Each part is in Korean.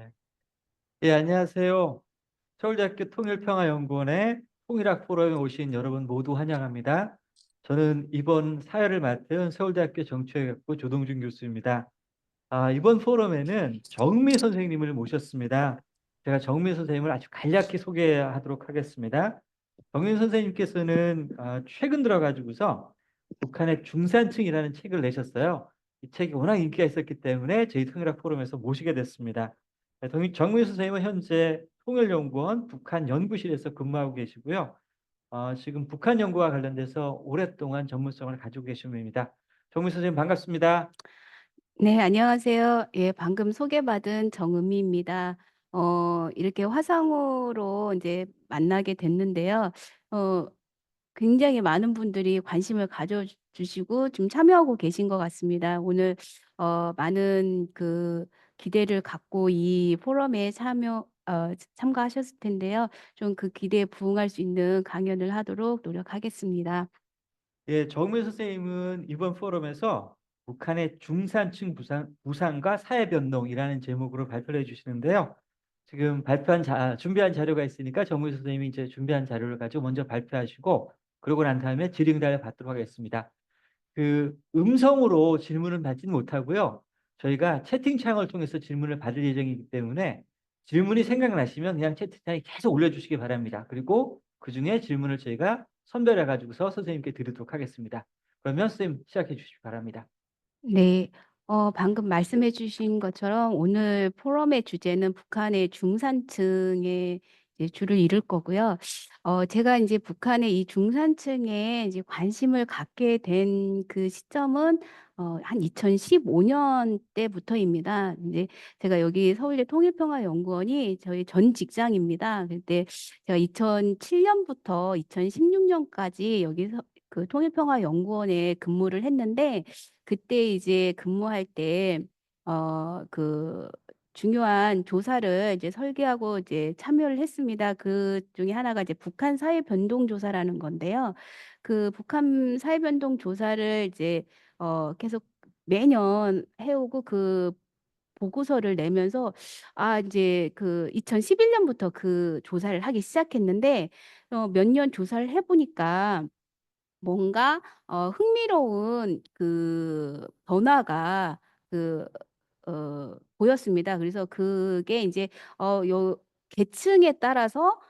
네. 예, 안녕하세요. 서울대학교 통일평화연구원의 통일학 포럼에 오신 여러분 모두 환영합니다. 저는 이번 사회를 맡은 서울대학교 정치외교학부 조동준 교수입니다. 이번 포럼에는 정미 선생님을 모셨습니다. 제가 정미 선생님을 아주 간략히 소개하도록 하겠습니다. 정미 선생님께서는 최근 들어가지고서 북한의 중산층이라는 책을 내셨어요. 이 책이 워낙 인기가 있었기 때문에 저희 통일학 포럼에서 모시게 됐습니다. 네, 정미 선생님은 현재 통일연구원 북한연구실에서 근무하고 계시고요. 지금 북한 연구와 관련돼서 오랫동안 전문성을 가지고 계신 분입니다. 정미 선생님 반갑습니다. 네, 안녕하세요. 예, 방금 소개받은 정은미입니다. 이렇게 화상으로 이제 만나게 됐는데요. 어 굉장히 많은 분들이 관심을 가져 주시고 좀 참여하고 계신 것 같습니다. 오늘 많은 기대를 갖고 이 포럼에 참가하셨을 텐데요. 좀 그 기대에 부응할 수 있는 강연을 하도록 노력하겠습니다. 예, 정미 선생님은 이번 포럼에서 북한의 중산층 부상과 사회변동이라는 제목으로 발표를 해주시는데요. 지금 준비한 자료가 있으니까 정미 선생님이 이제 준비한 자료를 가지고 먼저 발표하시고 그러고 난 다음에 질의응답을 받도록 하겠습니다. 음성으로 질문을 받지는 못하고요. 저희가 채팅창을 통해서 질문을 받을 예정이기 때문에 질문이 생각나시면 그냥 채팅창에 계속 올려주시기 바랍니다. 그리고 그중에 질문을 저희가 선별해 가지고서 선생님께 드리도록 하겠습니다. 그러면 선생님 시작해 주시기 바랍니다. 네. 방금 말씀해 주신 것처럼 오늘 포럼의 주제는 북한의 중산층의 이제 주를 이룰 거고요. 제가 이제 북한의 이 중산층에 이제 관심을 갖게 된 그 시점은 한 2015년 때부터입니다. 이제 제가 여기 서울대 통일평화연구원이 저희 전 직장입니다. 그때 제가 2007 년부터 2016 년까지 여기서 그 통일평화연구원에 근무를 했는데, 그때 이제 근무할 때 중요한 조사를 이제 설계하고 이제 참여를 했습니다. 그중에 하나가 이제 북한 사회 변동 조사라는 건데요. 그 북한 사회 변동 조사를 이제 계속 매년 해 오고 그 보고서를 내면서 이제 2011 년부터 그 조사를 하기 시작했는데, 몇 년 조사를 해 보니까 뭔가 흥미로운 변화가 그 보였습니다. 그래서 그게 인제 요 계층에 따라서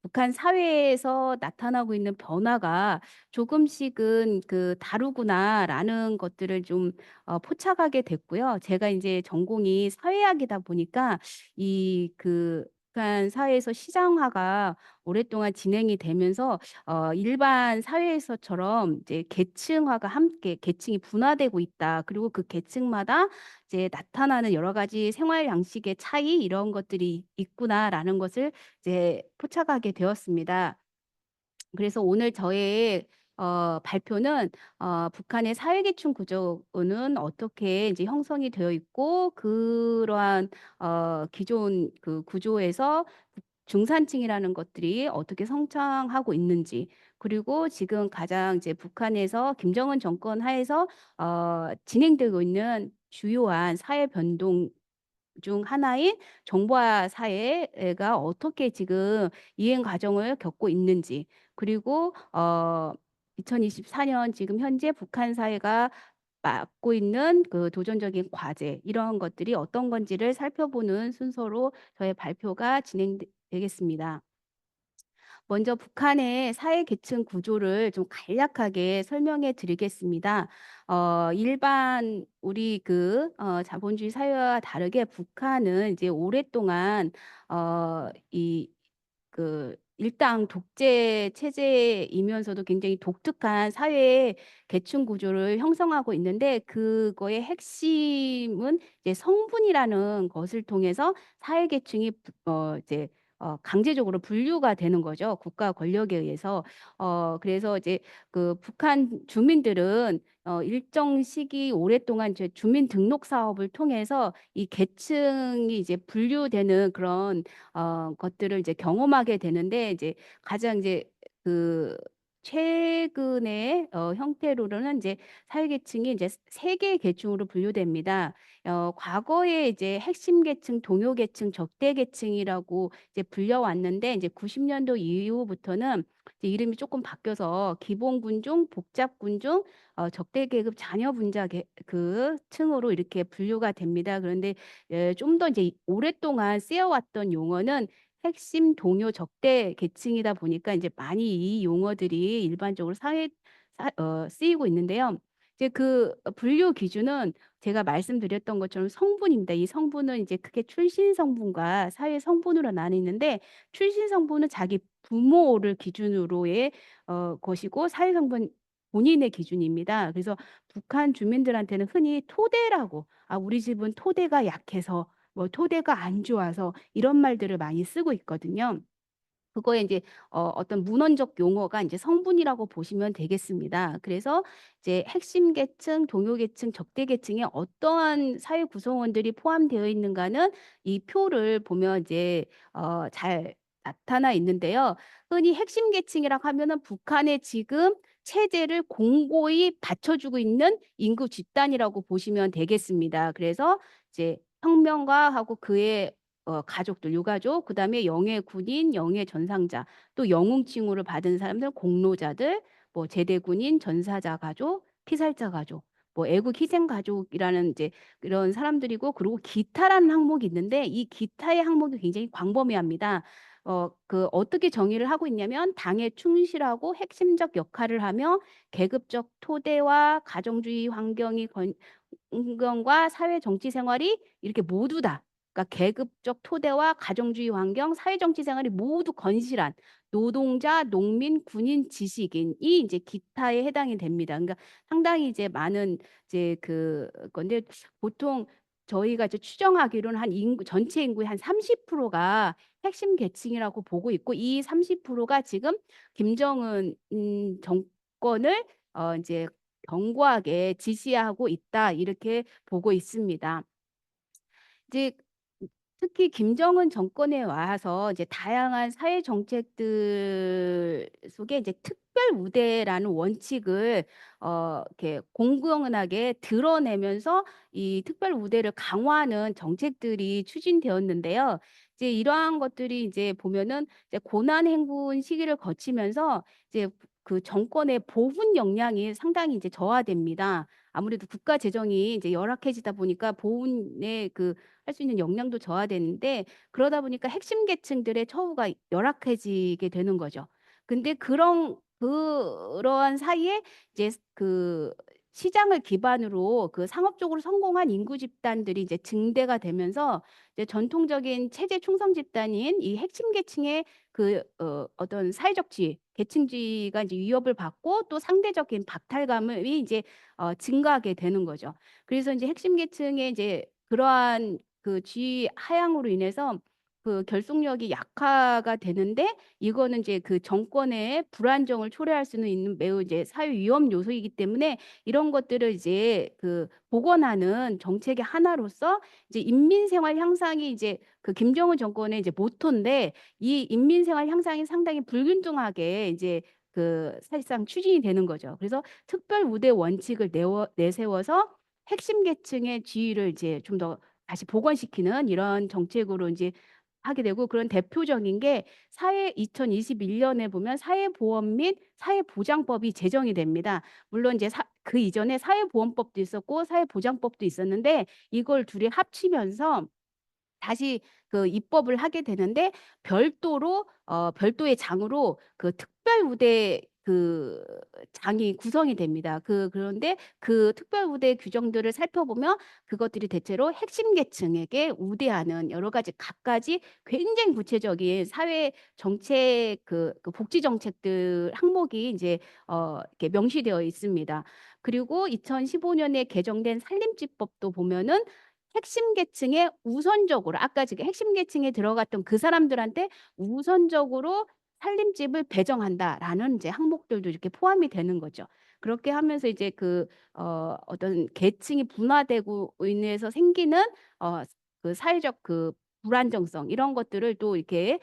북한 사회에서 나타나고 있는 변화가 조금씩은 다르구나라는 것들을 좀 포착하게 됐고요. 제가 인제 전공이 사회학이다 보니까 북한 사회에서 시장화가 오랫동안 진행이 되면서 일반 사회에서처럼 이제 계층화가 함께 계층이 분화되고 있다. 그리고 그 계층마다 이제 나타나는 여러 가지 생활 양식의 차이, 이런 것들이 있구나라는 것을 이제 포착하게 되었습니다. 그래서 오늘 저의 발표는 북한의 사회계층 구조는 어떻게 이제 형성이 되어 있고, 그러한 기존 그 구조에서 중산층이라는 것들이 어떻게 성장하고 있는지, 그리고 지금 가장 이제 북한에서 김정은 정권 하에서 진행되고 있는 주요한 사회 변동 중 하나인 정보화 사회가 어떻게 지금 이행 과정을 겪고 있는지, 그리고 2024년 지금 현재 북한 사회가 맡고 있는 그 도전적인 과제, 이런 것들이 어떤 건지를 살펴보는 순서로 저의 발표가 되겠습니다. 먼저 북한의 사회 계층 구조를 좀 간략하게 설명해 드리겠습니다. 일반 우리 자본주의 사회와 다르게 북한은 이제 오랫동안 일당 독재 체제이면서도 굉장히 독특한 사회 계층 구조를 형성하고 있는데, 그거의 핵심은 이제 성분이라는 것을 통해서 사회 계층이 이제 강제적으로 분류가 되는 거죠, 국가 권력에 의해서. 그래서 이제 북한 주민들은 일정 시기 오랫동안 이제 주민 등록 사업을 통해서 이 계층이 이제 분류되는 그런 것들을 이제 경험하게 되는데, 이제 가장 이제 그 최근의 형태로는 이제 사회계층이 이제 세 개의 계층으로 분류됩니다. 과거에 이제 핵심 계층, 동요 계층, 적대 계층이라고 이제 불려왔는데 이제 90년도 이후부터는 이제 이름이 조금 바뀌어서 기본 군중, 복잡 군중, 적대 계급 자녀 분자 그 층으로 이렇게 분류가 됩니다. 그런데 좀 더 이제 오랫동안 쓰여왔던 용어는 핵심 동요 적대 계층이다 보니까 이제 많이 이 용어들이 일반적으로 쓰이고 있는데요. 이제 그 분류 기준은 제가 말씀드렸던 것처럼 성분입니다. 이 성분은 이제 크게 출신 성분과 사회 성분으로 나뉘는데, 출신 성분은 자기 부모를 기준으로의 것이고, 사회 성분 본인의 기준입니다. 그래서 북한 주민들한테는 흔히 토대라고, "아 우리 집은 토대가 약해서", 뭐 "토대가 안 좋아서", 이런 말들을 많이 쓰고 있거든요. 그거에 이제 어떤 문헌적 용어가 이제 성분이라고 보시면 되겠습니다. 그래서 이제 핵심 계층, 동요 계층, 적대 계층에 어떠한 사회 구성원들이 포함되어 있는가는 이 표를 보면 이제 잘 나타나 있는데요. 흔히 핵심 계층이라고 하면은 북한의 지금 체제를 공고히 받쳐주고 있는 인구 집단이라고 보시면 되겠습니다. 그래서 이제 혁명가하고 그의 가족들, 유가족, 그다음에 영해 군인, 영해 전상자, 또 영웅 칭호를 받은 사람들, 공로자들, 뭐 제대 군인, 전사자 가족, 피살자 가족, 뭐 애국 희생 가족이라는 이제 이런 사람들이고, 그리고 기타라는 항목이 있는데 이 기타의 항목이 굉장히 광범위합니다. 어떻게 정의를 하고 있냐면, 당에 충실하고 핵심적 역할을 하며 계급적 토대와 가정주의 환경과 사회 정치 생활이 이렇게 모두 다, 그러니까 계급적 토대와 가정주의 환경, 사회 정치 생활이 모두 건실한 노동자, 농민, 군인, 지식인이 이제 기타에 해당이 됩니다. 그러니까 상당히 이제 많은 이제 건데, 보통 저희가 이제 추정하기로는 한 인구, 전체 인구의 한 30%가 핵심 계층이라고 보고 있고, 이 30%가 지금 김정은 정권을 이제 견고하게 지지하고 있다, 이렇게 보고 있습니다. 이제 특히 김정은 정권에 와서 이제 다양한 사회 정책들 속에 이제 특별 우대라는 원칙을 이렇게 공공연하게 드러내면서 이 특별 우대를 강화하는 정책들이 추진되었는데요. 이제 이러한 것들이 이제 보면은 이제 고난 행군 시기를 거치면서 이제 그 정권의 보훈 역량이 상당히 이제 저하됩니다. 아무래도 국가 재정이 이제 열악해지다 보니까 보훈의 할 수 있는 역량도 저하되는데, 그러다 보니까 핵심 계층들의 처우가 열악해지게 되는 거죠. 근데 그러한 사이에 이제 시장을 기반으로 상업적으로 성공한 인구 집단들이 이제 증대가 되면서 이제 전통적인 체제 충성 집단인 이 핵심 계층의 어떤 사회적 지위, 계층주의가 이제 위협을 받고, 또 상대적인 박탈감이 이제 증가하게 되는 거죠. 그래서 이제 핵심 계층의 이제 그러한 지위 하향으로 인해서 결속력이 약화가 되는데, 이거는 이제 정권의 불안정을 초래할 수는 있는 매우 이제 사회 위험 요소이기 때문에, 이런 것들을 이제 복원하는 정책의 하나로서 이제 인민 생활 향상이 이제 김정은 정권의 이제 모토인데, 이 인민 생활 향상이 상당히 불균등하게 이제 사실상 추진이 되는 거죠. 그래서 특별 우대 원칙을 내세워서 핵심 계층의 지위를 이제 좀 더 다시 복원시키는 이런 정책으로 이제 하게 되고, 그런 대표적인 게 2021년에 보면 사회보험 및 사회보장법이 제정이 됩니다. 물론 이제 그 이전에 사회보험법도 있었고 사회보장법도 있었는데, 이걸 둘이 합치면서 다시 입법을 하게 되는데, 별도의 장으로 특별 우대 장이 구성이 됩니다. 그런데 특별 우대 규정들을 살펴보면 그것들이 대체로 핵심 계층에게 우대하는 여러 가지 갖가지 굉장히 구체적인 사회 정책, 복지 정책들 항목이 이제 이렇게 명시되어 있습니다. 그리고 2015년에 개정된 산림집법도 보면은 핵심 계층에 우선적으로, 아까 지금 핵심 계층에 들어갔던 그 사람들한테 우선적으로 살림집을 배정한다라는 이제 항목들도 이렇게 포함이 되는 거죠. 그렇게 하면서 이제 어떤 계층이 분화되고 인해서 생기는 사회적 불안정성, 이런 것들을 또 이렇게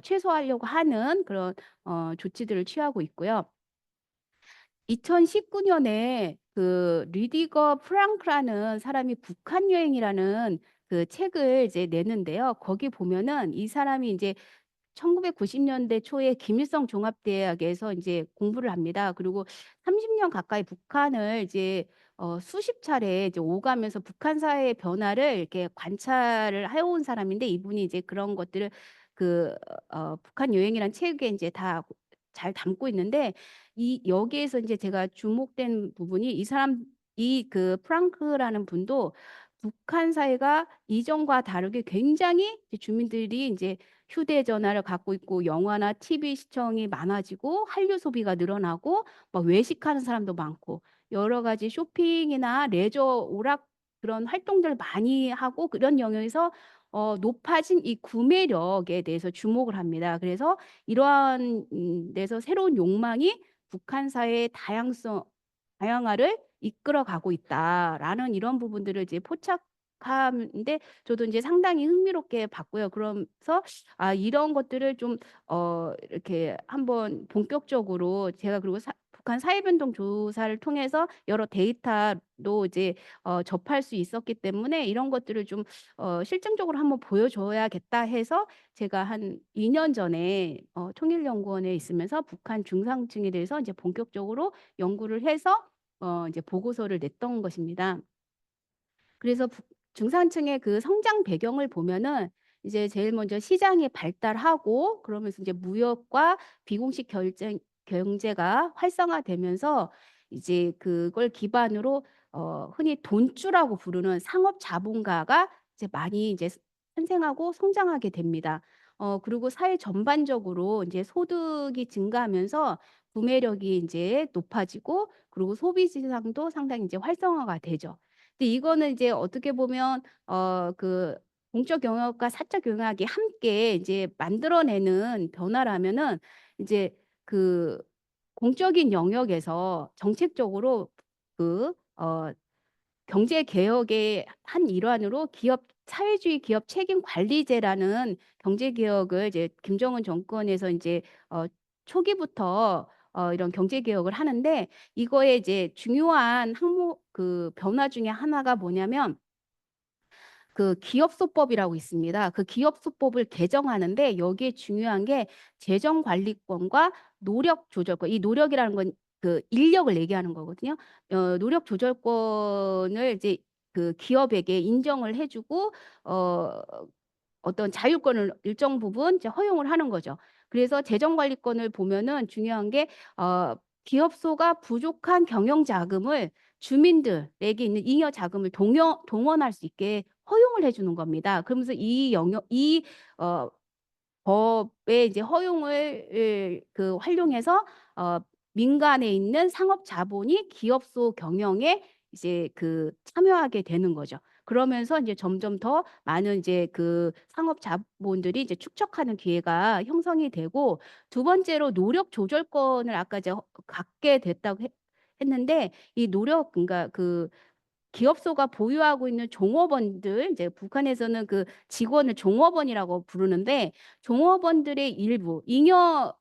최소화하려고 하는 그런 조치들을 취하고 있고요. 2019년에 그 리디거 프랑크라는 사람이 북한 여행이라는 그 책을 이제 내는데요. 거기 보면은 이 사람이 이제 1990년대 초에 김일성 종합대학에서 이제 공부를 합니다. 그리고 30년 가까이 북한을 이제 수십 차례 이제 오가면서 북한 사회의 변화를 이렇게 관찰을 해 온 사람인데, 이분이 이제 그런 것들을 그 북한 여행이란 책에 이제 다 잘 담고 있는데, 이 여기에서 이제 제가 주목된 부분이, 이 사람 이 그 프랑크라는 분도 북한 사회가 이전과 다르게 굉장히 이제 주민들이 이제 휴대전화를 갖고 있고 영화나 TV 시청이 많아지고 한류 소비가 늘어나고 막 외식하는 사람도 많고 여러 가지 쇼핑이나 레저 오락 그런 활동들을 많이 하고, 그런 영역에서 높아진 이 구매력에 대해서 주목을 합니다. 그래서 이러한 데서 새로운 욕망이 북한 사회의 다양화를 이끌어 가고 있다라는 이런 부분들을 이제 포착하는데, 저도 인제 상당히 흥미롭게 봤고요. 그러면서 이런 것들을 좀 이렇게 한번 본격적으로 제가, 그리고 북한 사회 변동 조사를 통해서 여러 데이터도 이제 접할 수 있었기 때문에, 이런 것들을 좀 실증적으로 한번 보여줘야겠다 해서 제가 한 2년 전에 통일연구원에 있으면서 북한 중상층에 대해서 이제 본격적으로 연구를 해서 이제 보고서를 냈던 것입니다. 그래서 중산층의 그 성장 배경을 보면은 이제 제일 먼저 시장이 발달하고, 그러면서 이제 무역과 비공식 결제 경제가 활성화되면서 이제 그걸 기반으로 흔히 돈주라고 부르는 상업 자본가가 이제 많이 이제 탄생하고 성장하게 됩니다. 그리고 사회 전반적으로 이제 소득이 증가하면서 구매력이 인제 높아지고, 그리고 소비 지상도 상당히 이제 활성화가 되죠. 근데 이거는 이제 어떻게 보면 그 공적 영역과 사적 영역이 함께 이제 만들어내는 변화라면은, 이제 그 공적인 영역에서 정책적으로 그 경제 개혁의 한 일환으로 기업 사회주의 기업 책임 관리제라는 경제 개혁을 이제 김정은 정권에서 인제 초기부터 이런 경제 개혁을 하는데, 이거에 이제 중요한 항목 그 변화 중에 하나가 뭐냐면 그 기업소법이라고 있습니다. 그 기업소법을 개정하는데, 여기에 중요한 게 재정관리권과 노력조절권. 이 노력이라는 건 그 인력을 얘기하는 거거든요. 노력조절권을 이제 그 기업에게 인정을 해 주고 어 어떤 자율권을 일정 부분 이제 허용을 하는 거죠. 그래서 재정관리권을 보면은 중요한 게 기업소가 부족한 경영 자금을 주민들에게 있는 잉여 자금을 동원할 수 있게 허용을 해 주는 겁니다. 그러면서 이 영역 이 어 법의 이제 허용을 활용해서 민간에 있는 상업 자본이 기업소 경영에 이제 참여하게 되는 거죠. 그러면서 인제 점점 더 많은 이제 그 상업 자본들이 이제 축적하는 기회가 형성이 되고, 두 번째로 노력 조절권을 아까 이제 갖게 됐다고 했는데, 이 노력, 그러니까 기업소가 보유하고 있는 종업원들, 이제 북한에서는 그 직원을 종업원이라고 부르는데, 종업원들의 일부 잉여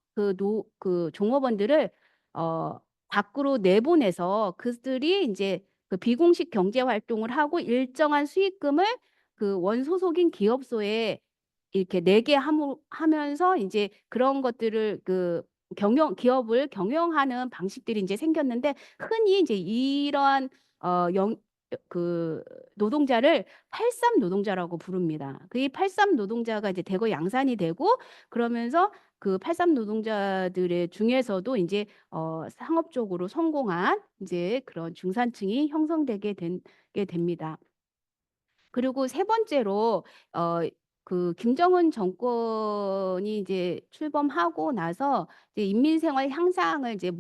종업원들을 어 밖으로 내보내서 그들이 인제 그 비공식 경제 활동을 하고 일정한 수익금을 그 원소속인 기업소에 이렇게 내게 하면서 인제 그런 것들을 기업을 경영하는 방식들이 인제 생겼는데, 흔히 인제 이러한 어 영 노동자를 83 노동자라고 부릅니다. 이 83 노동자가 이제 대거 양산이 되고, 그러면서 그 83 노동자들의 중에서도 인제 상업적으로 성공한 인제 그런 중산층이 형성되게 된 게 됩니다. 그리고 세 번째로 어 김정은 정권이 이제 출범하고 나서 이제 인민 생활 향상을 이제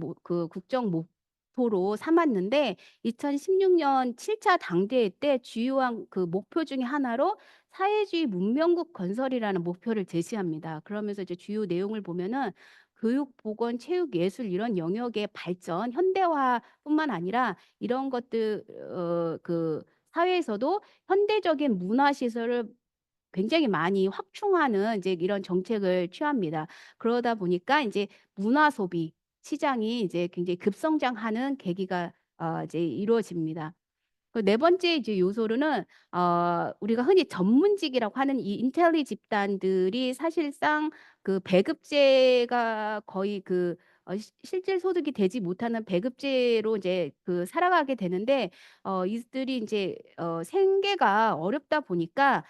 국정 목표로 삼았는데, 2016년 7차 당대회 때 주요한 그 목표 중에 하나로 사회주의 문명국 건설이라는 목표를 제시합니다. 그러면서 이제 주요 내용을 보면은 교육, 보건, 체육, 예술 이런 영역의 발전, 현대화뿐만 아니라 이런 것들 사회에서도 현대적인 문화 시설을 굉장히 많이 확충하는 이제 이런 정책을 취합니다. 그러다 보니까 인제 문화 소비, 시장이 이제 굉장히 급성장하는 계기가 이제 이루어집니다. 그 네 번째 이제 요소로는 우리가 흔히 전문직이라고 하는 이 인텔리 집단들이 사실상 그 배급제가 거의 실질 소득이 되지 못하는 배급제로 이제 살아가게 되는데, 이들이 이제 생계가 어렵다 보니까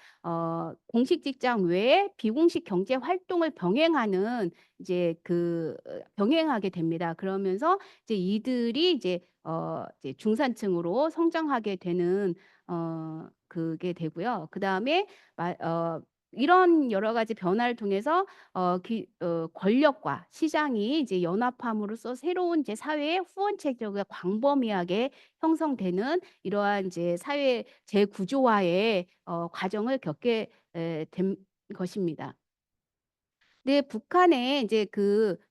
공식 직장 외에 비공식 경제 활동을 병행하는 이제 병행하게 됩니다. 그러면서 이제 이들이 이제 중산층으로 성장하게 되는 그게 되고요. 그다음에 이런 여러 가지 변화를 통해서 권력과 시장이 이제 연합함으로써 새로운 이제 사회의 후원체제가 광범위하게 형성되는 이러한 이제 사회 재구조화의 과정을 겪게 된 것입니다. 네, 북한에 이제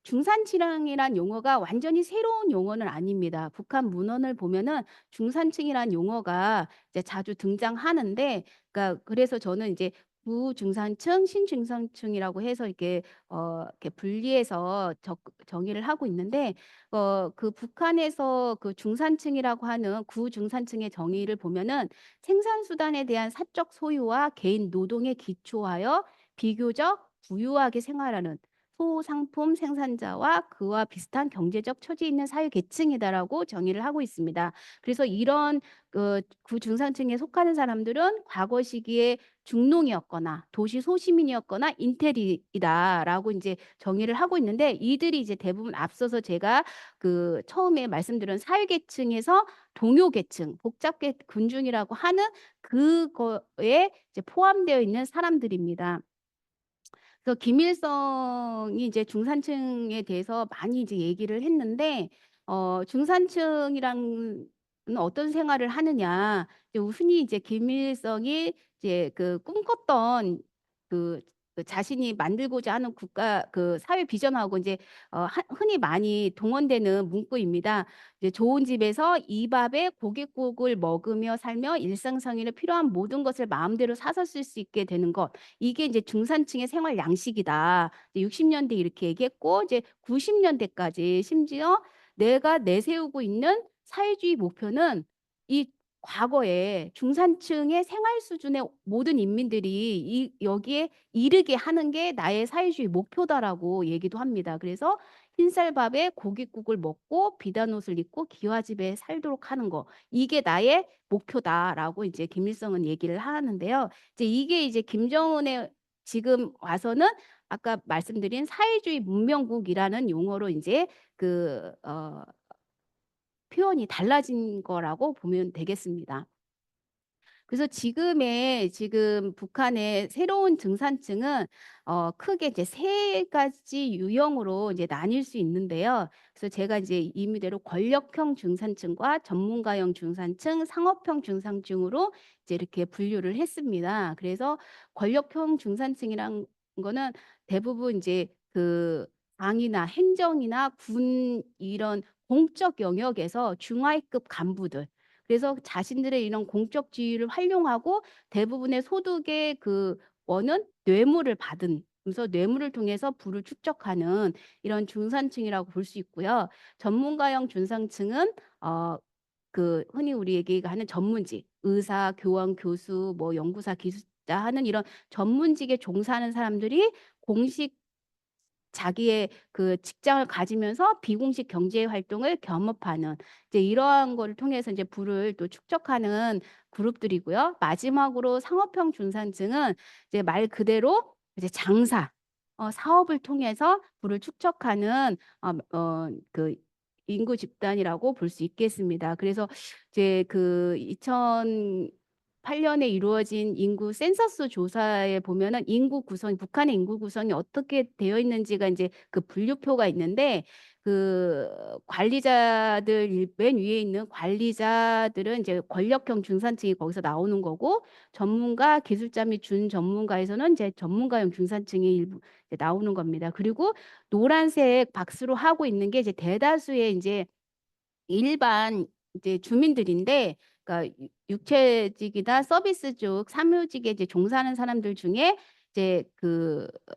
중산층이란 용어가 완전히 새로운 용어는 아닙니다. 북한 문헌을 보면은 중산층이란 용어가 이제 자주 등장하는데, 그러니까 그래서 저는 이제 구중산층, 신중산층이라고 해서 이렇게 분리해서 정의를 하고 있는데, 그 북한에서 그 중산층이라고 하는 구중산층의 정의를 보면은 생산수단에 대한 사적 소유와 개인 노동에 기초하여 비교적 부유하게 생활하는 소상품 생산자와 그와 비슷한 경제적 처지에 있는 사회 계층이다라고 정의를 하고 있습니다. 그래서 이런 구중산층에 속하는 사람들은 과거 시기에 중농이었거나 도시 소시민이었거나 인텔리다라고 이제 정의를 하고 있는데, 이들이 이제 대부분 앞서서 제가 처음에 말씀드린 사회 계층에서 동요 계층, 복잡계 군중이라고 하는 그거에 이제 포함되어 있는 사람들입니다. 그래서 김일성이 이제 중산층에 대해서 많이 이제 얘기를 했는데, 중산층이란 어떤 생활을 하느냐. 이제 흔히 이제 김일성이 이제 꿈꿨던 그, 자신이 만들고자 하는 국가 사회 비전하고 이제 흔히 많이 동원되는 문구입니다. 이제 좋은 집에서 이 밥에 고깃국을 먹으며 살며 일상생활에 필요한 모든 것을 마음대로 사서 쓸 수 있게 되는 것. 이게 이제 중산층의 생활 양식이다. 60년대 이렇게 얘기했고, 이제 90년대까지 심지어 내가 내세우고 있는 사회주의 목표는 이 과거에 중산층의 생활 수준의 모든 인민들이 여기에 이르게 하는 게 나의 사회주의 목표다라고 얘기도 합니다. 그래서 흰쌀밥에 고깃국을 먹고 비단 옷을 입고 기와집에 살도록 하는 거. 이게 나의 목표다라고 이제 김일성은 얘기를 하는데요. 이게 이제 김정은의 지금 와서는 아까 말씀드린 사회주의 문명국이라는 용어로 이제 그 표현이 달라진 거라고 보면 되겠습니다. 그래서 지금 북한의 새로운 중산층은 크게 이제 세 가지 유형으로 이제 나뉠 수 있는데요. 그래서 제가 이제 임의대로 권력형 중산층과 전문가형 중산층, 상업형 중산층으로 이제 이렇게 분류를 했습니다. 그래서 권력형 중산층이란 거는 대부분 이제 당이나 행정이나 군 이런 공적 영역에서 중하위급 간부들, 그래서 자신들의 이런 공적 지위를 활용하고 대부분의 소득의 원은 뇌물을 받은, 그래서 뇌물을 통해서 부를 축적하는 이런 중산층이라고 볼 수 있고요. 전문가형 중산층은 흔히 우리 얘기가 하는 전문직, 의사, 교원, 교수, 뭐 연구사, 기술자 하는 이런 전문직에 종사하는 사람들이 공식 자기의 직장을 가지면서 비공식 경제 활동을 겸업하는 이제 이러한 거를 통해서 이제 부를 또 축적하는 그룹들이고요. 마지막으로 상업형 중산층은 이제 말 그대로 이제 장사, 사업을 통해서 부를 축적하는 인구 집단이라고 볼 수 있겠습니다. 그래서 이제 2008년에 이루어진 인구 센서스 조사에 보면은 북한의 인구 구성이 어떻게 되어 있는지가 이제 분류표가 있는데, 관리자들 맨 위에 있는 관리자들은 이제 권력형 중산층이 거기서 나오는 거고, 전문가, 기술자 및 준전문가에서는 이제 전문가형 중산층이 일부 이제 나오는 겁니다. 그리고 노란색 박스로 하고 있는 게 이제 대다수의 이제 일반 이제 주민들인데, 그러니까 육체직이나 서비스직, 사무직에 이제 종사하는 사람들 중에 이제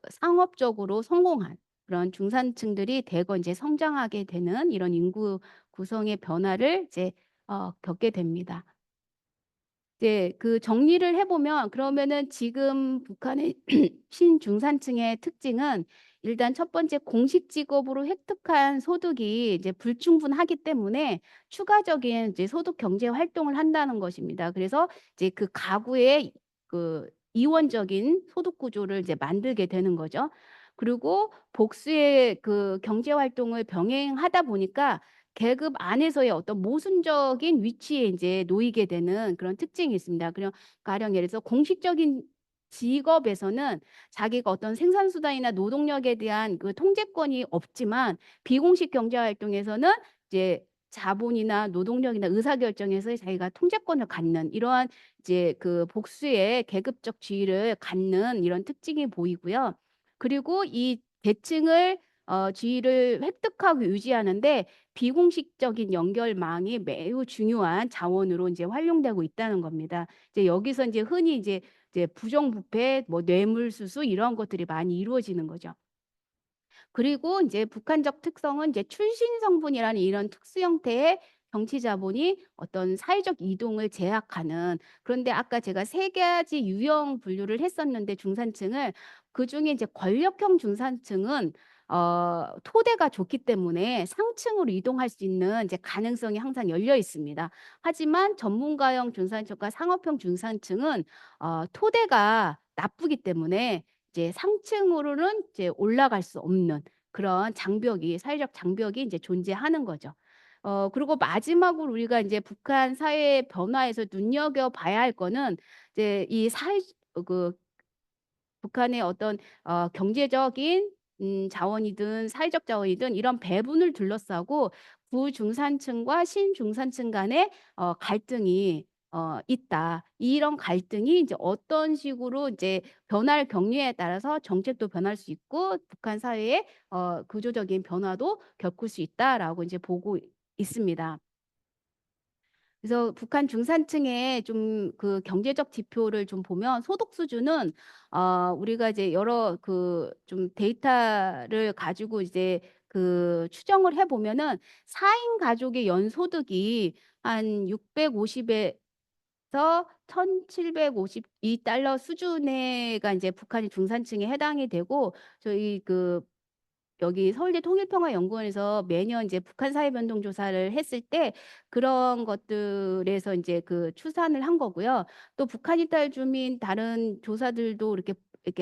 상업적으로 성공한, 그런 중산층들이 대거 이제 성장하게 되는 이런 인구 구성의 변화를 이제 겪게 됩니다. 이제 그 정리를 해 보면 그러면은 지금 북한의 신중산층의 특징은 일단 첫 번째 공식 직업으로 획득한 소득이 이제 불충분하기 때문에 추가적인 이제 소득 경제 활동을 한다는 것입니다. 그래서 이제 그 가구의 그 이원적인 소득 구조를 이제 만들게 되는 거죠. 그리고 복수의 그 경제 활동을 병행하다 보니까 계급 안에서의 어떤 모순적인 위치에 인제 놓이게 되는 그런 특징이 있습니다. 가령 예를 들어서 공식적인 직업에서는 자기가 어떤 생산수단이나 노동력에 대한 그 통제권이 없지만 비공식 경제 활동에서는 이제 자본이나 노동력이나 의사결정에서 자기가 통제권을 갖는 이러한 이제 그 복수의 계급적 지위를 갖는 이런 특징이 보이고요. 그리고 이 계층을 지위를 획득하고 유지하는데 비공식적인 연결망이 매우 중요한 자원으로 인제 활용되고 있다는 겁니다. 이제 여기서 인제 흔히 이제 부정부패, 뭐 뇌물수수 이런 것들이 많이 이루어지는 거죠. 그리고 인제 북한적 특성은 이제 출신 성분이라는 이런 특수 형태의 정치 자본이 어떤 사회적 이동을 제약하는, 그런데 아까 제가 세 가지 유형 분류를 했었는데 중산층을, 그중에 이제 권력형 중산층은 토대가 좋기 때문에 상층으로 이동할 수 있는 이제 가능성이 항상 열려 있습니다. 하지만 전문가형 중산층과 상업형 중산층은 토대가 나쁘기 때문에 이제 상층으로는 이제 올라갈 수 없는 그런 장벽이, 사회적 장벽이 이제 존재하는 거죠. 그리고 마지막으로 우리가 이제 북한 사회의 변화에서 눈여겨봐야 할 거는 이제 이 사회 그 북한의 어떤 경제적인 자원이든 사회적 자원이든 이런 배분을 둘러싸고 구중산층과 신중산층 간의 갈등이 있다. 이런 갈등이 이제 어떤 식으로 이제 변화를 겪느냐에 따라서 정책도 변할 수 있고 북한 사회의 구조적인 변화도 겪을 수 있다라고 이제 보고 있습니다. 그래서 북한 중산층의 좀 그 경제적 지표를 좀 보면 소득 수준은 우리가 이제 여러 그 좀 데이터를 가지고 이제 그 추정을 해 보면은 4인 가족의 연소득이 한 650 에서 1,752 달러 수준에가 인제 북한이 중산층에 해당이 되고, 저희 그 여기 서울대 통일평화연구원에서 매년 이제 북한 사회 변동 조사를 했을 때 그런 것들에서 인제 그 추산을 한 거고요. 또 북한 이탈 주민 다른 조사들도 이렇게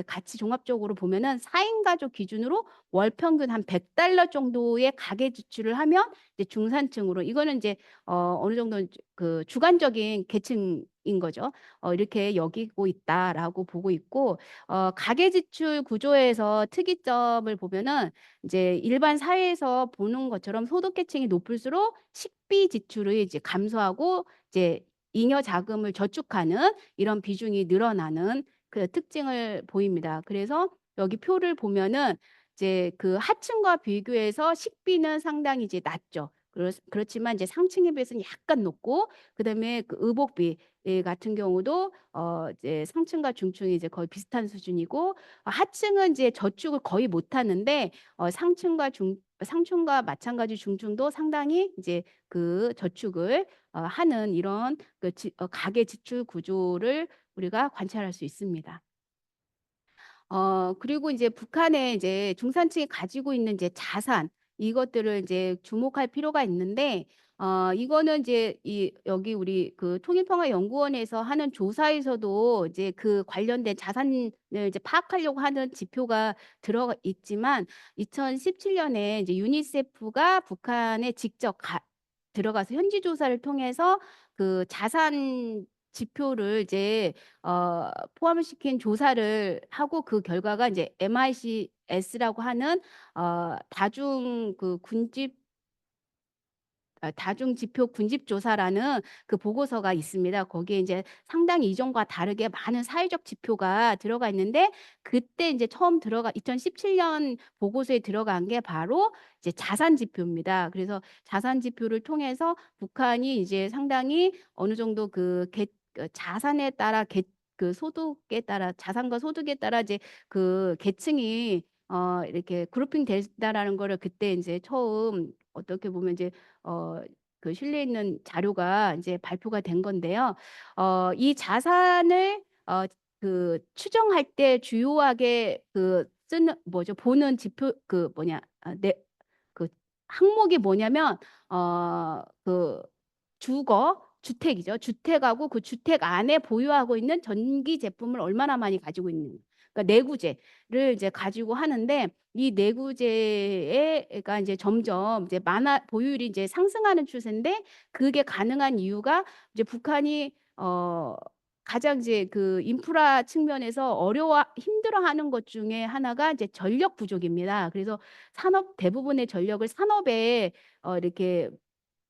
같이 종합적으로 보면은 4인 가족 기준으로 월 평균 한 100 달러 정도의 가계 지출을 하면 이제 중산층으로, 이거는 인제 어느 정도 그 주관적인 계층인 거죠. 이렇게 여기고 있다라고 보고 있고, 가계 지출 구조에서 특이점을 보면은 이제 일반 사회에서 보는 것처럼 소득 계층이 높을수록 식비 지출을 이제 감소하고 이제 잉여 자금을 저축하는 이런 비중이 늘어나는 그 특징을 보입니다. 그래서 여기 표를 보면은 이제 그 하층과 비교해서 식비는 상당히 이제 낮죠. 그렇지만 이제 상층에 비해서는 약간 높고, 그다음에 그 의복비 같은 경우도 이제 상층과 중층이 이제 거의 비슷한 수준이고, 하층은 이제 저축을 거의 못 하는데 상층과 마찬가지 중층도 상당히 이제 그 저축을 하는 이런 그 가계 지출 구조를 우리가 관찰할 수 있습니다. 그리고 이제 북한의 이제 중산층이 가지고 있는 이제 자산, 이것들을 이제 주목할 필요가 있는데, 이거는 이제 이 여기 우리 그 통일평화연구원에서 하는 조사에서도 이제 그 관련된 자산을 이제 파악하려고 하는 지표가 들어가 있지만, 2017 년에 이제 유니세프가 북한에 직접 들어가서 현지 조사를 통해서 그 자산 지표를 이제 포함을 시킨 조사를 하고, 그 결과가 이제 MICS라고 하는 다중 그 군집 다중 지표 군집 조사라는 그 보고서가 있습니다. 거기에 이제 상당히 이전과 다르게 많은 사회적 지표가 들어가 있는데, 그때 이제 처음 들어가 2017년 보고서에 들어간 게 바로 이제 자산 지표입니다. 그래서 자산 지표를 통해서 북한이 이제 상당히 어느 정도 자산에 따라 그 소득에 따라, 자산과 소득에 따라 이제 그 계층이 이렇게 그룹핑 됐다라는 거를 그때 이제 처음 어떻게 보면 이제 그 실려 있는 자료가 이제 발표가 된 건데요. 이 자산을 그 추정할 때 주요하게 그 쓰는 뭐죠? 보는 지표 그 뭐냐 그 항목이 뭐냐면 그 주거, 주택이죠. 주택하고 그 주택 안에 보유하고 있는 전기 제품을 얼마나 많이 가지고 있는, 그러니까 내구재를 이제 가지고 하는데, 이 내구재가 이제 점점 이제 보유율이 이제 상승하는 추세인데, 그게 가능한 이유가 이제 북한이 가장 이제 그 인프라 측면에서 힘들어하는 것 중에 하나가 이제 전력 부족입니다. 그래서 대부분의 전력을 산업에 이렇게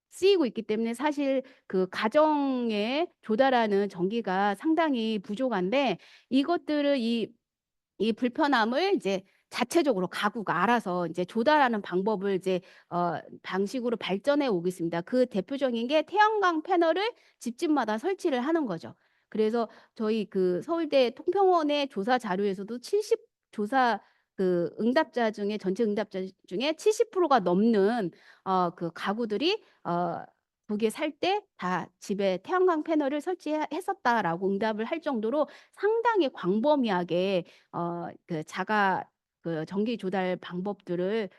쓰이고 있기 때문에 사실 그 가정에 조달하는 전기가 상당히 부족한데, 이것들을 이 불편함을 이제 자체적으로 가구가 알아서 이제 조달하는 방법을 이제 방식으로 발전해 오고 있습니다. 그 대표적인 게 태양광 패널을 집집마다 설치를 하는 거죠. 그래서 저희 그 서울대 통평원의 조사 자료에서도 70 조사 그 응답자 중에 전체 응답자 중에 70%가 넘는 그 가구들이 두 개 살 때 다 집에 태양광 패널을 설치했었다라고 응답을 할 정도로 상당히 광범위하게 그 자가 그 전기 조달 방법들을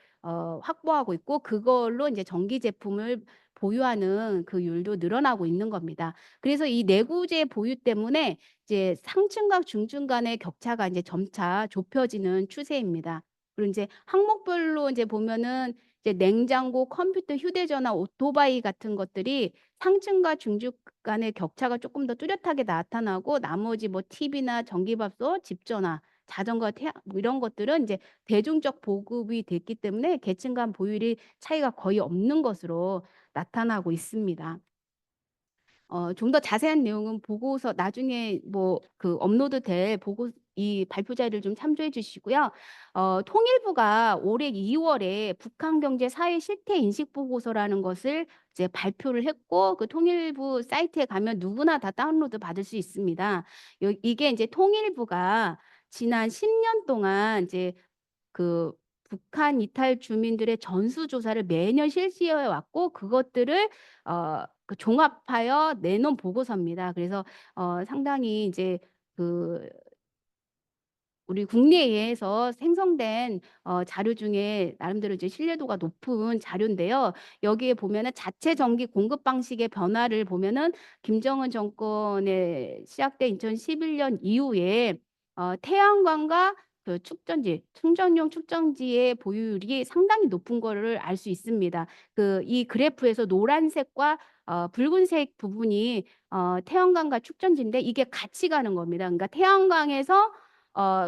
확보하고 있고, 그걸로 이제 전기 제품을 보유하는 그 율도 늘어나고 있는 겁니다. 그래서 이 내구재 보유 때문에 이제 상층과 중층 간의 격차가 이제 점차 좁혀지는 추세입니다. 그리고 이제 항목별로 이제 보면은 이제 냉장고, 컴퓨터, 휴대전화, 오토바이 같은 것들이 상층과 중층 간의 격차가 조금 더 뚜렷하게 나타나고, 나머지 뭐 TV나 전기밥솥, 집전화, 자전거, 뭐 이런 것들은 이제 대중적 보급이 됐기 때문에 계층 간 보유율이 차이가 거의 없는 것으로 나타나고 있습니다. 좀 더 자세한 내용은 보고서 나중에 뭐 그 업로드 될 보고 이 발표 자료를 좀 참조해 주시고요. 통일부가 올해 2월에 북한 경제 사회 실태 인식 보고서라는 것을 이제 발표를 했고, 그 통일부 사이트에 가면 누구나 다 다운로드 받을 수 있습니다. 이게 이제 통일부가 지난 10년 동안 이제 그 북한 이탈 주민들의 전수조사를 매년 실시해 왔고, 그것들을 그 종합하여 내놓은 보고서입니다. 그래서 상당히 이제 그 우리 국내에서 생성된 자료 중에 나름대로 이제 신뢰도가 높은 자료인데요. 여기에 보면은 자체 전기 공급 방식의 변화를 보면은 김정은 정권의 시작된 2011년 이후에 태양광과 그 충전용 축전지의 보유율이 상당히 높은 거를 알 수 있습니다. 이 그래프에서 노란색과 붉은색 부분이 태양광과 축전지인데, 이게 같이 가는 겁니다. 그러니까 태양광에서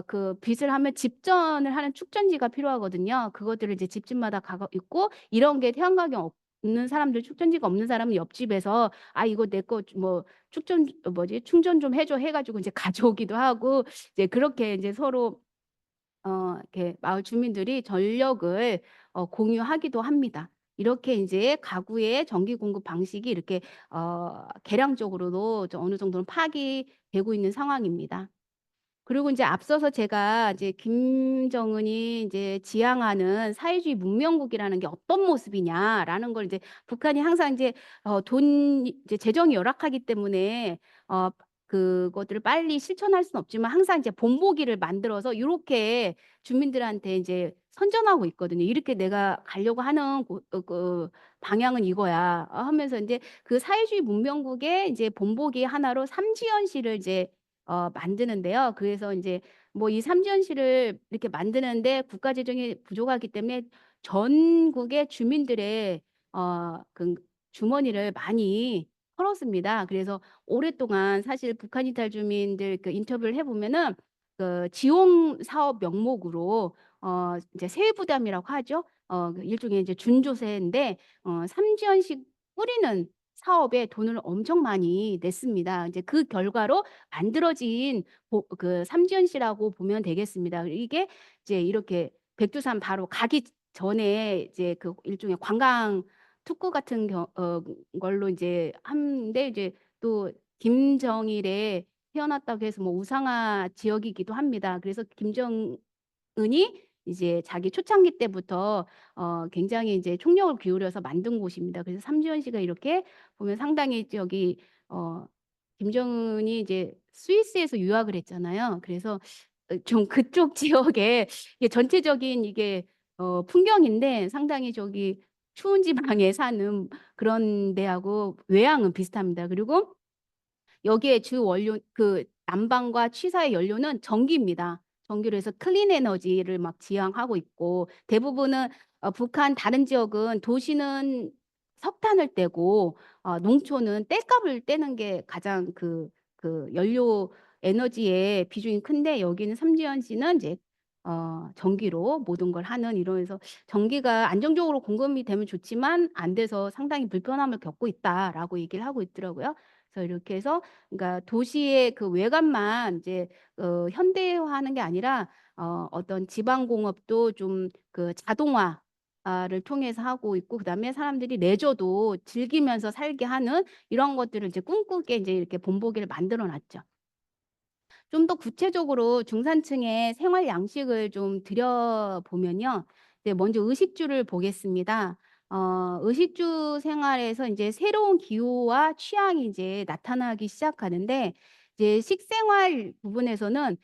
그 빚을 하면 집전을 하는 축전지가 필요하거든요. 그것들을 이제 집집마다 가고 있고, 이런 게 태양광이 없는 사람들, 축전지가 없는 사람은 옆집에서 이거 내 거 뭐 충전 좀 해줘 해가지고 이제 가져오기도 하고, 이제 그렇게 이제 서로 이렇게 마을 주민들이 전력을 공유하기도 합니다. 이렇게 이제 가구의 전기 공급 방식이 이렇게 개량적으로도 어느 정도는 파악이 되고 있는 상황입니다. 그리고 이제 앞서서 제가 이제 김정은이 이제 지향하는 사회주의 문명국이라는 게 어떤 모습이냐라는 걸, 이제 북한이 항상 이제 이제 재정이 열악하기 때문에 그것들을 빨리 실천할 수는 없지만, 항상 이제 본보기를 만들어서 이렇게 주민들한테 이제 선전하고 있거든요. 이렇게 내가 가려고 하는 그 방향은 이거야 하면서, 이제 그 사회주의 문명국의 이제 본보기 하나로 삼지연시를 이제 만드는데요. 그래서 이제 뭐 이 삼지연실을 이렇게 만드는데 국가 재정이 부족하기 때문에 전국의 주민들의 그 주머니를 많이 털었습니다. 그래서 오랫동안 사실 북한 이탈 주민들 그 인터뷰를 해보면은 그 지원 사업 명목으로 이제 세후 부담이라고 하죠. 그 일종의 이제 준조세인데, 삼지연식 뿌리는 사업에 돈을 엄청 많이 냈습니다. 이제 그 결과로 만들어진 그 삼지연시라고 보면 되겠습니다. 이게 이제 이렇게 백두산 바로 가기 전에 이제 그 일종의 관광 특구 같은 걸로 이제 하는데, 이제 또 김정일에 태어났다고 해서 뭐 우상화 지역이기도 합니다. 그래서 김정은이 이제 자기 초창기 때부터 굉장히 이제 총력을 기울여서 만든 곳입니다. 그래서 삼지연시가 이렇게 보면 상당히 저기 어 김정은이 이제 스위스에서 유학을 했잖아요. 그래서 좀 그쪽 지역에 이게 전체적인 이게 풍경인데 상당히 저기 추운 지방에 사는 그런 데하고 외향은 비슷합니다. 그리고 여기에 주 원료 그 난방과 취사의 연료는 전기입니다. 전기로 해서 클린 에너지를 막 지향하고 있고 대부분은 북한 다른 지역은 도시는 석탄을 떼고 농촌은 땔감을 떼는 게 가장 그 연료 에너지의 비중이 큰데 여기는 삼지연시는 이제 전기로 모든 걸 하는 이러면서 전기가 안정적으로 공급이 되면 좋지만 안 돼서 상당히 불편함을 겪고 있다라고 얘기를 하고 있더라고요. 그래서 이렇게 해서 그러니까 도시의 그 외관만 이제 현대화하는 게 아니라 어떤 지방 공업도 좀 그 자동화를 통해서 하고 있고 그다음에 사람들이 레저도 즐기면서 살게 하는 이런 것들을 이제 꿈꾸게 이제 이렇게 본보기를 만들어 놨죠. 좀 더 구체적으로 중산층의 생활 양식을 좀 들여보면요. 이제 먼저 의식주를 보겠습니다. 의식주 생활에서 이제 새로운 기호와 취향이 이제 나타나기 시작하는데 이제 식생활 부분에서는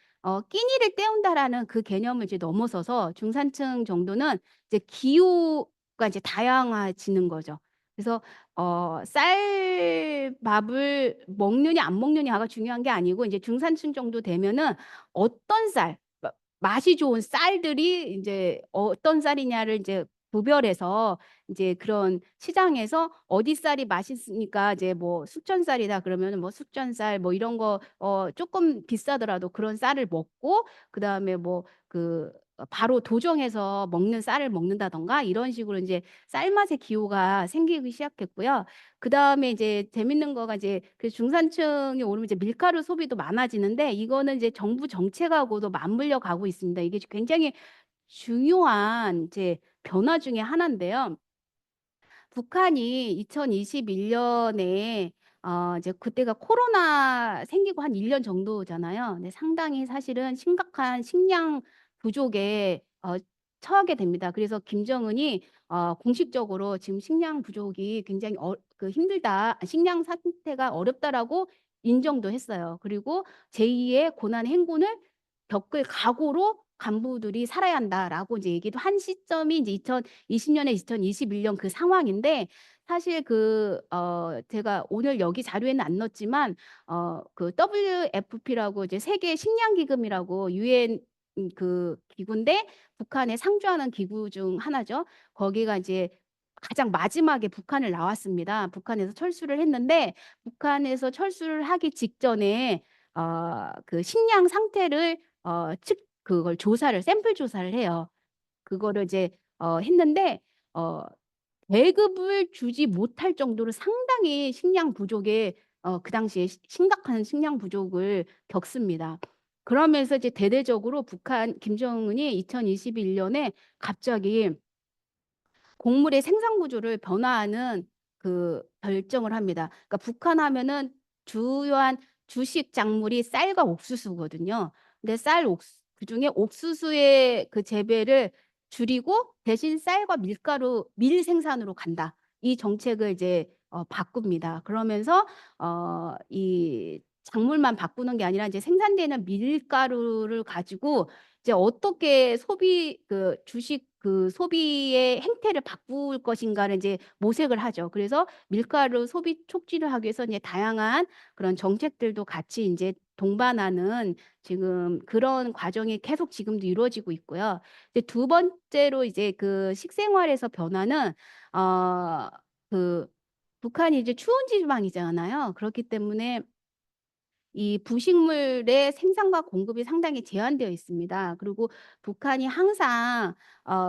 끼니를 때운다라는 그 개념을 이제 넘어서서 중산층 정도는 이제 기호가 이제 다양해지는 거죠. 그래서 쌀밥을 먹느냐 안 먹느냐가 중요한 게 아니고 인제 중산층 정도 되면은 어떤 쌀 맛이 좋은 쌀들이 인제 어떤 쌀이냐를 인제 구별해서 인제 그런 시장에서 어디 쌀이 맛있으니까 이제 뭐 숙전쌀이다 그러면은 뭐 숙전쌀 뭐 이런 거 쪼끔 비싸더라도 그런 쌀을 먹고 그다음에 뭐 바로 도정해서 먹는 쌀을 먹는다든가 이런 식으로 인제 쌀 맛의 기호가 생기기 시작했고요. 그다음에 이제 재밌는 거가 이제 그 중산층이 오르면 이제 밀가루 소비도 많아지는데 이거는 이제 정부 정책하고도 맞물려 가고 있습니다. 이게 굉장히 중요한 이제 변화 중에 하나인데요. 북한이 2021 년에 이제 그때가 코로나 생기고 한 1년 정도잖아요. 근데 상당히 사실은 심각한 식량 부족에 처하게 됩니다. 그래서 김정은이 공식적으로 지금 "식량 부족이 굉장히 힘들다. 식량 상태가 어렵다."라고 인정도 했어요. 그리고 제2의 고난 행군을 겪을 각오로 간부들이 살아야 한다라고 이제 얘기도 한 시점이 이제 2020 년에 2021년 그 상황인데 사실 제가 오늘 여기 자료에는 안 넣었지만 그 WFP라고 이제 세계 식량 기금이라고 유엔 그 기구인데 북한에 상주하는 기구 중 하나죠. 거기가 이제 가장 마지막에 북한을 나왔습니다. 북한에서 철수를 했는데 북한에서 철수를 하기 직전에 그 식량 상태를 그걸 조사를 샘플 조사를 해요. 그거를 이제 했는데 어 배급을 주지 못할 정도로 상당히 식량 부족에 그 당시에 심각한 식량 부족을 겪습니다. 그러면서 이제 대대적으로 북한 김정은이 2021 년에 갑자기 곡물의 생산 구조를 변화하는 그 결정을 합니다. 그러니까 북한 하면은 주요한 주식 작물이 쌀과 옥수수거든요. 근데 그중에 옥수수의 그 재배를 줄이고 대신 쌀과 밀가루 밀 생산으로 간다. 이 정책을 이제 바꿉니다. 그러면서 이 작물만 바꾸는 게 아니라 이제 생산되는 밀가루를 가지고 이제 어떻게 주식 소비의 행태를 바꿀 것인가를 이제 모색을 하죠. 그래서 밀가루 소비 촉진을 하기 위해서 이제 다양한 그런 정책들도 같이 인제 동반하는 지금 그런 과정이 계속 지금도 이루어지고 있고요. 이제 두 번째로 이제 그 식생활에서 변화는 어 그 북한이 이제 추운 지방이잖아요. 그렇기 때문에 이 부식물의 생산과 공급이 상당히 제한되어 있습니다. 그리고 북한이 항상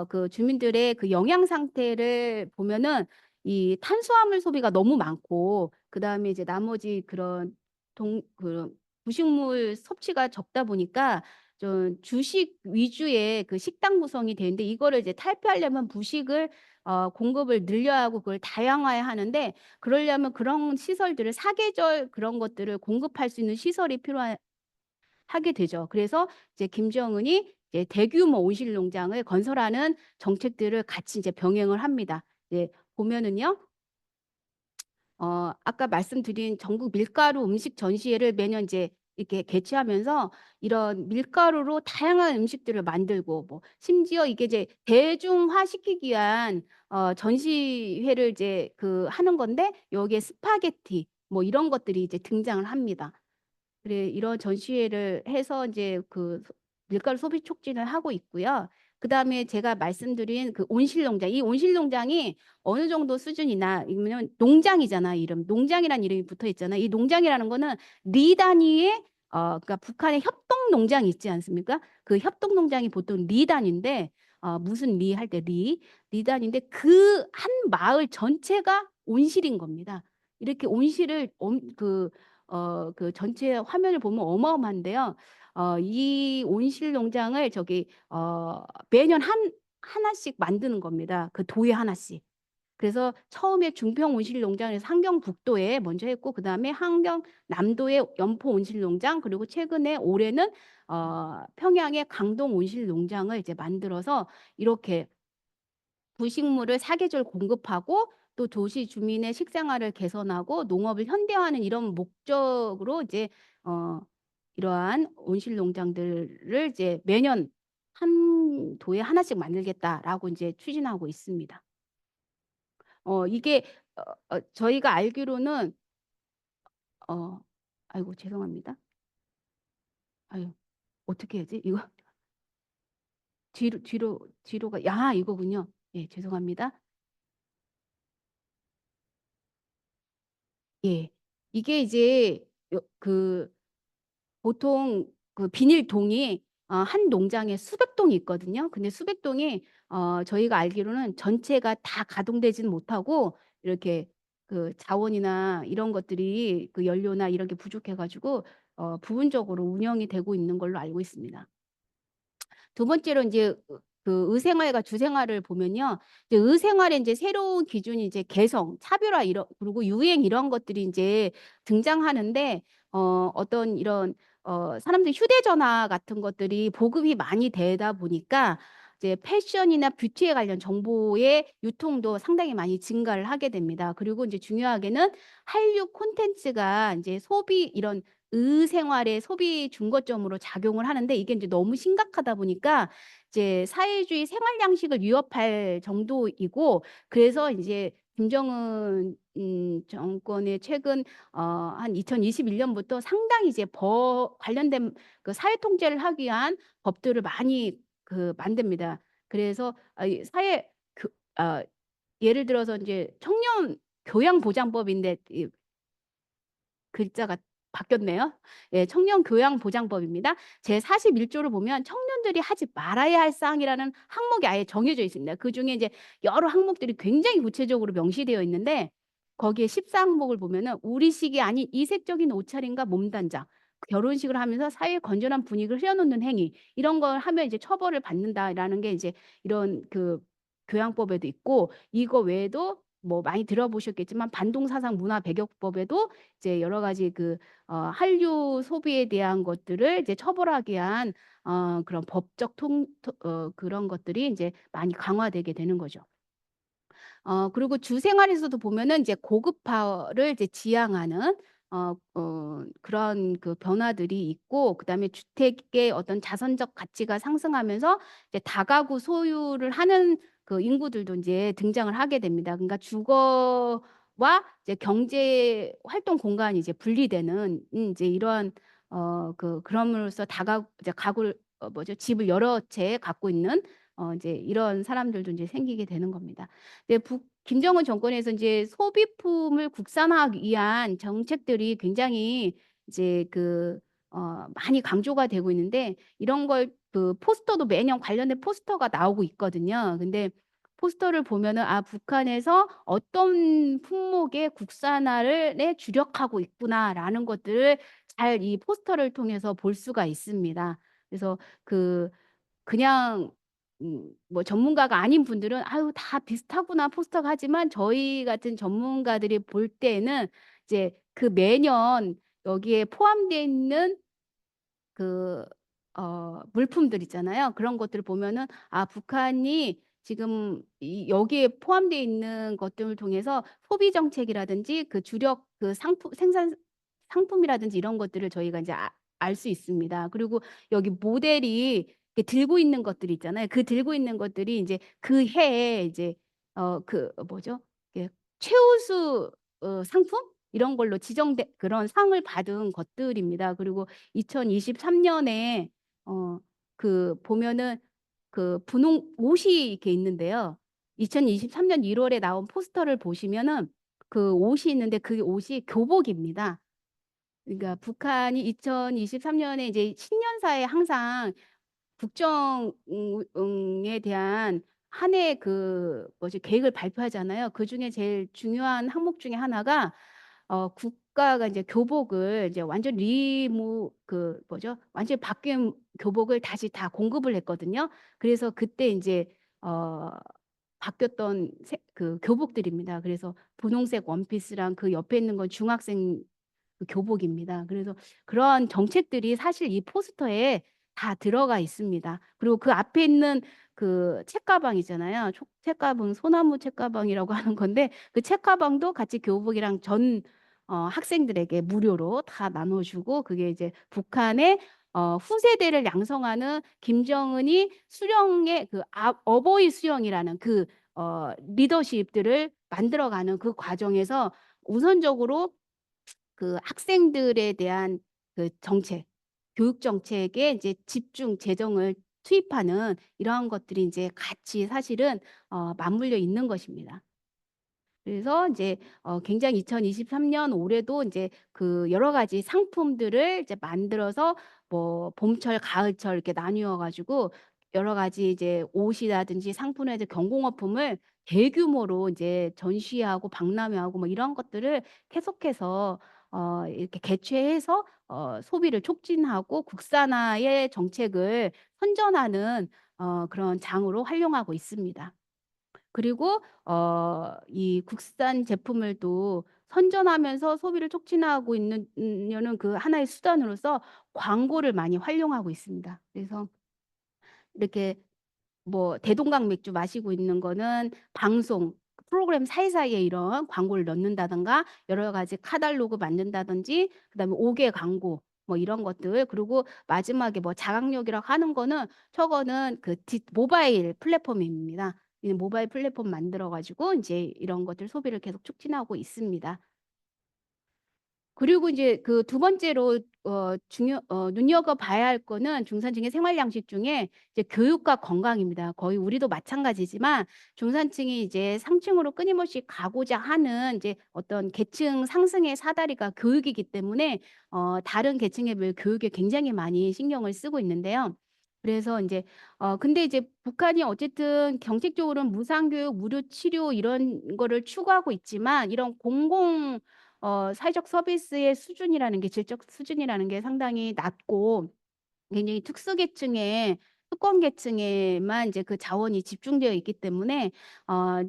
그 주민들의 그 영양 상태를 보면은 이 탄수화물 소비가 너무 많고 그다음에 이제 나머지 그런 부식물 섭취가 적다 보니까 좀 주식 위주의 그 식단 구성이 되는데 이거를 이제 탈피하려면 부식을 공급을 늘려야 하고 그걸 다양화해야 하는데 그러려면 그런 시설들을 사계절 그런 것들을 공급할 수 있는 시설이 필요하 하게 되죠. 그래서 이제 김정은이 이제 대규모 온실 농장을 건설하는 정책들을 같이 이제 병행을 합니다. 이제 보면은요. 아까 말씀드린 전국 밀가루 음식 전시회를 매년 이제 이렇게 개최하면서 이런 밀가루로 다양한 음식들을 만들고 뭐 심지어 이게 이제 대중화 시키기 위한 전시회를 이제 그 하는 건데 여기에 스파게티 뭐 이런 것들이 이제 등장을 합니다. 그래 이런 전시회를 해서 이제 그 밀가루 소비 촉진을 하고 있고요. 그다음에 제가 말씀드린 그 온실 농장, 이 온실 농장이 어느 정도 수준이나 이면 농장이잖아, 이름. 농장이라는 이름이 붙어 있잖아. 이 농장이라는 거는 리 단위의 그러니까 북한의 협동 농장이 있지 않습니까? 그 협동 농장이 보통 리 단위인데 무슨 리 할 때 리 단위인데 그 한 마을 전체가 온실인 겁니다. 이렇게 온실을 그 전체 화면을 보면 어마어마한데요. 이 온실 농장을 매년 하나씩 만드는 겁니다. 그 도에 하나씩. 그래서 처음에 중평 온실 농장에서 함경북도에 먼저 했고 그다음에 함경남도의 연포 온실 농장 그리고 최근에 올해는 평양의 강동 온실 농장을 이제 만들어서 이렇게 부식물을 사계절 공급하고 또 도시 주민의 식생활을 개선하고 농업을 현대화하는 이런 목적으로 이제 어 이러한 온실 농장들을 이제 매년 한 도에 하나씩 만들겠다라고 이제 추진하고 있습니다. 이게 저희가 알기로는 어 아이고 죄송합니다. 아유 어떻게 해야지? 이거 뒤로가 이거군요. 예, 죄송합니다. 예. 이게 이제 그 보통 그 비닐동이 한 농장에 수백 동이 있거든요. 근데 수백 동이 저희가 알기로는 전체가 다 가동되지는 못하고 이렇게 그 자원이나 이런 것들이 그 연료나 이런 게 부족해 가지고 부분적으로 운영이 되고 있는 걸로 알고 있습니다. 두 번째로 인제 그 의생활과 주생활을 보면요. 이제 의생활에 인제 새로운 기준이 이제 개성, 차별화 이런 그리고 유행 이런 것들이 인제 등장하는데 어떤 이런 사람들이 휴대전화 같은 것들이 보급이 많이 되다 보니까 이제 패션이나 뷰티에 관련 정보의 유통도 상당히 많이 증가를 하게 됩니다. 그리고 인제 중요하게는 한류 콘텐츠가 인제 소비 이런 의생활의 소비 중거점으로 작용을 하는데 이게 인제 너무 심각하다 보니까 이제 사회주의 생활 양식을 위협할 정도이고 그래서 인제 김정은 정권의 최근 한 2021 년부터 상당히 이제 관련된 그 사회 통제를 하기 위한 법들을 많이 그 만듭니다. 그래서 이 사회 교 아 예를 들어서 인제 청년 교양보장법인데 이 글자가 바뀌었네요. 예, 청년교양보장법입니다. 제41 조를 보면 청년들이 하지 말아야 할 사항이라는 항목이 아예 정해져 있습니다. 그중에 이제 여러 항목들이 굉장히 구체적으로 명시되어 있는데 거기에 14 항목을 보면은 우리식이 아닌 이색적인 옷차림과 몸단장, 결혼식을 하면서 사회의 건전한 분위기를 흐려놓는 행위 이런 걸 하면 이제 처벌을 받는다라는 게 이제 이런 그 교양법에도 있고 이거 외에도 뭐 많이 들어보셨겠지만 반동사상 문화배격법에도 이제 여러 가지 그 한류 소비에 대한 것들을 이제 처벌하기 위한 그런 법적 그런 것들이 이제 많이 강화되게 되는 거죠. 그리고 주생활에서도 보면은 이제 고급화를 이제 지향하는 그런 그 변화들이 있고 그다음에 주택의 어떤 자선적 가치가 상승하면서 이제 다가구 소유를 하는 그 인구들도 인제 등장을 하게 됩니다. 그러니까 주거와 이제 경제 활동 공간이 이제 분리되는 인제 이러한 그럼으로써 이제 가구를 집을 여러 채 갖고 있는 이제 이런 사람들도 인제 생기게 되는 겁니다. 네, 김정은 정권에서 인제 소비품을 국산화하기 위한 정책들이 굉장히 이제 많이 강조가 되고 있는데 이런 걸 그 포스터도 매년 관련된 포스터가 나오고 있거든요. 근데 포스터를 보면은 '아 북한에서 어떤 품목의 국산화를 에 주력하고 있구나.'라는 것들을 잘 이 포스터를 통해서 볼 수가 있습니다. 그래서 그 그냥 뭐 전문가가 아닌 분들은 '아유 다 비슷하구나 포스터가.' 하지만 저희 같은 전문가들이 볼 때에는 이제 그 매년 여기에 포함되어 있는 그 물품들 있잖아요. 그런 것들을 보면은 아 북한이 지금 이 여기에 포함되어 있는 것들을 통해서 소비 정책이라든지 그 주력 그 상품 생산 상품이라든지 이런 것들을 저희가 인제 알 수 있습니다. 그리고 여기 모델이 이렇게 들고 있는 것들이 있잖아요. 그 들고 있는 것들이 인제 그 해에 이제 그 뭐죠? 이게 최우수 상품 이런 걸로 지정된 그런 상을 받은 것들입니다. 그리고 2023 년에 그 보면은 그 분홍 옷이 이렇게 있는데요. 2023년 1 월에 나온 포스터를 보시면은 그 옷이 있는데 그 옷이 교복입니다. 그러니까 북한이 2023 년에 이제 신년사에 항상 국정 에 대한 한 해 그 뭐지 계획을 발표하잖아요. 그중에 제일 중요한 항목 중에 하나가 국가가 이제 교복을 이제 완전 그 뭐죠? 완전히 바뀐 교복을 다시 다 공급을 했거든요. 그래서 그때 인제 어 바뀌었던 그 교복들입니다. 그래서 분홍색 원피스랑 그 옆에 있는 건 중학생 그 교복입니다. 그래서 그러한 정책들이 사실 이 포스터에 다 들어가 있습니다. 그리고 그 앞에 있는 그 책가방 있잖아요. 책가방 소나무 책가방이라고 하는 건데 그 책가방도 같이 교복이랑 전 학생들에게 무료로 다 나눠 주고 그게 이제 북한의 후세대를 양성하는 김정은이 수령의 그 어버이 수령이라는 그 리더십들을 만들어가는 그 과정에서 우선적으로 그 학생들에 대한 그 정책, 교육 정책에 이제 집중 재정을 투입하는 이러한 것들이 인제 같이 사실은 맞물려 있는 것입니다. 그래서 인제 굉장히 2023년 올해도 인제 그 여러 가지 상품들을 이제 만들어서 뭐 봄철, 가을철 이렇게 나뉘어 가지고 여러 가지 이제 옷이라든지 상품이라든지 경공업품을 대규모로 인제 전시하고 박람회하고 뭐 이런 것들을 계속해서 이렇게 개최해서 소비를 촉진하고 국산화의 정책을 선전하는 그런 장으로 활용하고 있습니다. 그리고 이 국산 제품을 또 선전하면서 소비를 촉진하고 있는 려는 그 하나의 수단으로서 광고를 많이 활용하고 있습니다. 그래서 이렇게 뭐 대동강 맥주 마시고 있는 거는 방송 프로그램 사이사이에 이런 광고를 넣는다든가 여러 가지 카탈로그 만든다든지 그다음에 옥외 광고 뭐 이런 것들 그리고 마지막에 뭐 자각록이라고 하는 거는 저거는 그 모바일 플랫폼입니다. 이 모바일 플랫폼 만들어 가지고 인제 이런 것들 소비를 계속 촉진하고 있습니다. 그리고 인제 그 두 번째로 눈여겨봐야 할 거는 중산층의 생활 양식 중에 이제 교육과 건강입니다. 거의 우리도 마찬가지지만 중산층이 이제 상층으로 끊임없이 가고자 하는 이제 어떤 계층 상승의 사다리가 교육이기 때문에 다른 계층에 비해 교육에 굉장히 많이 신경을 쓰고 있는데요. 그래서 인제 근데 이제 북한이 어쨌든 정책적으로는 무상교육, 무료 치료 이런 거를 추구하고 있지만 이런 공공 사회적 서비스의 수준이라는 게 질적 수준이라는 게 상당히 낮고 굉장히 특수계층의 특권계층에만 이제 그 자원이 집중되어 있기 때문에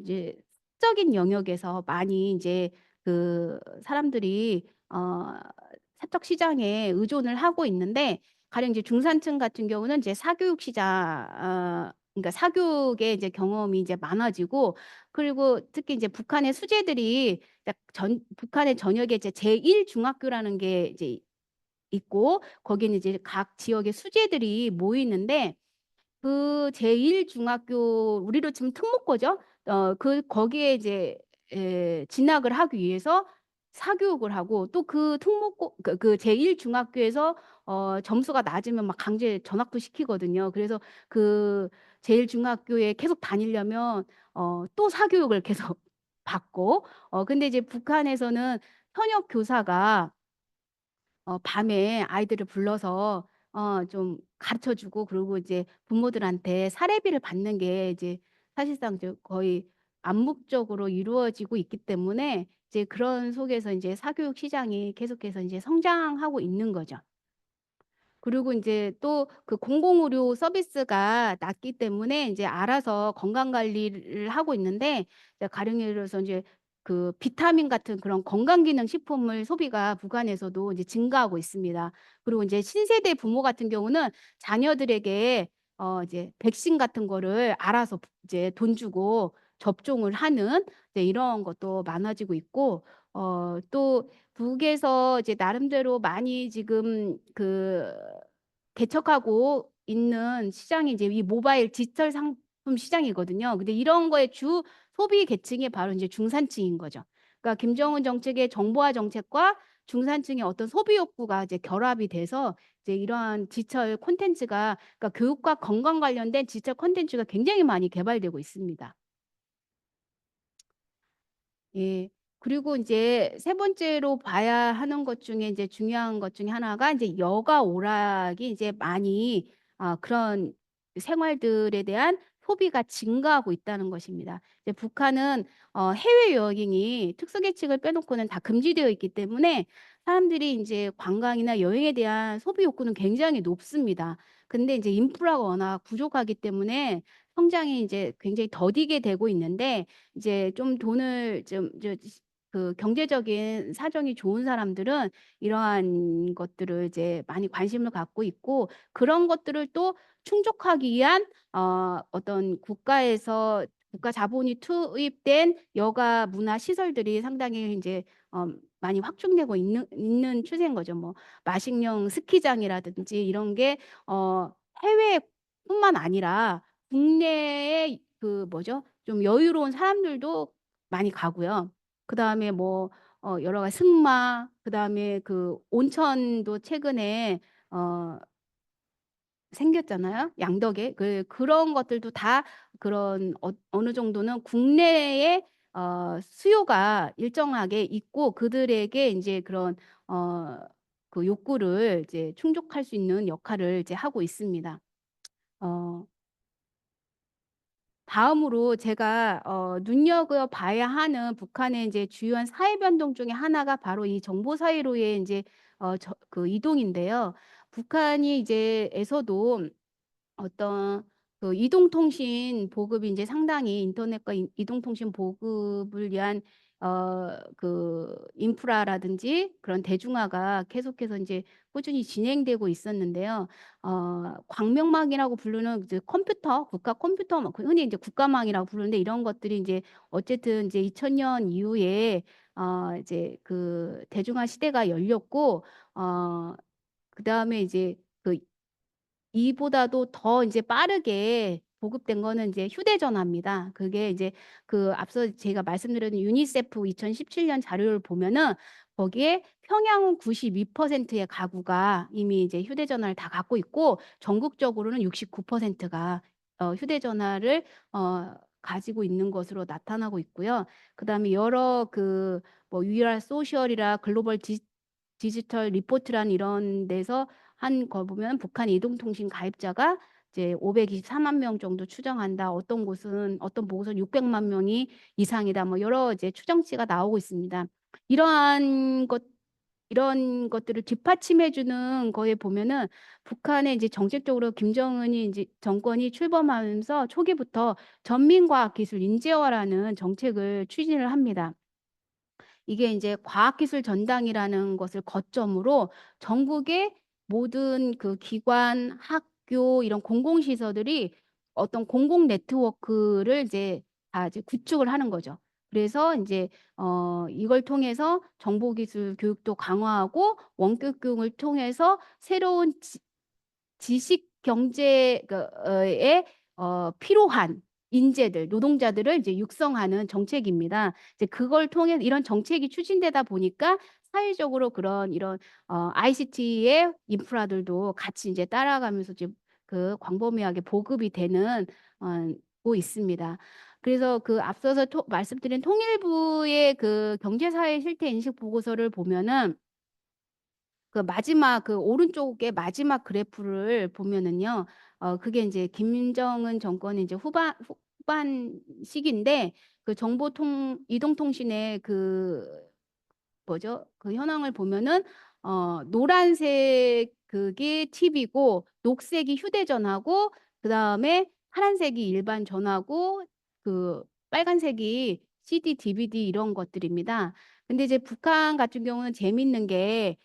이제 사적인 영역에서 많이 인제 그 사람들이 사적 시장에 의존을 하고 있는데 가령 이제 중산층 같은 경우는 이제 사교육 시장 그러니까 사교육의 이제 경험이 이제 많아지고 그리고 특히 이제 북한의 수재들이 북한의 전역에 이제 제1 중학교라는 게 이제 있고 거기는 이제 각 지역의 수재들이 모이는데 그 제1 중학교 우리로 치면 특목고죠. 거기에 이제 진학을 하기 위해서 사교육을 하고 또 그 특목고 그 제1 중학교에서 점수가 낮으면 막 강제 전학도 시키거든요. 그래서 그 제1 중학교에 계속 다니려면 또 사교육을 계속 받고 근데 이제 북한에서는 현역 교사가 밤에 아이들을 불러서 좀 가르쳐 주고 그리고 이제 부모들한테 사례비를 받는 게 이제 사실상 이제 거의 암묵적으로 이루어지고 있기 때문에 이제 그런 속에서 인제 사교육 시장이 계속해서 인제 성장하고 있는 거죠. 그리고 인제 또 그 공공의료 서비스가 낮기 때문에 인제 알아서 건강 관리를 하고 있는데 이제 가령 예를 들어서 인제 그 비타민 같은 그런 건강기능식품을 소비가 북한에서도 이제 증가하고 있습니다. 그리고 이제 신세대 부모 같은 경우는 자녀들에게 이제 백신 같은 거를 알아서 이제 돈 주고 접종을 하는 이제 이런 것도 많아지고 있고, 또 북에서 이제 나름대로 많이 지금 그 개척하고 있는 시장이 이제 이 모바일 디지털 상품 시장이거든요. 근데 이런 거에 주 소비 계층이 바로 이제 중산층인 거죠. 그러니까 김정은 정책의 정보화 정책과 중산층의 어떤 소비 욕구가 이제 결합이 돼서 이제 이러한 디지털 콘텐츠가, 그러니까 교육과 건강 관련된 디지털 콘텐츠가 굉장히 많이 개발되고 있습니다. 예. 그리고 이제 세 번째로 봐야 하는 것 중에 이제 중요한 것 중에 하나가 이제 여가 오락이 이제 많이 그런 생활들에 대한 소비가 증가하고 있다는 것입니다. 이제 북한은 해외 여행이 특수계층을 빼놓고는 다 금지되어 있기 때문에 사람들이 이제 관광이나 여행에 대한 소비 욕구는 굉장히 높습니다. 근데 이제 인프라가 워낙 부족하기 때문에 성장이 이제 굉장히 더디게 되고 있는데, 이제 좀 돈을 좀 그 경제적인 사정이 좋은 사람들은 이러한 것들을 이제 많이 관심을 갖고 있고, 그런 것들을 또 충족하기 위한 어떤 국가에서 국가 자본이 투입된 여가 문화 시설들이 상당히 이제 많이 확충되고 있는 추세인 거죠. 뭐 마식령 스키장이라든지 이런 게 해외뿐만 아니라 국내에 그 뭐죠? 좀 여유로운 사람들도 많이 가고요. 그다음에 뭐 여러 가지 승마, 그다음에 그 온천도 최근에 어 생겼잖아요. 양덕에. 그런 것들도 다 그런 어느 정도는 국내에 수요가 일정하게 있고, 그들에게 인제 그런 어 그 욕구를 이제 충족할 수 있는 역할을 이제 하고 있습니다. 어 다음으로 제가 눈여겨봐야 하는 북한의 이제 주요한 사회 변동 중에 하나가 바로 이 정보 사회로의 인제 그 이동인데요. 북한이 이제 에서도 어떤 그 이동통신 보급이 인제 상당히 인터넷과 이동통신 보급을 위한 그 인프라라든지 그런 대중화가 계속해서 인제 꾸준히 진행되고 있었는데요. 광명망이라고 부르는 이제 컴퓨터, 국가 컴퓨터, 그 흔히 이제 국가망이라고 부르는데, 이런 것들이 인제 어쨌든 이제 2000년 이후에 이제 그 대중화 시대가 열렸고, 그다음에 이제 그 이보다도 더 이제 빠르게 보급된 거는 이제 휴대전화입니다. 그게 이제 그 앞서 제가 말씀드린 유니세프 2017년 자료를 보면은 거기에 평양 92%의 가구가 이미 이제 휴대전화를 다 갖고 있고, 전국적으로는 69%가 휴대전화를 가지고 있는 것으로 나타나고 있고요. 그다음에 여러 그 뭐 UR 소셜이라 글로벌 디지털 리포트라는 이런 데서 한 거 보면 북한 이동통신 가입자가 이제 524만 명 정도 추정한다. 어떤 곳은 어떤 보고서는 600만 명이 이상이다. 뭐 여러 이제 추정치가 나오고 있습니다. 이러한 것 이런 것들을 뒷받침해 주는 거에 보면은 북한의 이제 정책적으로 김정은이 이제 정권이 출범하면서 초기부터 전민과학기술 인재화라는 정책을 추진을 합니다. 이게 이제 과학기술 전당이라는 것을 거점으로 전국의 모든 그 기관, 학교 이런 공공시설들이 어떤 공공 네트워크를 이제 다 이제 구축을 하는 거죠. 그래서 이제 이걸 통해서 정보기술 교육도 강화하고 원격 교육을 통해서 새로운 지식 경제 에 필요한 인재들, 노동자들을 이제 육성하는 정책입니다. 이제 그걸 통해 이런 정책이 추진되다 보니까 사회적으로 그런 이런 ICT의 인프라들도 같이 이제 따라가면서 이제 그 광범위하게 보급이 되는 고 있습니다. 그래서 그 앞서서 말씀드린 통일부의 그 경제사회 실태 인식 보고서를 보면은 그 마지막 그 오른쪽에 마지막 그래프를 보면은요. 그게 인제 김정은 정권이 이제 후반 시기인데, 그 이동통신의 그 뭐죠? 그 현황을 보면은 노란색 그게 TV고, 녹색이 휴대전화고, 그다음에 파란색이 일반 전화고, 그 빨간색이 CD, DVD 이런 것들입니다. 근데 이제 북한 같은 경우는 재밌는 게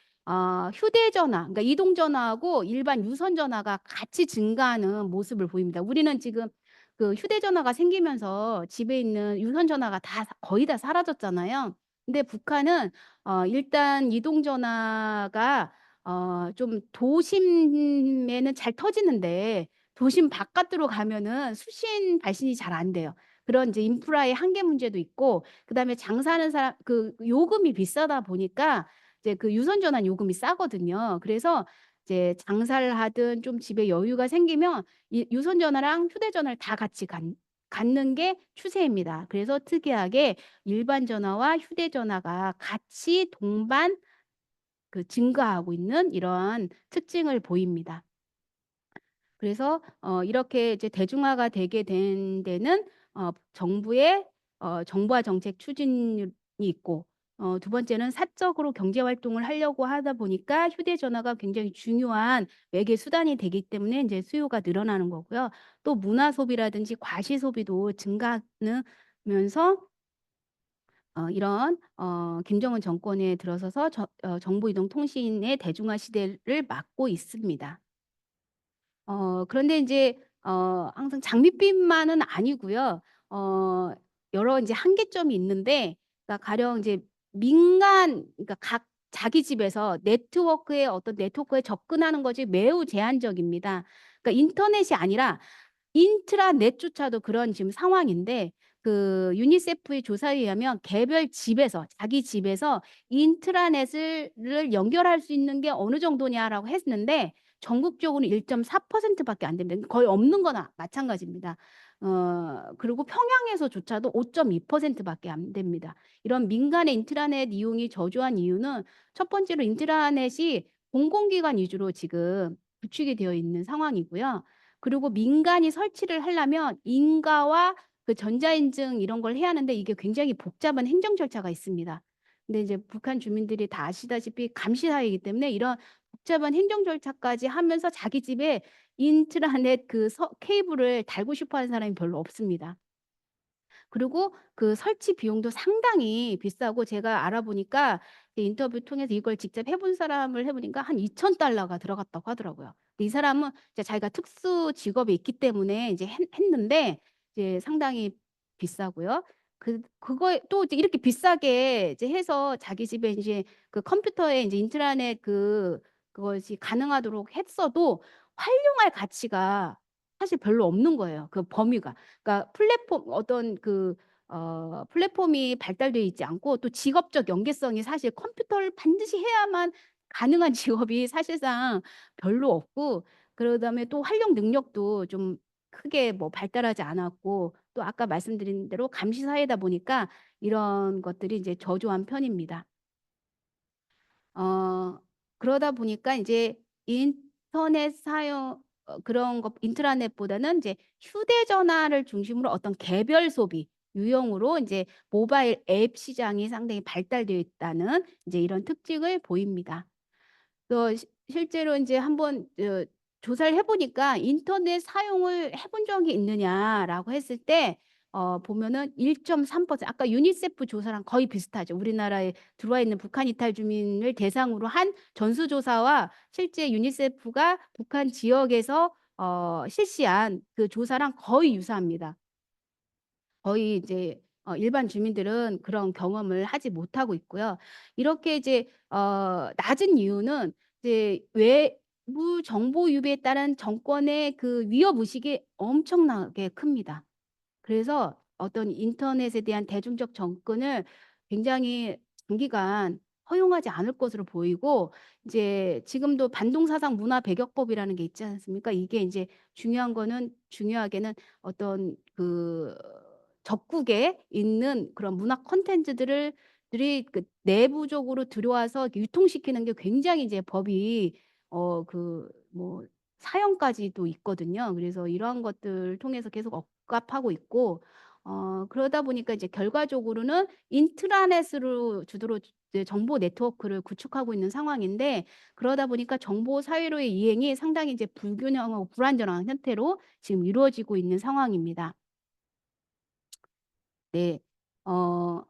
휴대전화, 그러니까 이동전화하고 일반 유선전화가 같이 증가하는 모습을 보입니다. 우리는 지금 그 휴대전화가 생기면서 집에 있는 유선전화가 다 거의 다 사라졌잖아요. 근데 북한은 일단 이동전화가 좀 도심에는 잘 터지는데 도심 바깥으로 가면은 수신 발신이 잘 안 돼요. 그런 이제 인프라의 한계 문제도 있고, 그다음에 장사하는 사람 그 요금이 비싸다 보니까 이제 그 유선 전환 요금이 싸거든요. 그래서 이제 장사를 하든 좀 집에 여유가 생기면 이 유선 전화랑 휴대 전화를 다 같이 갖는 게 추세입니다. 그래서 특이하게 일반 전화와 휴대 전화가 같이 동반 증가하고 있는 이러한 특징을 보입니다. 그래서 이렇게 이제 대중화가 되게 된 데는 정부의 정부화 정책 추진이 있고, 두 번째는 사적으로 경제 활동을 하려고 하다 보니까 휴대전화가 굉장히 중요한 매개 수단이 되기 때문에 이제 수요가 늘어나는 거고요. 또 문화 소비라든지 과시 소비도 증가하면서 이런 김정은 정권에 들어서서 정보이동통신의 대중화 시대를 맞고 있습니다. 그런데 인제 항상 장밋빛만은 아니고요. 어 여러 인제 한계점이 있는데, 그러니까 가령 이제 그러니까 각 자기 집에서 네트워크에 접근하는 것이 매우 제한적입니다. 그러니까 인터넷이 아니라 인트라넷조차도 그런 지금 상황인데, 그 유니세프의 조사에 의하면 개별 집에서 자기 집에서 인트라넷을 연결할 수 있는 게 어느 정도냐라고 했는데 전국적으로는 1.4% 밖에 안 됩니다. 거의 없는 거나 마찬가지입니다. 그리고 평양에서조차도 5.2% 밖에 안 됩니다. 이런 민간의 인트라넷 이용이 저조한 이유는 첫 번째로 인트라넷이 공공기관 위주로 지금 구축이 되어 있는 상황이고요. 그리고 민간이 설치를 하려면 인가와 그 전자인증 이런 걸 해야 하는데 이게 굉장히 복잡한 행정 절차가 있습니다. 근데 이제 북한 주민들이 다 아시다시피 감시 사회이기 때문에 이런 복잡한 행정 절차까지 하면서 자기 집에 인트라넷 케이블을 달고 싶어 하는 사람이 별로 없습니다. 그리고 그 설치 비용도 상당히 비싸고, 제가 알아보니까 인터뷰 통해서 이걸 직접 해본 사람을 해 보니까 한 $2,000가 들어갔다고 하더라고요. 근데 이 사람은 이제 자기가 특수 직업이 있기 때문에 이제 했는데 이제 상당히 비싸고요. 그거에 또 이제 이렇게 비싸게 이제 해서 자기 집에 이제 그 컴퓨터에 이제 인트라넷 그것이 가능하도록 했어도 활용할 가치가 사실 별로 없는 거예요, 그 범위가. 그러니까 플랫폼이 발달되어 있지 않고, 또 직업적 연계성이 사실 컴퓨터를 반드시 해야만 가능한 직업이 사실상 별로 없고, 그다음에 또 활용 능력도 좀 크게 뭐 발달하지 않았고, 또 아까 말씀드린 대로 감시 사회다 보니까 이런 것들이 이제 저조한 편입니다. 어 그러다 보니까 인제 인터넷 사용 그런 것 인트라넷보다는 이제 휴대전화를 중심으로 어떤 개별 소비 유형으로 인제 모바일 앱 시장이 상당히 발달되어 있다는 인제 이런 특징을 보입니다. 실제로 인제 한번 조사를 해 보니까 "인터넷 사용을 해본 적이 있느냐?"라고 했을 때 보면은 1.3%, 아까 유니세프 조사랑 거의 비슷하죠. 우리나라에 들어와 있는 북한 이탈 주민을 대상으로 한 전수조사와 실제 유니세프가 북한 지역에서 실시한 그 조사랑 거의 유사합니다. 거의 이제 일반 주민들은 그런 경험을 하지 못하고 있고요. 이렇게 이제 낮은 이유는 이제 외부 정보 유배에 따른 정권의 그 위협 의식이 엄청나게 큽니다. 그래서 어떤 인터넷에 대한 대중적 접근을 굉장히 장기간 허용하지 않을 것으로 보이고, 이제 지금도 반동사상 문화 배격법이라는 게 있지 않습니까? 이게 인제 중요하게는 어떤 적국에 있는 그런 문화 콘텐츠들을 들이 내부적으로 들여와서 유통시키는 게 굉장히 이제 법이 뭐 사형까지도 있거든요. 그래서 이러한 것들을 통해서 계속 억압하고 있고, 그러다 보니까 이제 결과적으로는 인트라넷으로 주도로 이제 정보 네트워크를 구축하고 있는 상황인데, 그러다 보니까 정보 사회로의 이행이 상당히 이제 불균형하고 불안전한 형태로 지금 이루어지고 있는 상황입니다. 네. 어,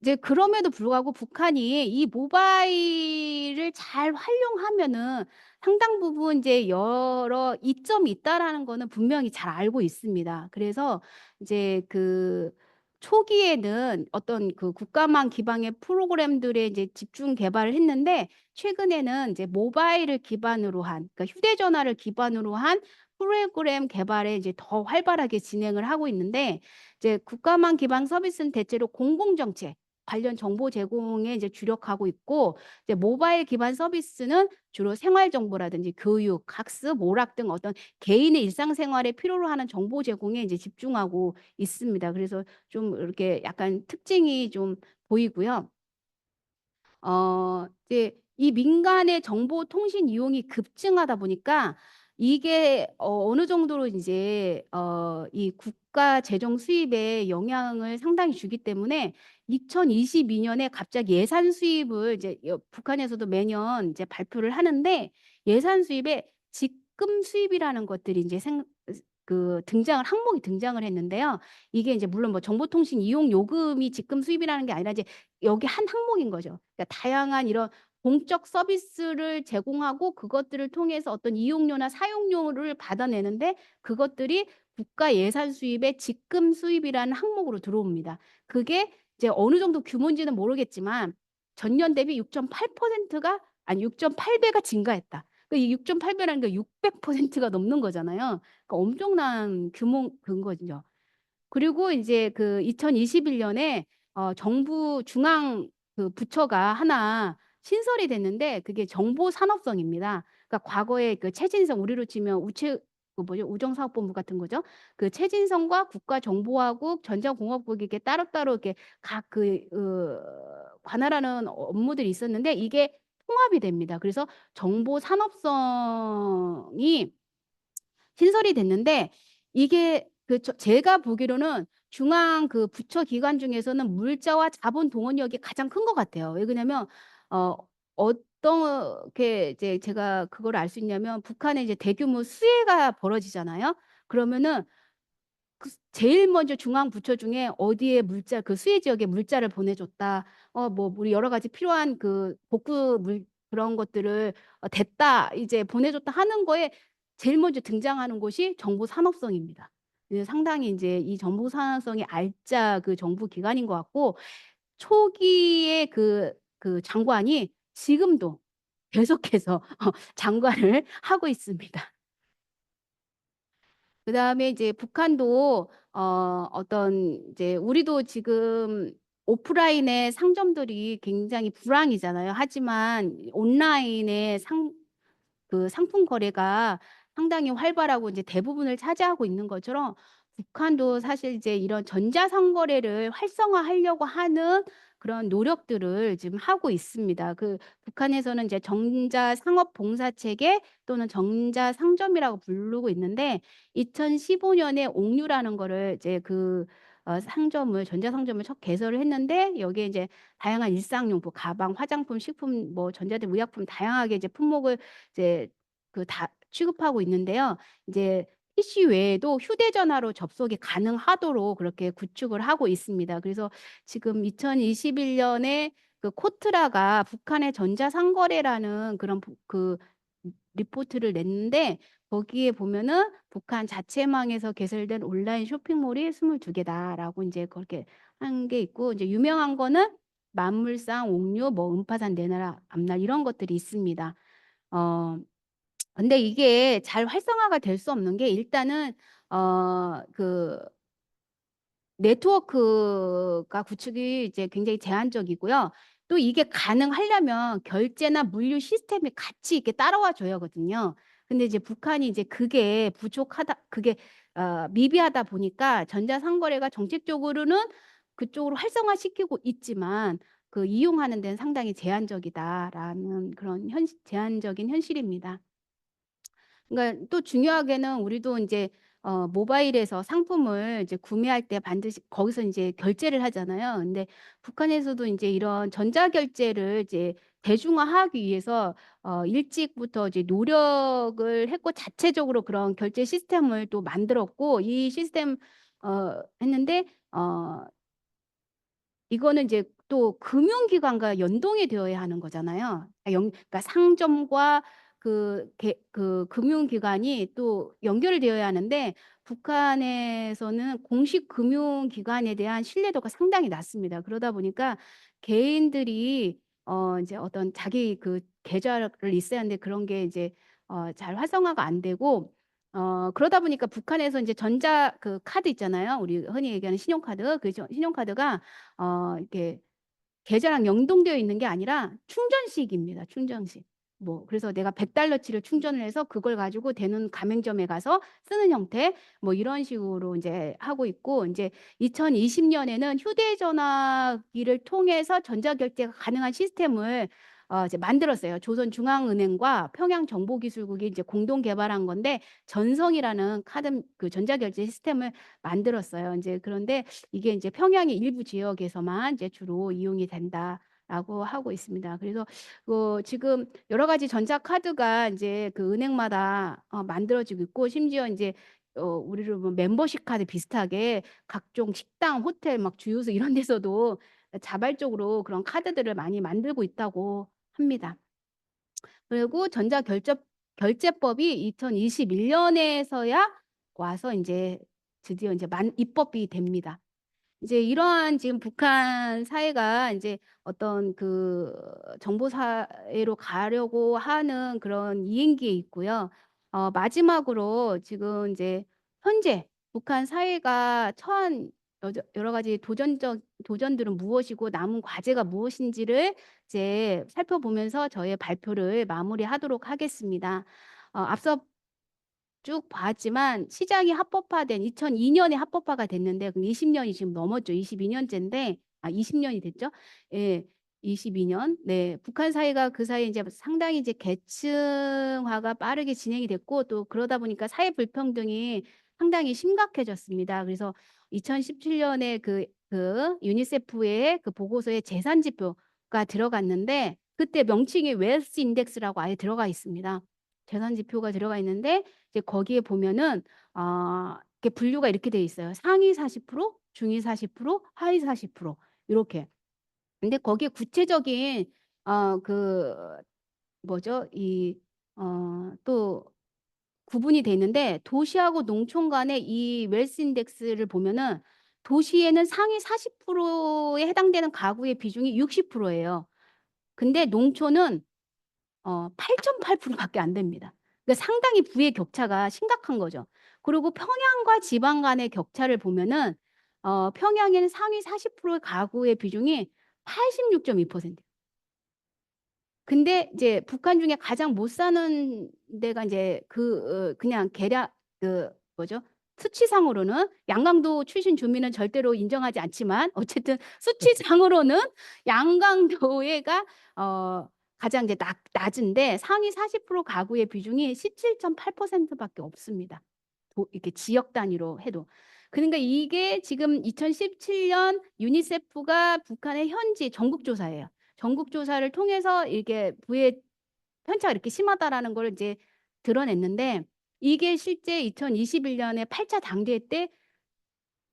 이제 그럼에도 불구하고 북한이 이 모바일을 잘 활용하면은 상당 부분 이제 여러 이점이 있다라는 거는 분명히 잘 알고 있습니다. 그래서 이제 그 초기에는 어떤 그 국가망 기반의 프로그램들에 이제 집중 개발을 했는데 최근에는 이제 모바일을 기반으로 한, 그러니까 휴대전화를 기반으로 한 프로그램 개발에 이제 더 활발하게 진행을 하고 있는데 이제 국가망 기반 서비스는 대체로 공공정책 관련 정보 제공에 이제 주력하고 있고 이제 모바일 기반 서비스는 주로 생활 정보라든지 교육, 학습, 오락 등 어떤 개인의 일상생활에 필요로 하는 정보 제공에 이제 집중하고 있습니다. 그래서 좀 이렇게 약간 특징이 좀 보이고요. 이제 이 민간의 정보 통신 이용이 급증하다 보니까 이게 어느 정도로 이제 이 국가 재정 수입에 영향을 상당히 주기 때문에 2022년에 갑자기 예산 수입을 이제 북한에서도 매년 이제 발표를 하는데 예산 수입에 직금 수입이라는 것들이 이제 항목이 등장을 했는데요. 이게 이제 물론 뭐 정보통신 이용 요금이 직금 수입이라는 게 아니라 이제 여기 한 항목인 거죠. 그러니까 다양한 이런 공적 서비스를 제공하고 그것들을 통해서 어떤 이용료나 사용료를 받아내는데 그것들이 국가 예산 수입의 직금 수입이라는 항목으로 들어옵니다. 그게 이제 어느 정도 규모인지는 모르겠지만 전년 대비 6.8%가 아니 6.8배가 증가했다. 이 6.8배라는 게 600%가 넘는 거잖아요. 그러니까 엄청난 규모 근 거죠. 그리고 이제 그 2021년에 정부 중앙 그 부처가 하나 신설이 됐는데 그게 정보산업성입니다. 그러니까 과거에 그 최진성 우리로 치면 그 뭐죠? 우정사업본부 같은 거죠. 그 최진성과 국가정보화국, 전자공업국이 이렇게 따로따로 이렇게 각 관할하는 업무들이 있었는데 이게 통합이 됩니다. 그래서 정보산업성이 신설이 됐는데 이게 제가 보기로는 중앙 그 부처 기관 중에서는 물자와 자본 동원력이 가장 큰 것 같아요. 왜 그러냐면 어 어떻게 이제 제가 그걸 알 수 있냐면 북한에 이제 대규모 수해가 벌어지잖아요. 그러면은 제일 먼저 중앙 부처 중에 어디에 물자 그 수해 지역에 물자를 보내줬다. 뭐 우리 여러 가지 필요한 그 복구 물 그런 것들을 됐다 이제 보내줬다 하는 거에 제일 먼저 등장하는 곳이 정보산업성입니다. 상당히 이제 이 정보산업성이 알짜 그 정부 기관인 것 같고 초기에 그 장관이 지금도 계속해서 장관을 하고 있습니다. 그다음에 이제 북한도 어떤 이제 우리도 지금 오프라인의 상점들이 굉장히 불황이잖아요. 하지만 온라인의 그 상품 거래가 상당히 활발하고 이제 대부분을 차지하고 있는 것처럼 북한도 사실 이제 이런 전자상거래를 활성화하려고 하는 그런 노력들을 지금 하고 있습니다. 그 북한에서는 이제 전자상업봉사체계 또는 전자상점이라고 부르고 있는데 2015년에 옥류라는 거를 이제 그 전자상점을 첫 개설을 했는데 여기에 이제 다양한 일상용품, 가방, 화장품, 식품, 뭐 전자등, 의약품 다양하게 이제 품목을 이제 그 다 취급하고 있는데요. 이제 PC 외에도 휴대전화로 접속이 가능하도록 그렇게 구축을 하고 있습니다. 그래서 지금 2021년에 그 코트라가 북한의 전자상거래라는 그런 그 리포트를 냈는데 거기에 보면은 북한 자체망에서 개설된 온라인 쇼핑몰이 22개다라고 이제 그렇게 한 게 있고 이제 유명한 거는 만물상, 옥류, 뭐 음파산, 내나라, 앞날 이런 것들이 있습니다. 어 근데 이게 잘 활성화가 될 수 없는 게 일단은 그 네트워크가 구축이 이제 굉장히 제한적이고요. 또 이게 가능하려면 결제나 물류 시스템이 같이 이렇게 따라와 줘야 거든요. 근데 이제 북한이 이제 그게 부족하다, 그게 미비하다 보니까 전자상거래가 정책적으로는 그쪽으로 활성화시키고 있지만 그 이용하는 데는 상당히 제한적이다라는 그런 제한적인 현실입니다. 그러니까 또 중요하게는 우리도 이제 모바일에서 상품을 이제 구매할 때 반드시 거기서 이제 결제를 하잖아요. 근데 북한에서도 이제 이런 전자결제를 이제 대중화하기 위해서 일찍부터 이제 노력을 했고 자체적으로 그런 결제 시스템을 또 만들었고 이 시스템 했는데 이거는 이제 또 금융기관과 연동이 되어야 하는 거잖아요. 그러니까 상점과 그 금융기관이 또 연결이 되어야 하는데 북한에서는 공식 금융기관에 대한 신뢰도가 상당히 낮습니다. 그러다 보니까 개인들이 이제 어떤 자기 그 계좌를 있어야 하는데 그런 게 이제 잘 활성화가 안 되고 그러다 보니까 북한에서 이제 전자 그 카드 있잖아요. 우리 흔히 얘기하는 신용카드. 신용카드가 이렇게 계좌랑 연동되어 있는 게 아니라 충전식입니다, 충전식. 뭐 그래서 내가 100달러치를 충전을 해서 그걸 가지고 되는 가맹점에 가서 쓰는 형태 뭐 이런 식으로 인제 하고 있고, 인제 2020년에는 휴대전화기를 통해서 전자결제가 가능한 시스템을 이제 만들었어요. 조선중앙은행과 평양정보기술국이 이제 공동 개발한 건데 전성이라는 카드 그 전자결제 시스템을 만들었어요. 인제 그런데 이게 인제 평양의 일부 지역에서만 이제 주로 이용이 된다라고 하고 있습니다. 그래서 지금 여러 가지 전자카드가 인제 그 은행마다 만들어지고 있고, 심지어 인제 우리로 뭐 멤버십 카드 비슷하게 각종 식당, 호텔 막 주유소 이런 데서도 자발적으로 그런 카드들을 많이 만들고 있다고 합니다. 그리고 결제법이 2021 년에서야 와서 인제 드디어 인제 입법이 됩니다. 이제 이러한 지금 북한 사회가 인제 어떤 그 정보 사회로 가려고 하는 그런 이행기에 있고요. 마지막으로 지금 인제 현재 북한 사회가 처한 여러 가지 도전들은 무엇이고 남은 과제가 무엇인지를 이제 살펴보면서 저의 발표를 마무리하도록 하겠습니다. 앞서 쭉 봤지만 시장이 합법화된 2002 년에 합법화가 됐는데 그럼 20 년이 지금 넘었죠. 22 년째인데 20 년이 됐죠. 예. 22 년. 네. 북한 사회가 그 사이에 인제 상당히 이제 계층화가 빠르게 진행이 됐고, 또 그러다 보니까 사회 불평등이 상당히 심각해졌습니다. 그래서 2017 년에 유니세프의 그 보고서에 재산 지표가 들어갔는데 그때 명칭이 웰스 인덱스라고 아예 들어가 있습니다. 재산 지표가 들어가 있는데 이제 거기에 보면은 이렇게 분류가 이렇게 돼 있어요. 상위 40%, 중위 40%, 하위 40% 요렇게. 근데 거기에 구체적인 그 뭐죠? 또 구분이 돼 있는데 도시하고 농촌 간의 이 웰스 인덱스를 보면은 도시에는 상위 40%에 해당되는 가구의 비중이 60% 예요. 근데 농촌은 8.8% 밖에 안 됩니다. 그러니까 상당히 부의 격차가 심각한 거죠. 그리고 평양과 지방 간의 격차를 보면은 평양에는 상위 40%의 가구의 비중이 86.2%. 근데 이제 북한 중에 가장 못 사는 데가 인제 그냥 계략 뭐죠? 수치상으로는 양강도 출신 주민은 절대로 인정하지 않지만 어쨌든 수치상으로는 양강도에가 가장 이제 낮은데 상위 40% 가구의 비중이 17.8% 밖에 없습니다. 이렇게 지역 단위로 해도. 그러니까 이게 지금 2017년 유니세프가 북한의 현지 전국 조사예요. 전국 조사를 통해서 이게 부의 편차가 이렇게 심하다라는 걸 이제 드러냈는데, 이게 실제 2021 년에 8차 당대회 때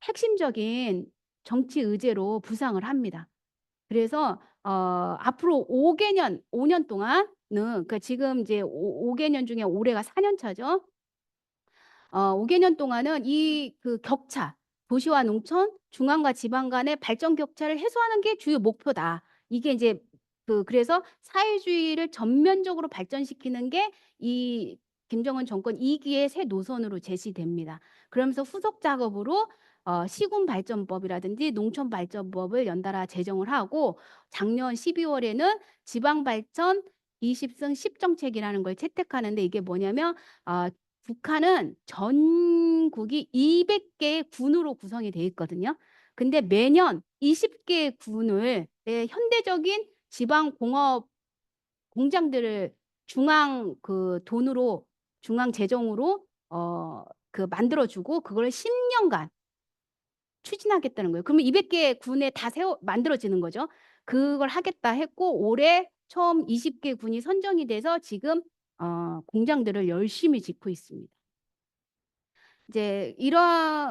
핵심적인 정치 의제로 부상을 합니다. 그래서 앞으로 5 년 동안은, 그러니까 지금 이제 5 개년 중에 올해가 4년 차죠. 5 개년 동안은 이 격차, 도시와 농촌, 중앙과 지방 간의 발전 격차를 해소하는 게 주요 목표다. 이게 이제 그래서 사회주의를 전면적으로 발전시키는 게 이 김정은 정권 2 기의 새 노선으로 제시됩니다. 그러면서 후속 작업으로 시군 발전법이라든지 농촌 발전법을 연달아 제정을 하고, 작년 12 월에는 지방 발전 20승 10 정책이라는 걸 채택하는데, 이게 뭐냐면 북한은 전국이 200 개의 군으로 구성이 돼 있거든요. 근데 매년 20 개의 군을 현대적인 지방 공업 공장들을 중앙 돈으로, 중앙 재정으로 만들어 주고 그걸 10 년간 추진하겠다는 거예요. 그러면 200 개의 군에 다 만들어지는 거죠. 그걸 하겠다 했고, 올해 처음 20개 군이 선정이 돼서 지금 공장들을 열심히 짓고 있습니다. 이제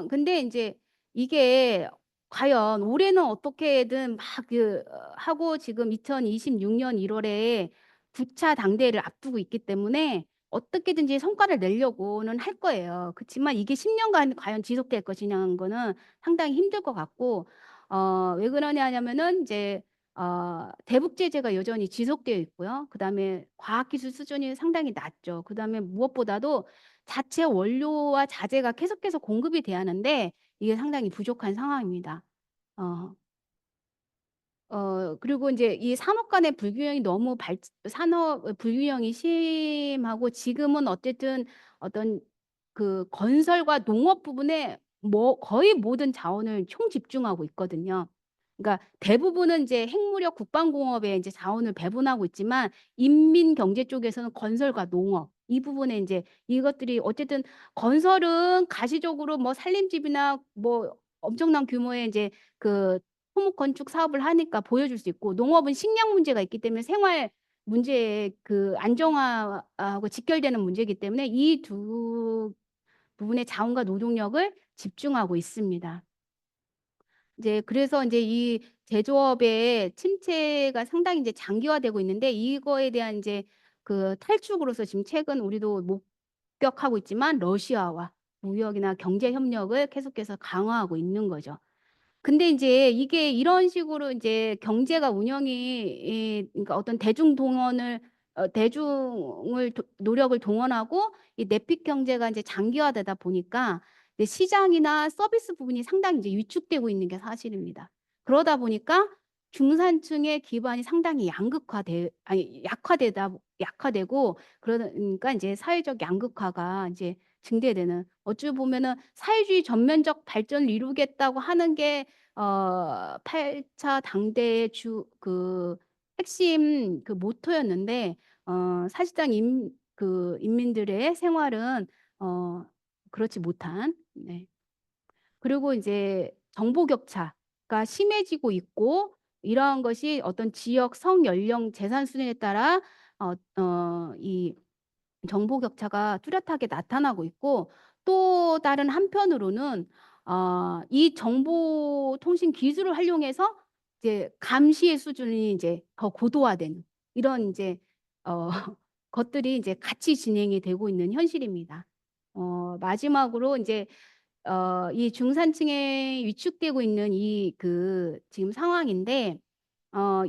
근데 인제 이게 과연 올해는 어떻게든 막 하고 지금 2026년 1월에 9차 당대회를 앞두고 있기 때문에 어떻게든지 성과를 내려고는 할 거예요. 그치만 이게 10년간 과연 지속될 것이냐는 거는 상당히 힘들 것 같고, 왜 그러냐 하면은 이제 대북 제재가 여전히 지속되어 있고요. 그다음에 과학기술 수준이 상당히 낮죠. 그다음에 무엇보다도 자체 원료와 자재가 계속해서 공급이 돼야 하는데 이게 상당히 부족한 상황입니다. 어. 그리고 인제 이 산업 간의 불균형이 너무 발 산업 불균형이 심하고, 지금은 어쨌든 어떤 그 건설과 농업 부분에 뭐 거의 모든 자원을 총집중하고 있거든요. 그러니까 대부분은 인제 핵무력 국방공업에 인제 자원을 배분하고 있지만, 인민 경제 쪽에서는 건설과 농업 이 부분에 인제 이것들이 어쨌든, 건설은 가시적으로 뭐 산림집이나 뭐 엄청난 규모의 인제 그 토목 건축 사업을 하니까 보여줄 수 있고, 농업은 식량 문제가 있기 때문에 생활 문제의 그 안정화하고 직결되는 문제이기 때문에 이 두 부분의 자원과 노동력을 집중하고 있습니다. 이제 그래서 인제 이 제조업의 침체가 상당히 인제 장기화되고 있는데, 이거에 대한 인제 그 탈축으로서 지금 최근 우리도 목격하고 있지만 러시아와 무역이나 경제 협력을 계속해서 강화하고 있는 거죠. 근데 인제 이게 이런 식으로 인제 경제가 운영이 그러니까 어떤 대중 동원을 대중을 노력을 동원하고 이 내픽 경제가 인제 장기화되다 보니까 이제 시장이나 서비스 부분이 상당히 이제 위축되고 있는 게 사실입니다. 그러다 보니까 중산층의 기반이 상당히 약화되고, 그러니까 인제 사회적 양극화가 인제 증대되는, 어찌 보면은 사회주의 전면적 발전을 이루겠다고 하는 게 8차 당대의 핵심 모토였는데, 사실상 인민들의 생활은 어 그렇지 못한, 네. 그리고 인제 정보 격차가 심해지고 있고, 이러한 것이 어떤 지역, 성, 연령, 재산 수준에 따라 이 정보 격차가 뚜렷하게 나타나고 있고, 또 다른 한편으로는 이 정보통신 기술을 활용해서 이제 감시의 수준이 이제 더 고도화되는 이런 인제 어 것들이 인제 같이 진행이 되고 있는 현실입니다. 마지막으로 인제 이 중산층에 위축되고 있는 지금 상황인데,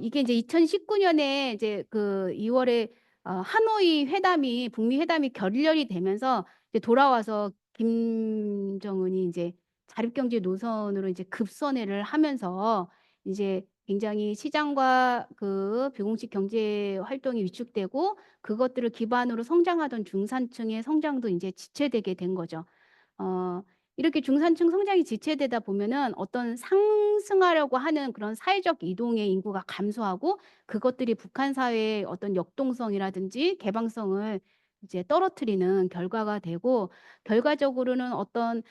이게 이제 2019 년에 이제 2 월에 하노이 회담이 북미 회담이 결렬이 되면서 이제 돌아와서 김정은이 인제 자립경제 노선으로 이제 급선회를 하면서 이제 굉장히 시장과 비공식 경제 활동이 위축되고, 그것들을 기반으로 성장하던 중산층의 성장도 인제 지체되게 된 거죠. 어 이렇게 중산층 성장이 지체되다 보면은 어떤 상승하려고 하는 그런 사회적 이동의 인구가 감소하고, 그것들이 북한 사회의 어떤 역동성이라든지 개방성을 이제 떨어뜨리는 결과가 되고, 결과적으로는 어떤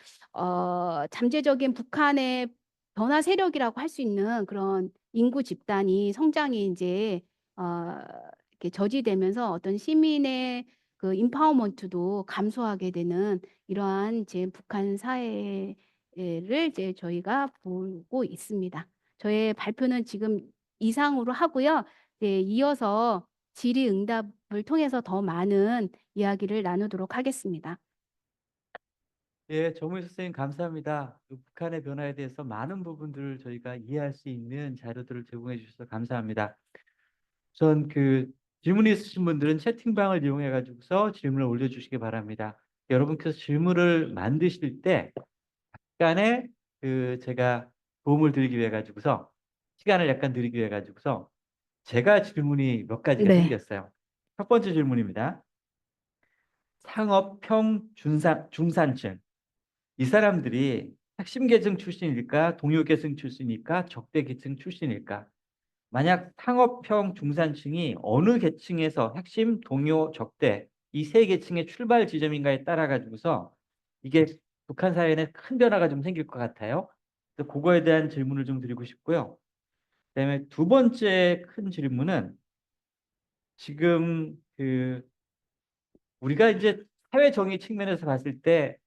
잠재적인 북한의 변화 세력이라고 할 수 있는 그런 인구 집단이 성장이 인제 어 이렇게 저지되면서 어떤 시민의 empowerment도 감소하게 되는, 이러한 이제 북한 사회를 이제 저희가 보고 있습니다. 저의 발표는 지금 이상으로 하고요. 네, 이어서 질의응답을 통해서 더 많은 이야기를 나누도록 하겠습니다. 예, 정우희 선생님 감사합니다. 북한의 변화에 대해서 많은 부분들을 저희가 이해할 수 있는 자료들을 제공해 주셔서 감사합니다. 우선 질문 있으신 분들은 채팅방을 이용해 가지고서 질문을 올려주시기 바랍니다. 여러분께서 질문을 만드실 때 약간의 제가 도움을 드리기 위해 가지고서 시간을 약간 드리기 위해 가지고서 제가 질문이 몇 가지가 네. 생겼어요. 첫 번째 질문입니다. 상업형 중산층. 이 사람들이 핵심 계층 출신일까, 동료 계층 출신일까, 적대 계층 출신일까? 만약 상업형 중산층이 어느 계층에서 핵심, 동료, 적대 이 세 계층의 출발 지점인가에 따라 가지고서 이게 북한 사회에는 큰 변화가 좀 생길 것 같아요. 그래서 그거에 대한 질문을 좀 드리고 싶고요. 그다음에 두 번째 큰 질문은 지금 우리가 이제 사회 정의 측면에서 봤을 때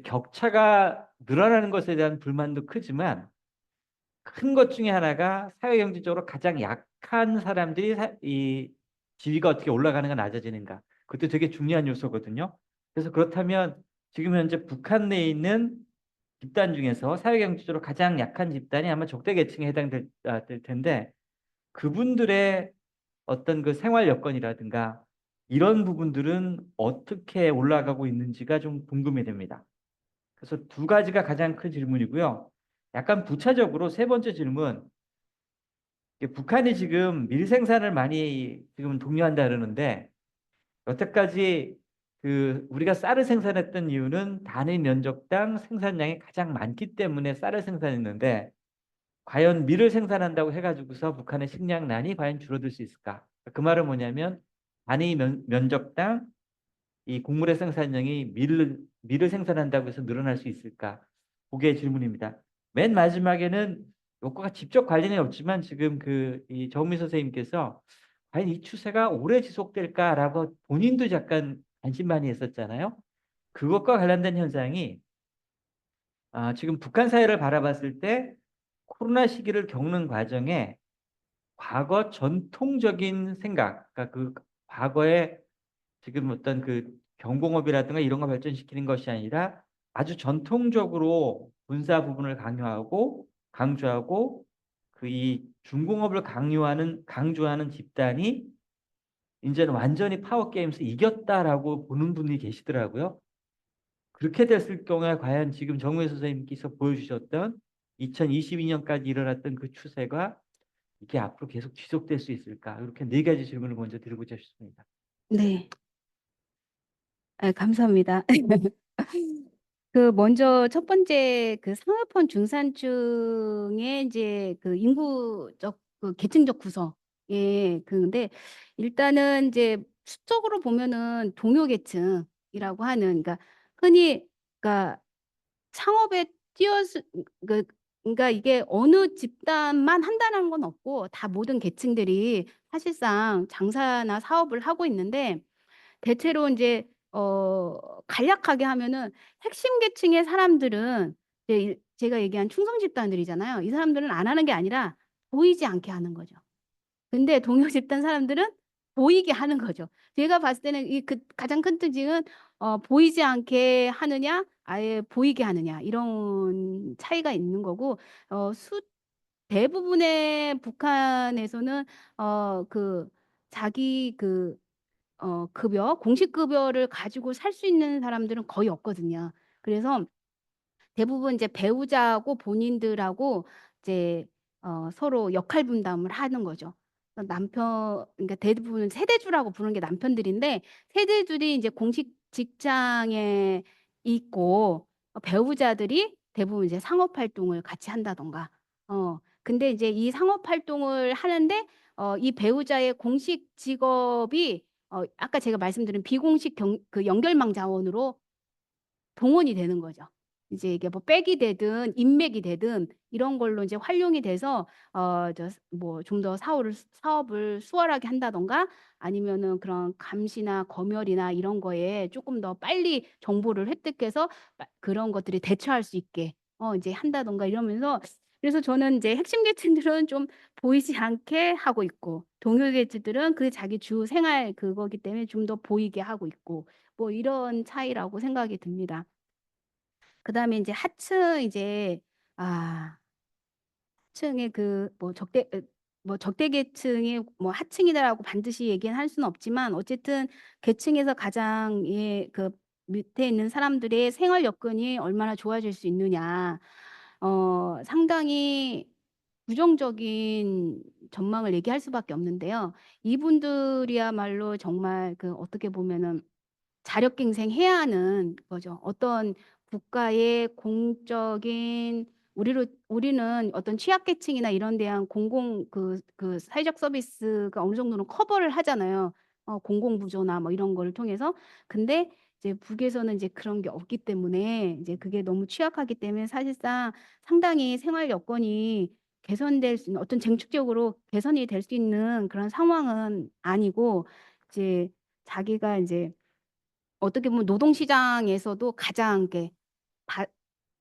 격차가 늘어나는 것에 대한 불만도 크지만 큰 것 중에 하나가 사회 경제적으로 가장 약한 사람들이 이 지위가 어떻게 올라가는가 낮아지는가. 그것도 되게 중요한 요소거든요. 그래서 그렇다면 지금 현재 북한 내에 있는 집단 중에서 사회 경제적으로 가장 약한 집단이 아마 적대 계층에 될 텐데 그분들의 어떤 그 생활 여건이라든가 이런 부분들은 어떻게 올라가고 있는지가 좀 궁금이 됩니다. 그래서 두 가지가 가장 큰 질문이고요. 약간 부차적으로 세 번째 질문. 북한이 지금 밀 생산을 많이 지금 독려한다 그러는데 여태까지 그 우리가 쌀을 생산했던 이유는 단위 면적당 생산량이 가장 많기 때문에 쌀을 생산했는데 과연 밀을 생산한다고 해가지고서 북한의 식량난이 과연 줄어들 수 있을까? 그 말은 뭐냐면 단위 면적당 이 곡물의 생산량이 밀을 생산한다고 해서 늘어날 수 있을까? 그게 질문입니다. 맨 마지막에는 요거가 직접 관련이 없지만 지금 그 이 정미 선생님께서 과연 이 추세가 오래 지속될까라고 본인도 약간 반신반의 했었잖아요. 그것과 관련된 현상이 지금 북한 사회를 바라봤을 때 코로나 시기를 겪는 과정에 과거 전통적인 생각, 그러니까 그 과거에 지금 어떤 그 경공업이라든가 이런 거 발전시키는 것이 아니라 아주 전통적으로 군사 부분을 강조하고 그 이 중공업을 강조하는 집단이 이제는 완전히 파워게임에서 이겼다라고 보는 분이 계시더라고요. 그렇게 됐을 경우에 과연 지금 정우혜 선생님께서 보여주셨던 2022년까지 일어났던 그 추세가 이게 앞으로 계속 지속될 수 있을까? 이렇게 네 가지 질문을 먼저 드리고자 싶습니다. 네. 감사합니다. 그 먼저 첫 번째 그 상업원 중산층의 이제 그 인구적 그 계층적 구성. 예. 근데 일단은 이제 수적으로 보면은 동요 계층이라고 하는 그러니까 흔히 그러니까 창업에 뛰어스 그 그러니까 이게 어느 집단만 한다는 건 없고 다 모든 계층들이 사실상 장사나 사업을 하고 있는데 대체로 인제 간략하게 하면은 핵심 계층의 사람들은 이제 제가 얘기한 충성 집단들이잖아요. 이 사람들은 안 하는 게 아니라 보이지 않게 하는 거죠. 근데 동요 집단 사람들은 보이게 하는 거죠. 제가 봤을 때는 이 그 가장 큰 특징은 보이지 않게 하느냐 아예 보이게 하느냐 이런 차이가 있는 거고 수 대부분의 북한에서는 그 자기 그 급여 공식 급여를 가지고 살 수 있는 사람들은 거의 없거든요. 그래서 대부분 이제 배우자하고 본인들하고 이제 서로 역할 분담을 하는 거죠. 남편 그러니까 대부분 세대주라고 부르는 게 남편들인데 세대들이 인제 공식 직장에 있고 배우자들이 대부분 이제 상업 활동을 같이 한다든가. 근데 이제 이 상업 활동을 하는데 이 배우자의 공식 직업이 아까 제가 말씀드린 비공식 그 연결망 자원으로 동원이 되는 거죠. 이제 이게 뭐 백이 되든 인맥이 되든 이런 걸로 인제 활용이 돼서 뭐 좀 더 사업을 수월하게 한다든가 아니면은 그런 감시나 검열이나 이런 거에 쪼끔 더 빨리 정보를 획득해서 그런 것들이 대처할 수 있게 인제 한다든가 이러면서 그래서 저는 인제 핵심 계층들은 좀 보이지 않게 하고 있고 동료 계층들은 그 자기 주 생활 그거기 때문에 좀 더 보이게 하고 있고 뭐 이런 차이라고 생각이 듭니다. 그다음에 인제 하층 이제 아 하층의 그 뭐 적대 계층이 뭐 하층이다라고 반드시 얘기는 할 수는 없지만 어쨌든 계층에서 가장 그 밑에 있는 사람들의 생활 여건이 얼마나 좋아질 수 있느냐. 상당히 부정적인 전망을 얘기할 수밖에 없는데요. 이분들이야말로 정말 그 어떻게 보면은 자력갱생해야 하는 거죠. 어떤 국가의 공적인 우리는 어떤 취약계층이나 이런 대한 공공 사회적 서비스가 어느 정도는 커버를 하잖아요. 공공부조나 뭐 이런 거를 통해서. 근데 이제 북에서는 이제 그런 게 없기 때문에 이제 그게 너무 취약하기 때문에 사실상 상당히 생활 여건이 개선될 수 있는 어떤 정책적으로 개선이 될 수 있는 그런 상황은 아니고 이제 자기가 인제 어떻게 보면 노동시장에서도 가장 이렇게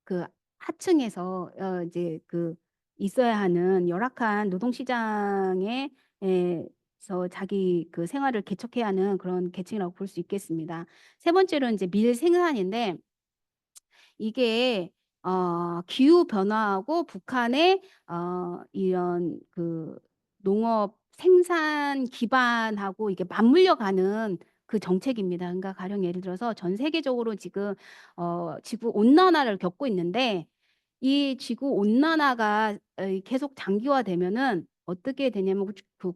그 하층에서 이제 그 있어야 하는 열악한 노동 시장에 서 자기 그 생활을 개척해야 하는 그런 계층이라고 볼 수 있겠습니다. 세 번째로는 이제 밀 생산인데 이게 기후 변화하고 북한의 이런 그 농업 생산 기반하고 이게 맞물려 가는 그 정책입니다. 그러니까 가령 예를 들어서 전 세계적으로 지금 지구 온난화를 겪고 있는데 이 지구 온난화가 계속 장기화되면은 어떻게 되냐면 그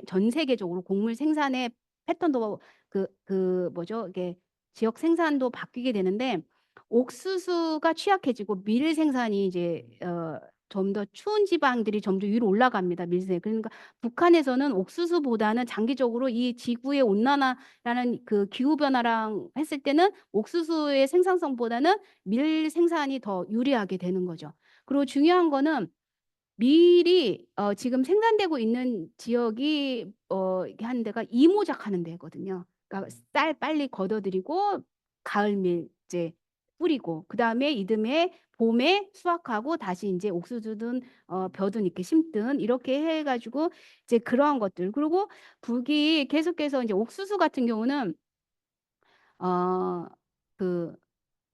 전 세계적으로 곡물 생산의 패턴도 뭐죠? 이게 지역 생산도 바뀌게 되는데 옥수수가 취약해지고 밀 생산이 이제 좀 더 추운 지방들이 점점 위로 올라갑니다, 밀생. 그러니까 북한에서는 옥수수보다는 장기적으로 이 지구의 온난화라는 그 기후 변화랑 했을 때는 옥수수의 생산성보다는 밀 생산이 더 유리하게 되는 거죠. 그리고 중요한 거는 밀이 지금 생산되고 있는 지역이 이렇게 하는 데가 이모작하는 데거든요. 그러니까 쌀 빨리 걷어들이고 가을밀 이제 뿌리고 그다음에 이듬해 봄에 수확하고 다시 인제 옥수수든 벼든 이렇게 심든 이렇게 해 가지고 이제 그러한 것들. 그리고 북이 계속해서 인제 옥수수 같은 경우는 어 그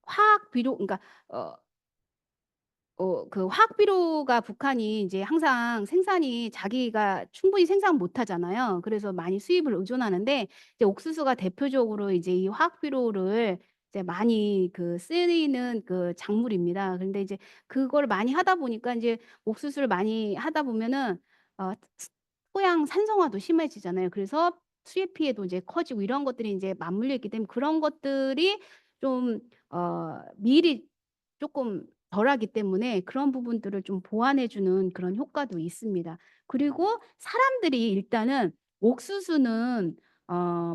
화학 비료 그러니까 어 그 화학 비료가 북한이 이제 항상 생산이 자기가 충분히 생산 못 하잖아요. 그래서 많이 수입을 의존하는데 이제 옥수수가 대표적으로 이제 이 화학 비료를 이제 많이 그 쓰이는 그 작물입니다. 그런데 이제 그걸 많이 하다 보니까 인제 옥수수를 많이 하다 보면은 어 토양 산성화도 심해지잖아요. 그래서 수해 피해도 이제 커지고 이런 것들이 인제 맞물려 있기 때문에 그런 것들이 좀 미리 쪼끔 덜하기 때문에 그런 부분들을 좀 보완해 주는 그런 효과도 있습니다. 그리고 사람들이 일단은 옥수수는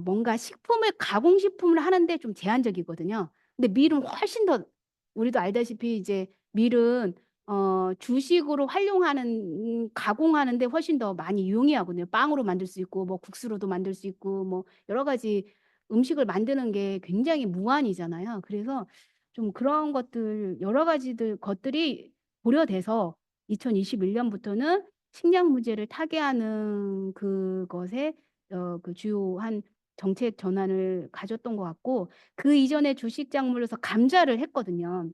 뭔가 식품을 가공식품을 하는데 좀 제한적이거든요. 근데 밀은 훨씬 더 우리도 알다시피 이제 밀은 주식으로 활용하는 가공하는 데 훨씬 더 많이 이용하거든요. 빵으로 만들 수 있고 뭐 국수로도 만들 수 있고 뭐 여러 가지 음식을 만드는 게 굉장히 무한이잖아요. 그래서 좀 그런 것들 여러 가지들 것들이 고려돼서 2021 년부터는 식량 문제를 타개하는 그것에 그 주요한 정책 전환을 가졌던 것 같고 그 이전에 주식 작물에서 감자를 했거든요.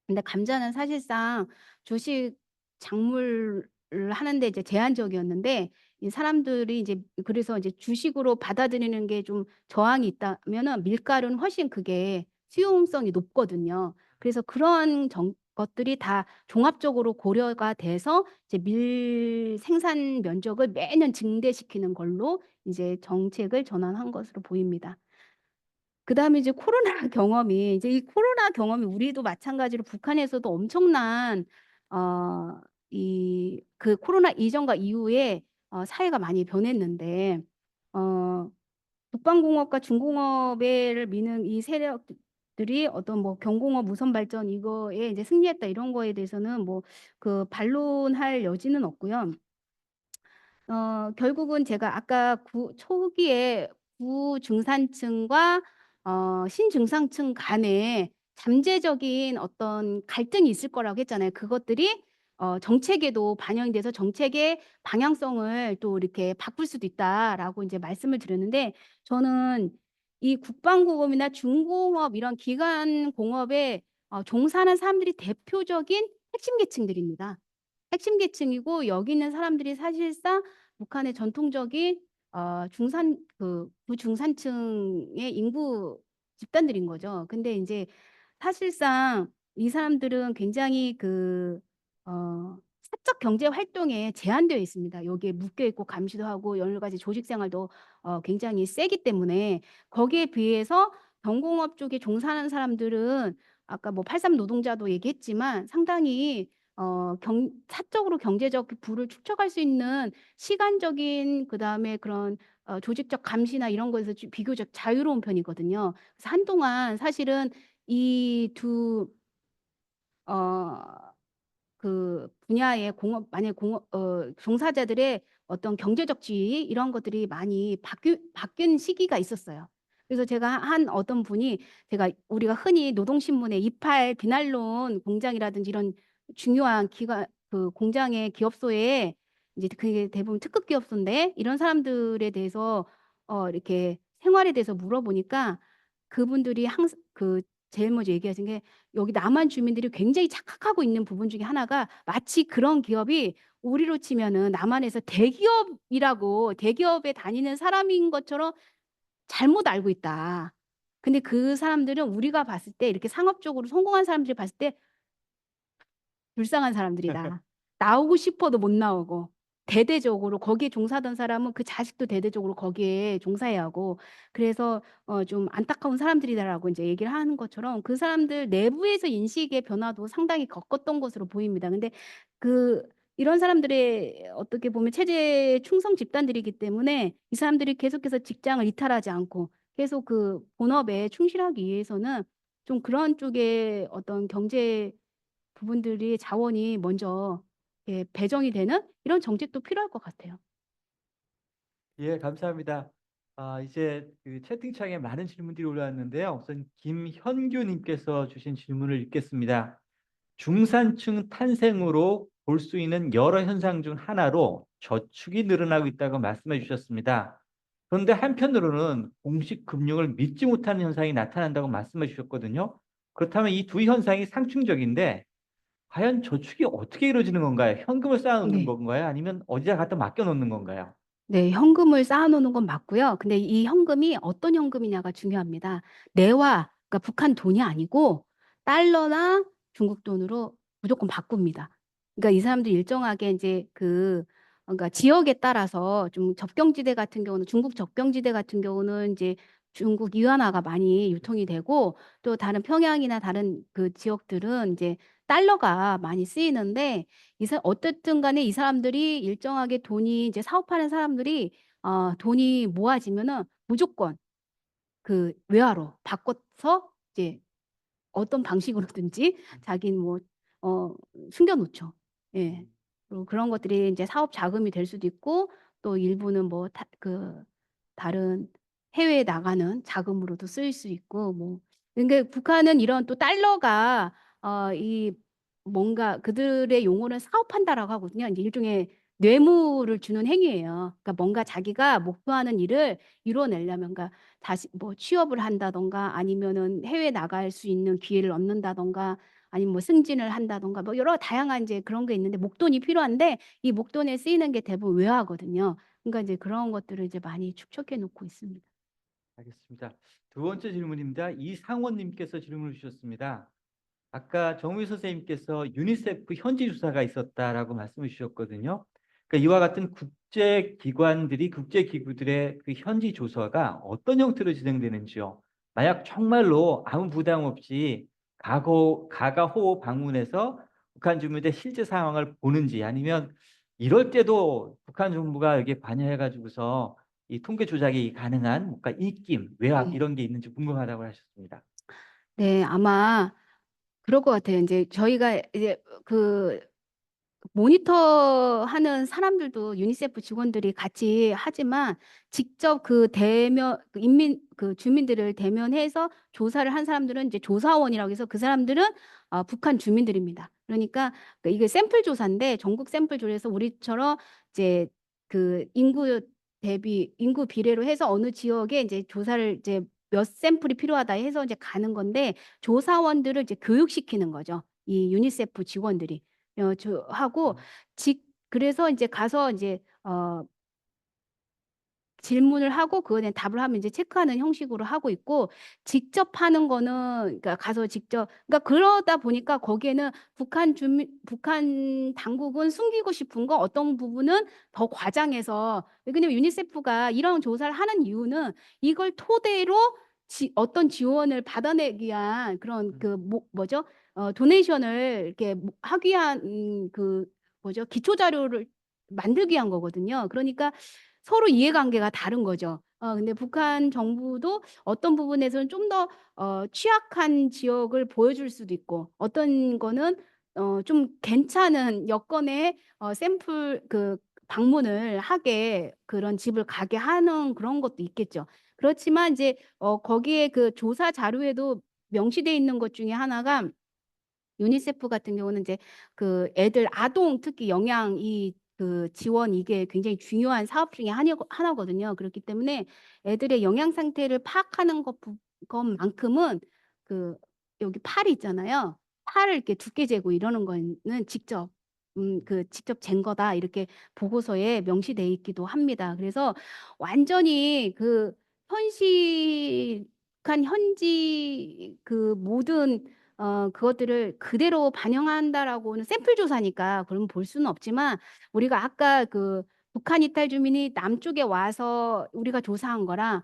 근데 감자는 사실상 주식 작물을 하는데 이제 제한적이었는데 이 사람들이 이제 그래서 이제 주식으로 받아들이는 게 좀 저항이 있다면은 밀가루는 훨씬 그게 수용성이 높거든요. 그래서 그런 것들이 다 종합적으로 고려가 돼서 이제 밀 생산 면적을 매년 증대시키는 걸로 이제 정책을 전환한 것으로 보입니다. 그다음에 이제 코로나 경험이 이제 이 코로나 경험이 우리도 마찬가지로 북한에서도 엄청난 이 그 코로나 이전과 이후에 사회가 많이 변했는데 어 북방공업과 중공업을 미는 이 세력들이 어떤 뭐 경공업 우선 발전 이거에 이제 승리했다 이런 거에 대해서는 뭐 그 반론할 여지는 없고요. 결국은 제가 아까 초기에 구중산층과 신중산층 간에 잠재적인 어떤 갈등이 있을 거라고 했잖아요. 그것들이 정책에도 반영이 돼서 정책의 방향성을 또 이렇게 바꿀 수도 있다라고 인제 말씀을 드렸는데 저는 이 국방공업이나 중공업 이런 기간 공업에 종사하는 사람들이 대표적인 핵심 계층들입니다. 핵심 계층이고 여기 있는 사람들이 사실상 북한의 전통적인 구중산층의 인구 집단들인 거죠. 근데 인제 사실상 이 사람들은 굉장히 사적 경제 활동에 제한되어 있습니다. 여기에 묶여 있고 감시도 하고 여러 가지 조직 생활도 굉장히 세기 때문에 거기에 비해서 경공업 쪽에 종사하는 사람들은 아까 뭐 8.3 노동자도 얘기했지만 상당히 사적으로 경제적 부를 축적할 수 있는 시간적인 그다음에 그런 조직적 감시나 이런 거에서 비교적 자유로운 편이거든요. 그래서 한동안 사실은 이 두 분야의 공업 만약에 공업 종사자들의 어떤 경제적 지위 이런 것들이 많이 바뀐 시기가 있었어요. 그래서 제가 한 어떤 분이 제가 우리가 흔히 노동신문에 이팔 비난론 공장이라든지 이런 중요한 기관 그 공장의 기업소에 이제 그게 대부분 특급 기업소인데 이런 사람들에 대해서 이렇게 생활에 대해서 물어보니까 그분들이 항상 제일 먼저 얘기하신 게 여기 남한 주민들이 굉장히 착각하고 있는 부분 중에 하나가 마치 그런 기업이 우리로 치면은 남한에서 대기업이라고 대기업에 다니는 사람인 것처럼 잘못 알고 있다. 근데 그 사람들은 우리가 봤을 때 이렇게 상업적으로 성공한 사람들이 봤을 때 불쌍한 사람들이다. 나오고 싶어도 못 나오고 대대적으로 거기에 종사하던 사람은 그 자식도 대대적으로 거기에 종사해야 하고 그래서 좀 안타까운 사람들이다라고 인제 얘기를 하는 것처럼 그 사람들 내부에서 인식의 변화도 상당히 겪었던 것으로 보입니다. 근데 그 이런 사람들의 어떻게 보면 체제 충성 집단들이기 때문에 이 사람들이 계속해서 직장을 이탈하지 않고 계속 그 본업에 충실하기 위해서는 좀 그런 쪽의 어떤 경제 부분들이 자원이 먼저 예 배정이 되는 이런 정책도 필요할 것 같아요. 예, 감사합니다. 이제 그 채팅창에 많은 질문들이 올라왔는데요. 우선 김현규 님께서 주신 질문을 읽겠습니다. 중산층 탄생으로 볼 수 있는 여러 현상 중 하나로 저축이 늘어나고 있다고 말씀해 주셨습니다. 그런데 한편으로는 공식 금융을 믿지 못하는 현상이 나타난다고 말씀해 주셨거든요. 그렇다면 이 두 현상이 상충적인데 과연 저축이 어떻게 이루어지는 건가요? 현금을 쌓아 놓는 네. 건가요? 아니면 어디다 갖다 맡겨 놓는 건가요? 네. 현금을 쌓아 놓는 건 맞고요. 근데 이 현금이 어떤 현금이냐가 중요합니다. 내화 그러니까 북한 돈이 아니고 달러나 중국 돈으로 무조건 바꿉니다. 그러니까 이 사람들이 일정하게 인제 그러니까 지역에 따라서 좀 접경지대 같은 경우는 중국 접경지대 같은 경우는 인제 중국 위안화가 많이 유통이 되고 또 다른 평양이나 다른 그 지역들은 인제 달러가 많이 쓰이는데 어쨌든 간에 이 사람들이 일정하게 돈이 이제 사업하는 사람들이 돈이 모아지면은 무조건 그 외화로 바꿔서 이제 어떤 방식으로든지 자기는 뭐 어 숨겨 놓죠. 예. 음. 그리고 그런 것들이 인제 사업 자금이 될 수도 있고 또 일부는 뭐 다른 해외에 나가는 자금으로도 쓰일 수 있고 뭐 그러니까 북한은 이런 또 달러가 이 뭔가 그들의 용어는 사업한다라고 하거든요. 인제 일종의 뇌물을 주는 행위예요. 그러니까 뭔가 자기가 목표하는 일을 이뤄내려면 그러니까 다시 뭐 취업을 한다든가 아니면은 해외에 나갈 수 있는 기회를 얻는다든가 아니면 뭐 승진을 한다든가 뭐 여러 다양한 인제 그런 게 있는데 목돈이 필요한데 이 목돈에 쓰이는 게 대부분 외화거든요. 그러니까 이제 그런 것들을 이제 많이 축적해 놓고 있습니다. 알겠습니다. 두 번째 질문입니다. 이상원 님께서 질문을 주셨습니다. 아까 정우희 선생님께서 유니세프 현지 조사가 있었다라고 말씀해 주셨거든요. 그러니까 이와 같은 국제 기관들이 국제 기구들의 그 현지 조사가 어떤 형태로 진행되는지요. 만약 정말로 아무 부담 없이 가가호호 방문해서 북한 주민들의 실제 상황을 보는지 아니면 이럴 때도 북한 정부가 여기에 관여해 가지고서 이 통계 조작이 가능한 뭔가 입김, 외압 네. 이런 게 있는지 궁금하다고 하셨습니다. 네. 아마 그럴 것 같아요. 인제 저희가 이제 모니터하는 사람들도 유니세프 직원들이 같이 하지만 직접 그 대면 그 인민 그 주민들을 대면해서 조사를 한 사람들은 이제 조사원이라고 해서 그 사람들은 북한 주민들입니다. 그러니까 이게 샘플 조사인데 전국 샘플 조사에서 우리처럼 이제 인구 비례로 해서 어느 지역에 인제 조사를 이제 몇 샘플이 필요하다 해서 이제 가는 건데 조사원들을 이제 교육시키는 거죠, 이 유니세프 직원들이. 하고 음. 그래서 인제 가서 인제 질문을 하고 그거에 대한 답을 하면 이제 체크하는 형식으로 하고 있고 직접 하는 거는 그러니까 가서 직접 그러니까 그러다 보니까 거기에는 북한 당국은 숨기고 싶은 거 어떤 부분은 더 과장해서 왜냐면 유니세프가 이런 조사를 하는 이유는 이걸 토대로 어떤 지원을 받아내기 위한 그런 음. 뭐죠? 도네이션을 이렇게 하기 위한 뭐죠? 기초 자료를 만들기 위한 거거든요. 그러니까 서로 이해관계가 다른 거죠. 근데 북한 정부도 어떤 부분에서는 좀 더 취약한 지역을 보여줄 수도 있고 어떤 거는 좀 괜찮은 여건의 샘플 방문을 하게 그런 집을 가게 하는 그런 것도 있겠죠. 그렇지만 이제 거기에 그 조사 자료에도 명시돼 있는 것 중에 하나가 유니세프 같은 경우는 이제 그 애들 아동 특히 영양 그 지원 이게 굉장히 중요한 사업 중에 하나거든요. 그렇기 때문에 애들의 영양 상태를 파악하는 것만큼은 그 여기 팔이 있잖아요. 팔을 이렇게 두께 재고 이러는 거는 직접 직접 잰 거다 이렇게 보고서에 명시돼 있기도 합니다. 그래서 완전히 그 현실한 현지 그 모든 그것들을 그대로 반영한다라고는 샘플 조사니까 그러면 볼 수는 없지만 우리가 아까 그 북한 이탈 주민이 남쪽에 와서 우리가 조사한 거랑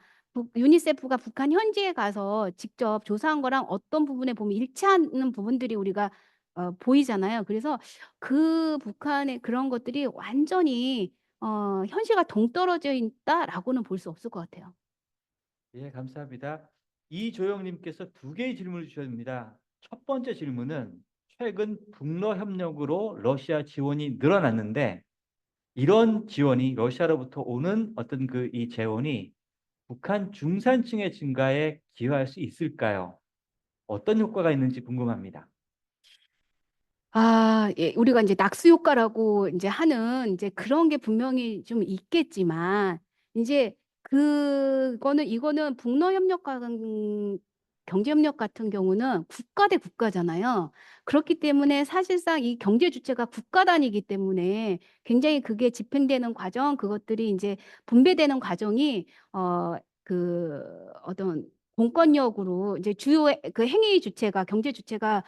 유니세프가 북한 현지에 가서 직접 조사한 거랑 어떤 부분에 보면 일치하는 부분들이 우리가 보이잖아요. 그래서 그 북한의 그런 것들이 완전히 현실과 동떨어져 있다라고는 볼 수 없을 것 같아요. 예, 감사합니다. 이조영님께서 두 개의 질문을 주셨습니다. 첫 번째 질문은 최근 북러 협력으로 러시아 지원이 늘어났는데 이런 지원이 러시아로부터 오는 어떤 그 이 재원이 북한 중산층의 증가에 기여할 수 있을까요? 어떤 효과가 있는지 궁금합니다. 예. 우리가 이제 낙수 효과라고 이제 하는 이제 그런 게 분명히 좀 있겠지만 이제 이거는 경제협력 같은 경우는 국가 대 국가잖아요. 그렇기 때문에 사실상 이 경제 주체가 국가 단위이기 때문에 굉장히 그게 집행되는 과정, 그것들이 이제 분배되는 과정이 어떤 공권력으로 이제 주요 그 행위 주체가 경제 주체가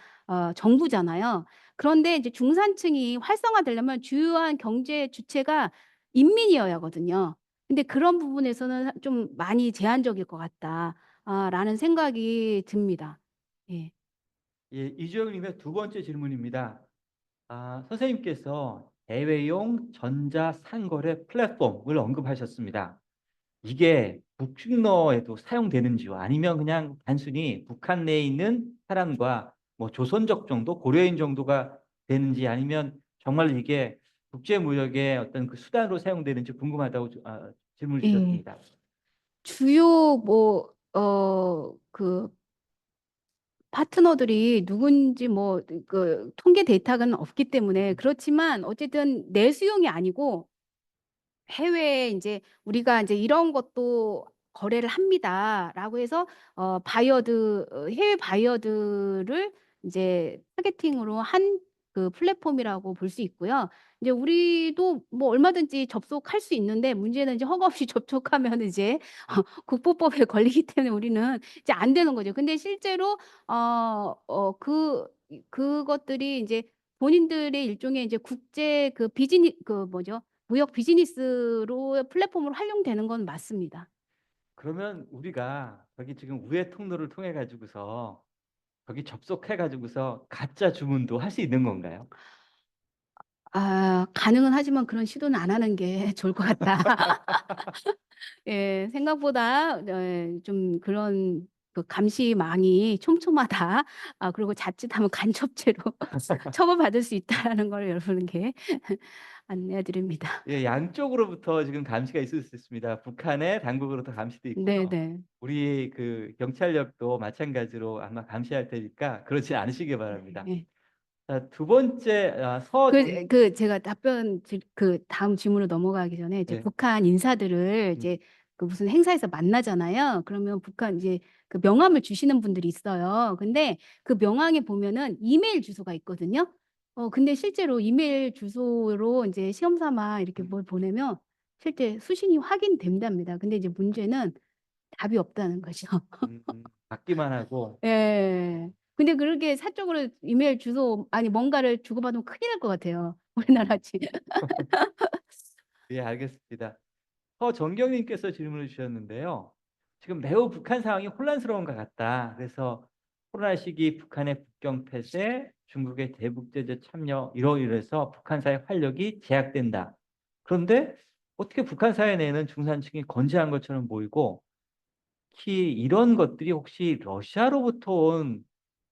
정부잖아요. 그런데 이제 중산층이 활성화되려면 주요한 경제 주체가 인민이어야 하거든요. 근데 그런 부분에서는 좀 많이 제한적일 것 같다. 라는 생각이 듭니다. 예. 예, 이주영님의 두 번째 질문입니다. 선생님께서 대외용 전자상거래 플랫폼을 언급하셨습니다. 이게 북측러에도 사용되는지요? 아니면 그냥 단순히 북한 내에 있는 사람과 뭐 조선족 정도, 고려인 정도가 되는지 아니면 정말 이게 국제무역의 어떤 그 수단으로 사용되는지 궁금하다고 질문을 예. 주셨습니다. 주요 파트너들이 누군지 통계 데이터가 없기 때문에 그렇지만 어쨌든 내수용이 아니고 해외에 인제 우리가 인제 "이런 것도 거래를 합니다."라고 해서 해외 바이어들을 인제 타겟팅으로 한 그 플랫폼이라고 볼 수 있고요. 이제 우리도 뭐 얼마든지 접속할 수 있는데 문제는 이제 허가 없이 접촉하면은 이제 국보법에 걸리기 때문에 우리는 이제 안 되는 거죠. 근데 실제로 그것들이 인제 본인들의 일종의 이제 국제 무역 비즈니스로 플랫폼으로 활용되는 건 맞습니다. 그러면 우리가 저기 지금 우회 통로를 통해 가지고서 거기 접속해 가지고서 가짜 주문도 할 수 있는 건가요? 가능은 하지만 그런 시도는 안 하는 게 좋을 것 같다. 예. 생각보다 좀 그런 감시망이 촘촘하다. 그리고 자칫하면 간첩죄로 처벌받을 수 있다라는 걸 여러분께 안내해 드립니다. 예, 양쪽으로부터 지금 감시가 있을 수 있습니다. 북한의 당국으로부터 감시도 있고요. 네네. 우리 그 경찰력도 마찬가지로 아마 감시할 테니까 그렇지 않으시기 바랍니다. 예. 자, 두 번째 서정 제가 다음 질문으로 넘어가기 전에 이제 네. 북한 인사들을 음, 이제 무슨 행사에서 만나잖아요. 그러면 북한 이제 그 명함을 주시는 분들이 있어요. 근데 그 명함에 보면은 이메일 주소가 있거든요. 근데 실제로 이메일 주소로 인제 시험 삼아 이렇게 음, 뭘 보내면 실제 수신이 확인된답니다. 근데 이제 문제는 답이 없다는 거죠. 받기만 하고 예. 근데 그렇게 사적으로 이메일 주소 아니 뭔가를 주고받으면 큰일 날 것 같아요. 우리나라 음, 지 예, 알겠습니다. 서정경님께서 질문을 주셨는데요. 지금 매우 북한 상황이 혼란스러운 것 같다. 그래서 코로나 시기 북한의 국경 폐쇄, 중국의 대북 제재 참여 이러이러해서 북한 사회 활력이 제약된다. 그런데 어떻게 북한 사회 내에는 중산층이 건재한 것처럼 보이고 특히 이런 것들이 혹시 러시아로부터 온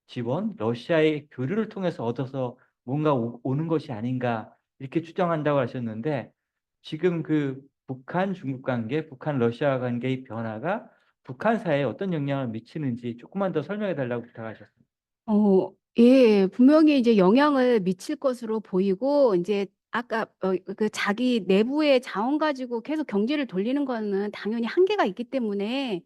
지원, 러시아의 교류를 통해서 얻어서 뭔가 오는 것이 아닌가 이렇게 추정한다고 하셨는데 지금 그 북한 중국 관계, 북한 러시아 관계의 변화가 북한 사회에 어떤 영향을 미치는지 조금만 더 설명해 달라고 부탁하셨습니다. 예, 분명히 이제 영향을 미칠 것으로 보이고, 이제 아까 그 자기 내부의 자원 가지고 계속 경제를 돌리는 거는 당연히 한계가 있기 때문에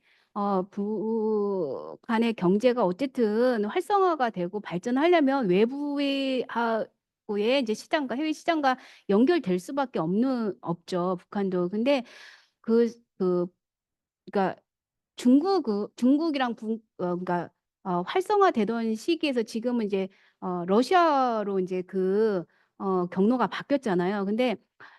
북한의 경제가 어쨌든 활성화가 되고 발전하려면 외부의 하고의 이제 시장과 해외 시장과 연결될 수밖에 없죠, 북한도. 근데 그, 그, 그러니까 중국이랑 그러니까 활성화되던 시기에서 지금은 이제 러시아로 이제 경로가 바뀌었잖아요. 근데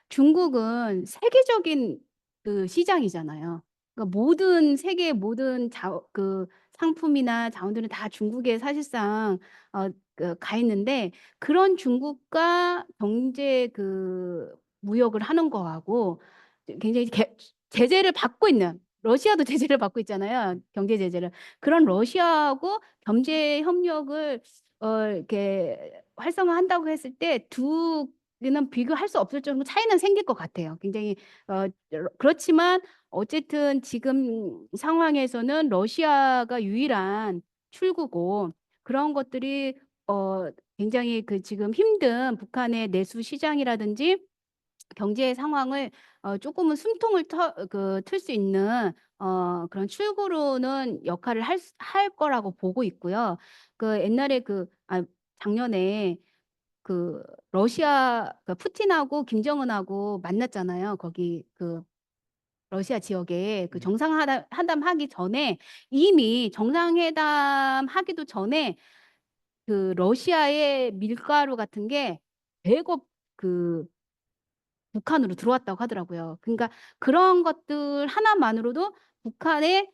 중국은 세계적인 그 시장이잖아요. 그러니까 모든 세계의 모든 상품이나 자원들은 다 중국에 사실상 가 있는데, 그런 중국과 경제 무역을 하는 거하고 굉장히 제재를 받고 있는, 러시아도 제재를 받고 있잖아요. 경제 제재를. 그런 러시아하고 경제 협력을 이렇게 활성화한다고 했을 때 두 개는 비교할 수 없을 정도 차이는 생길 것 같아요. 굉장히 그렇지만 어쨌든 지금 상황에서는 러시아가 유일한 출구고, 그런 것들이 굉장히 지금 힘든 북한의 내수 시장이라든지 경제 상황을 조금은 숨통을 틀 수 있는 그런 출구로는 역할을 할 거라고 보고 있고요. 옛날에 작년에 그 러시아 푸틴하고 김정은하고 만났잖아요. 거기 러시아 지역에 네. 정상회담 하기 전에, 이미 정상회담 하기도 전에 러시아의 밀가루 같은 게 대거 북한으로 들어왔다고 하더라고요. 그러니까 그런 것들 하나만으로도 북한의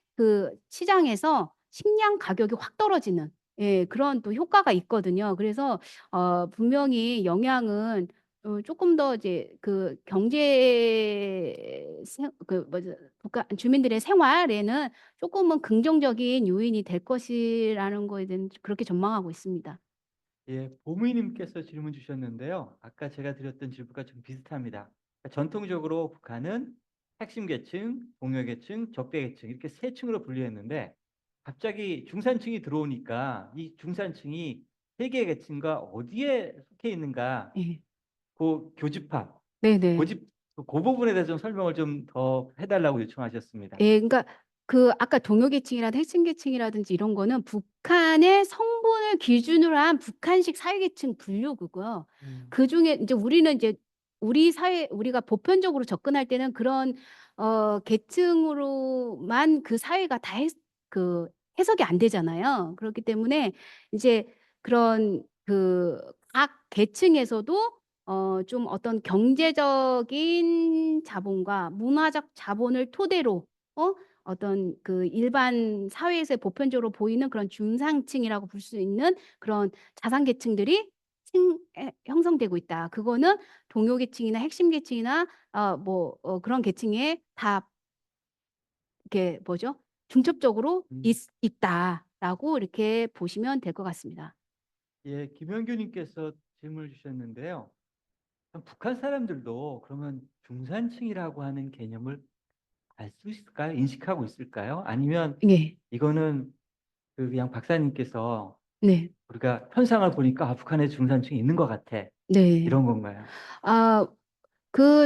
시장에서 식량 가격이 확 떨어지는, 예, 그런 또 효과가 있거든요. 그래서 분명히 영향은 조금 더 이제 북한 주민들의 생활에는 조금은 긍정적인 요인이 될 것이라는 거에 대해서 그렇게 전망하고 있습니다. 예, 보미님께서 질문 주셨는데요. 아까 제가 드렸던 질문과 좀 비슷합니다. 그러니까 전통적으로 북한은 핵심 계층, 동료 계층, 적대 계층 이렇게 세 층으로 분류했는데 갑자기 중산층이 들어오니까 이 중산층이 세 개의 계층과 어디에 속해 있는가 예. 그 교집합, 네네. 고집 그 부분에 대해서 좀 설명을 좀 더 해달라고 요청하셨습니다. 예, 그러니까 아까 동요계층이라든지 핵심계층이라든지 이런 거는 북한의 성분을 기준으로 한 북한식 사회계층 분류고요. 그중에 이제 우리는 이제 우리가 보편적으로 접근할 때는 그런 계층으로만 그 사회가 다 해석이 안 되잖아요. 그렇기 때문에 이제 그런 각 계층에서도 좀 어떤 경제적인 자본과 문화적 자본을 토대로 어떤 일반 사회에서 보편적으로 보이는 그런 중상층이라고 볼 수 있는 그런 자산 계층들이 형성되고 있다. 그거는 동요 계층이나 핵심 계층이나 그런 계층에 다 이렇게 뭐죠? 중첩적으로 음. 있다라고 이렇게 보시면 될 것 같습니다. 예, 김영규님께서 질문을 주셨는데요. 그럼 북한 사람들도 그러면 중산층이라고 하는 개념을 알 수 있을까요? 인식하고 있을까요? 아니면 예. 이거는 그냥 박사님께서 네. 우리가 현상을 보니까 아, 북한에 중산층이 있는 것 같아. 네. 이런 건가요? 아,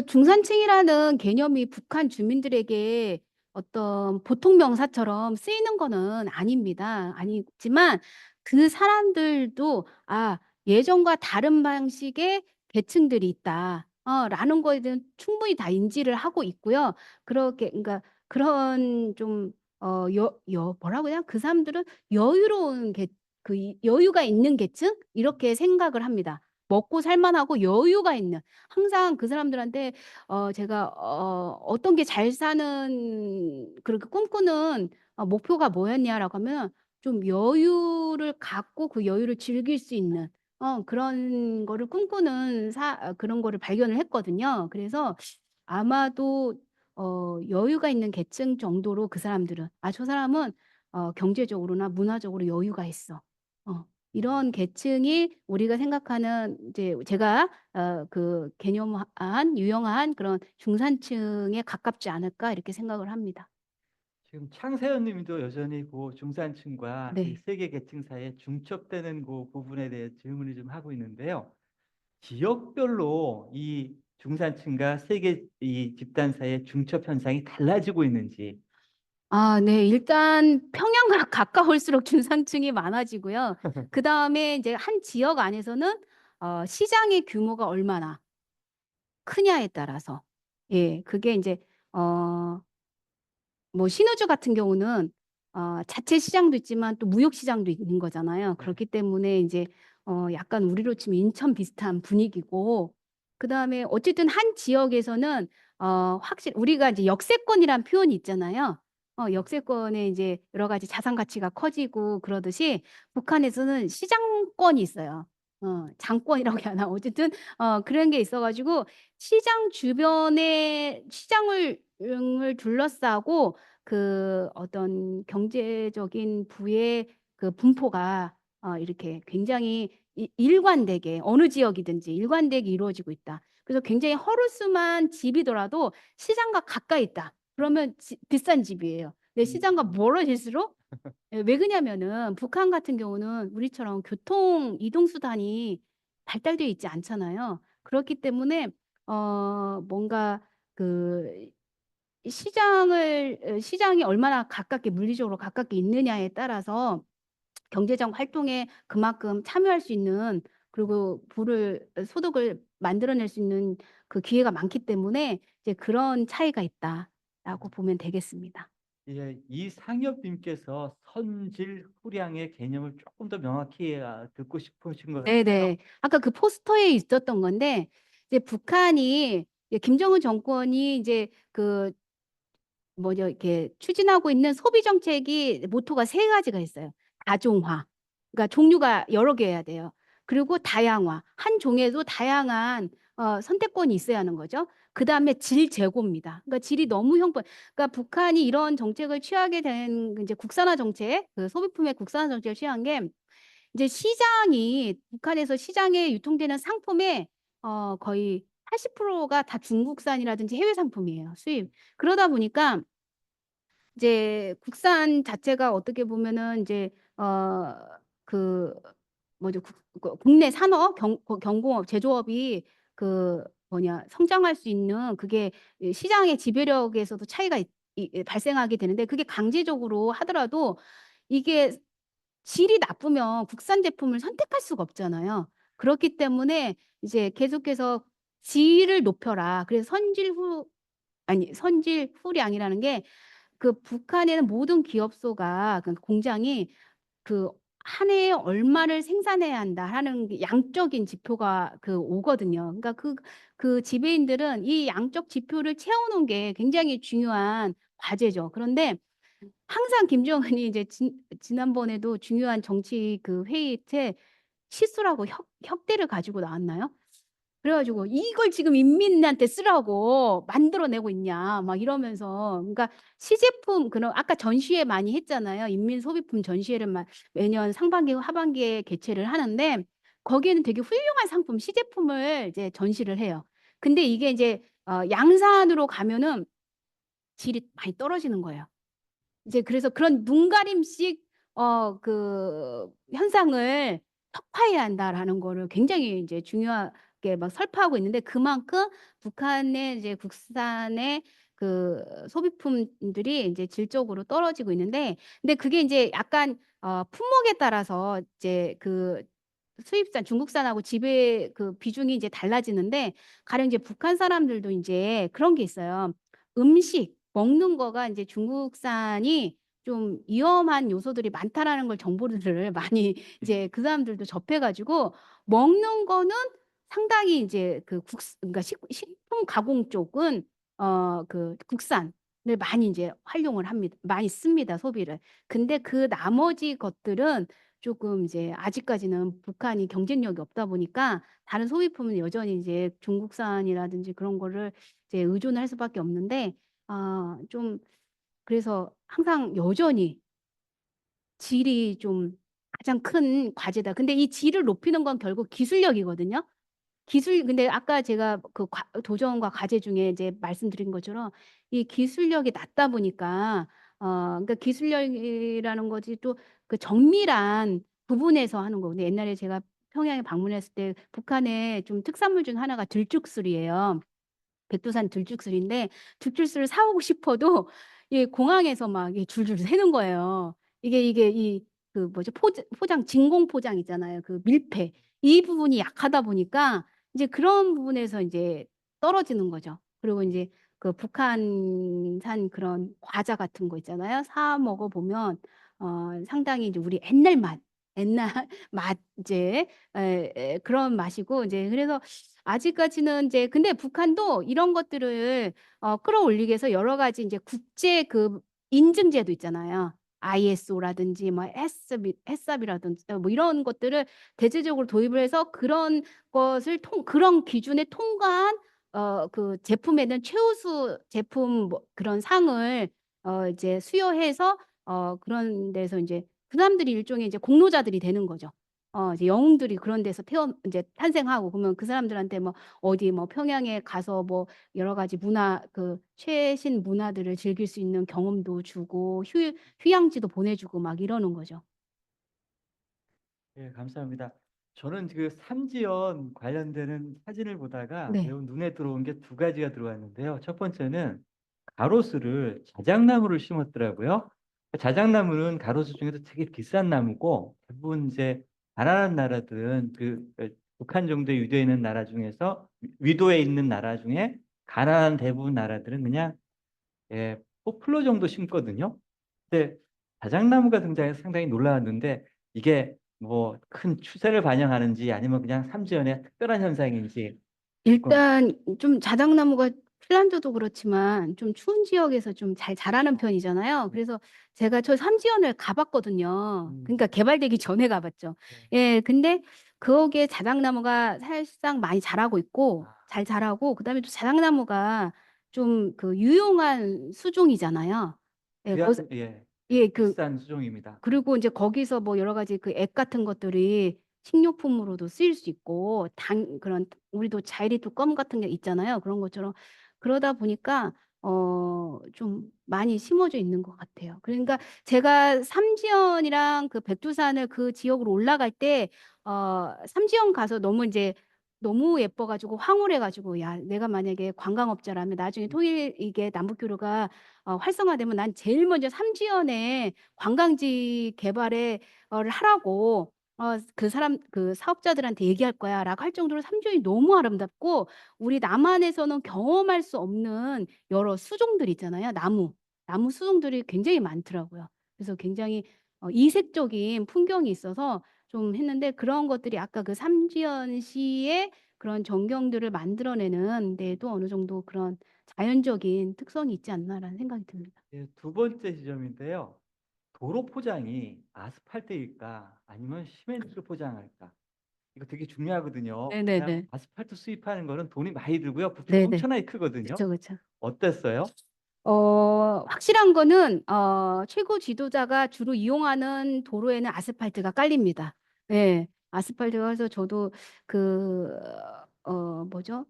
중산층이라는 개념이 북한 주민들에게 어떤 보통 명사처럼 쓰이는 거는 아닙니다. 아니지만 그 사람들도 예전과 다른 방식의 계층들이 있다. 라는 거에 대해서 충분히 다 인지를 하고 있고요. 그러니까 그런 좀 뭐라고 해야, 그 사람들은 여유로운 여유가 있는 계층? 이렇게 생각을 합니다. 먹고 살만하고 여유가 있는, 항상 그 사람들한테 제가 어떤 게 잘 사는 그렇게 꿈꾸는 목표가 뭐였냐라고 하면, 좀 여유를 갖고 그 여유를 즐길 수 있는 그런 거를 꿈꾸는 그런 거를 발견을 했거든요. 그래서 아마도 여유가 있는 계층 정도로 그 사람들은, 저 사람은 경제적으로나 문화적으로 여유가 있어. 이런 계층이 우리가 생각하는, 이제 제가 개념한 유형한 그런 중산층에 가깝지 않을까 이렇게 생각을 합니다. 지금 창세현 님도 여전히 그 중산층과 이 네. 세계 계층 사이에 중첩되는 그 부분에 대해 질문을 좀 하고 있는데요. 지역별로 이 중산층과 세계 이 집단 사이의 중첩 현상이 달라지고 있는지. 아, 네. 일단 평양과 가까울수록 중산층이 많아지고요. 그다음에 이제 한 지역 안에서는 시장의 규모가 얼마나 크냐에 따라서, 예, 그게 이제 어 뭐 신우주 같은 경우는 자체 시장도 있지만 또 무역 시장도 있는 거잖아요. 네. 그렇기 때문에 이제 약간 우리로 치면 인천 비슷한 분위기고, 그다음에 어쨌든 한 지역에서는 확실히 우리가 이제 역세권이란 표현이 있잖아요. 역세권에 이제 여러 가지 자산 가치가 커지고 그러듯이 북한에서는 시장권이 있어요. 장권이라고 해야 하나? 어쨌든 그런 게 있어 가지고 시장 주변에 시장을 을 둘러싸고 그 어떤 경제적인 부의 그 분포가 이렇게 굉장히 일관되게 어느 지역이든지 일관되게 이루어지고 있다. 그래서 굉장히 허르스만 집이더라도 시장과 가까이 있다. 그러면 비싼 집이에요. 근데 시장과 음. 멀어질수록, 예, 왜 그러냐면은 북한 같은 경우는 우리처럼 교통 이동 수단이 발달되어 있지 않잖아요. 그렇기 때문에 뭔가 그 시장이 얼마나 가깝게 물리적으로 가깝게 있느냐에 따라서 경제적 활동에 그만큼 참여할 수 있는, 그리고 소득을 만들어낼 수 있는 그 기회가 많기 때문에 이제 그런 차이가 있다라고 보면 되겠습니다. 예, 이상엽님께서 선질 후량의 개념을 조금 더 명확히 듣고 싶으신 것 같아요. 네네. 아까 그 포스터에 있었던 건데, 이제 북한이 이제 김정은 정권이 이제 그 뭐죠, 이렇게 추진하고 있는 소비 정책이 모토가 세 가지가 있어요. 다종화. 그러니까 종류가 여러 개여야 돼요. 그리고 다양화. 한 종에도 다양한 선택권이 있어야 하는 거죠. 그다음에 질 제고입니다. 그러니까 질이 너무 그러니까 북한이 이런 정책을 취하게 된 이제 국산화 정책, 그 소비품의 국산화 정책을 취한 게 이제 북한에서 시장에 유통되는 상품의 거의 80%가 다 중국산이라든지 해외 상품이에요, 수입. 그러다 보니까 이제 국산 자체가 어떻게 보면은 이제 그 뭐죠? 국내 산업 경공업 제조업이 그 성장할 수 있는 그게 이 시장의 지배력에서도 차이가 발생하게 되는데, 그게 강제적으로 하더라도 이게 질이 나쁘면 국산 제품을 선택할 수가 없잖아요. 그렇기 때문에 이제 계속해서 "질을 높여라." 그래서 선질 후량이라는 게, 그 북한에는 모든 기업소가, 그러니까 공장이 그 한 해에 얼마를 생산해야 한다 하는 게 양적인 지표가 오거든요. 그러니까 그 지배인들은 이 양적 지표를 채워 놓은 게 굉장히 중요한 과제죠. 그런데 항상 김정은이 이제 지난번에도 중요한 정치 그 회의 때 실수라고 협대를 가지고 나왔나요? 그래 가지고 "이걸 지금 인민한테 쓰라고 만들어 내고 있냐." 막 이러면서, 그러니까 시제품, 그런 아까 전시회 많이 했잖아요. 인민 소비품 전시회를 매년 상반기 하반기에 개최를 하는데, 거기에는 되게 훌륭한 상품 시제품을 이제 전시를 해요. 근데 이게 이제 양산으로 가면은 질이 많이 떨어지는 거예요. 이제 그래서 그런 눈가림식 현상을 척파해야 한다라는 거를 굉장히 이제 중요하게 막 설파하고 있는데, 그만큼 북한의 이제 국산의 그 소비품들이 이제 질적으로 떨어지고 있는데, 근데 그게 인제 약간 품목에 따라서 이제 수입산 중국산하고 지배 비중이 이제 달라지는데, 가령 이제 북한 사람들도 인제 그런 게 있어요. 음식 먹는 거가 인제 중국산이 좀 위험한 요소들이 많다라는 걸 정보들을 많이 이제 그 사람들도 접해 가지고, 먹는 거는 상당히 이제 그러니까 식품 가공 쪽은 국산을 많이 인제 활용을 합니다. 많이 씁니다, 소비를. 근데 그 나머지 것들은 쪼끔 이제 아직까지는 북한이 경쟁력이 없다 보니까 다른 소비품은 여전히 이제 중국산이라든지 그런 거를 이제 의존을 할 수밖에 없는데, 좀 그래서 항상 여전히 질이 좀 가장 큰 과제다. 근데 이 질을 높이는 건 결국 기술력이거든요. 근데 아까 제가 도전과 과제 중에 이제 말씀드린 것처럼 이 기술력이 낮다 보니까 그러니까 기술력이라는 거지 또 그 정밀한 부분에서 하는 거거든요. 옛날에 제가 평양에 방문했을 때 북한의 좀 특산물 중 하나가 들쭉술이에요. 백두산 들쭉술인데 들쭉술을 사 오고 싶어도 이 공항에서 막 이 줄줄 새는 거예요. 이게 이 그 뭐죠? 포장 진공 포장 있잖아요. 그 밀폐. 이 부분이 약하다 보니까 이제 그런 부분에서 인제 떨어지는 거죠. 그리고 인제 그 북한산 그런 과자 같은 거 있잖아요. 사 먹어 보면 상당히 이제 우리 옛날 맛, 옛날 맛 이제 그런 맛이고 인제 그래서 아직까지는 인제 근데 북한도 이런 것들을 끌어올리기 위해서 여러 가지 인제 국제 그 인증제도 있잖아요. ISO라든지 뭐 헥삽이라든지 뭐 이런 것들을 대체적으로 도입을 해서 그런 것을 그런 기준에 통과한 그 제품에는 최우수 제품 뭐 그런 상을 이제 수여해서 그런 데서 인제 그 사람들이 일종의 이제 공로자들이 되는 거죠. 이제 영웅들이 그런 데서 인제 탄생하고 그러면 그 사람들한테 뭐 어디 뭐 평양에 가서 뭐 여러 가지 문화 그 최신 문화들을 즐길 수 있는 경험도 주고 휴양지도 보내 주고 막 이러는 거죠. 예, 감사합니다. 저는 그 삼지연 관련되는 사진을 보다가 네. 매우 눈에 들어온 게 두 가지가 들어왔는데요. 첫 번째는 가로수를 자작나무를 심었더라고요. 자작나무는 가로수 중에서 되게 비싼 나무고 대부분 이제 가난한 나라들은 북한 정도에 위도해 있는 나라 중에서 위도에 있는 나라 중에 가난한 대부분 나라들은 그냥 예, 포플러 정도 심거든요. 근데 자작나무가 등장해서 상당히 놀라웠는데 이게 뭐 큰 추세를 반영하는지 아니면 그냥 삼지연의 특별한 현상인지 조금. 일단 좀 자작나무가 핀란드도 그렇지만 좀 추운 지역에서 좀 잘 자라는 편이잖아요. 네. 그래서 제가 저 삼지연을 가 봤거든요. 음. 그러니까 개발되기 전에 가 봤죠. 네. 예. 근데 거기에 자작나무가 사실상 많이 자라고 있고 아, 잘 자라고 그다음에 또 자작나무가 좀 그 유용한 수종이잖아요. 예. 거기서 예. 예, 예. 비싼 수종입니다. 그리고 인제 거기서 뭐 여러 가지 그 액 같은 것들이 식료품으로도 쓰일 수 있고 그런 우리도 자일리도 껌 같은 게 있잖아요. 그런 것처럼 그러다 보니까 좀 많이 심어져 있는 것 같아요. 그러니까 제가 삼지연이랑 그 백두산을 그 지역으로 올라갈 때 삼지연 가서 너무 인제 너무 예뻐 가지고 황홀해 가지고 '야 내가 만약에 관광업자라면 나중에 통일 이게 남북교류가 활성화되면 난 제일 먼저 삼지연에 관광지 개발에 를 하라고 그 사업자들한테 얘기할 거야."라고 할 정도로 삼지연이 너무 아름답고 우리 남한에서는 경험할 수 없는 여러 수종들 있잖아요. 나무 수종들이 굉장히 많더라고요. 그래서 굉장히 이색적인 풍경이 있어서 좀 했는데 그런 것들이 아까 그 삼지연시의 그런 전경들을 만들어내는 데에도 어느 정도 그런 '자연적인 특성이 있지 않나.'라는 생각이 듭니다. 예, 두 번째 지점인데요. 도로 포장이 아스팔트일까 아니면 시멘트로 포장할까? 이거 되게 중요하거든요. 그냥 네네네. 아스팔트 수입하는 거는 돈이 많이 들고요. 부피가 네네. 엄청나게 크거든요. 그쵸, 그쵸. 어땠어요? 확실한 거는 최고 지도자가 주로 이용하는 도로에는 아스팔트가 깔립니다. 예. 아스팔트가 그래서 저도 그 뭐죠?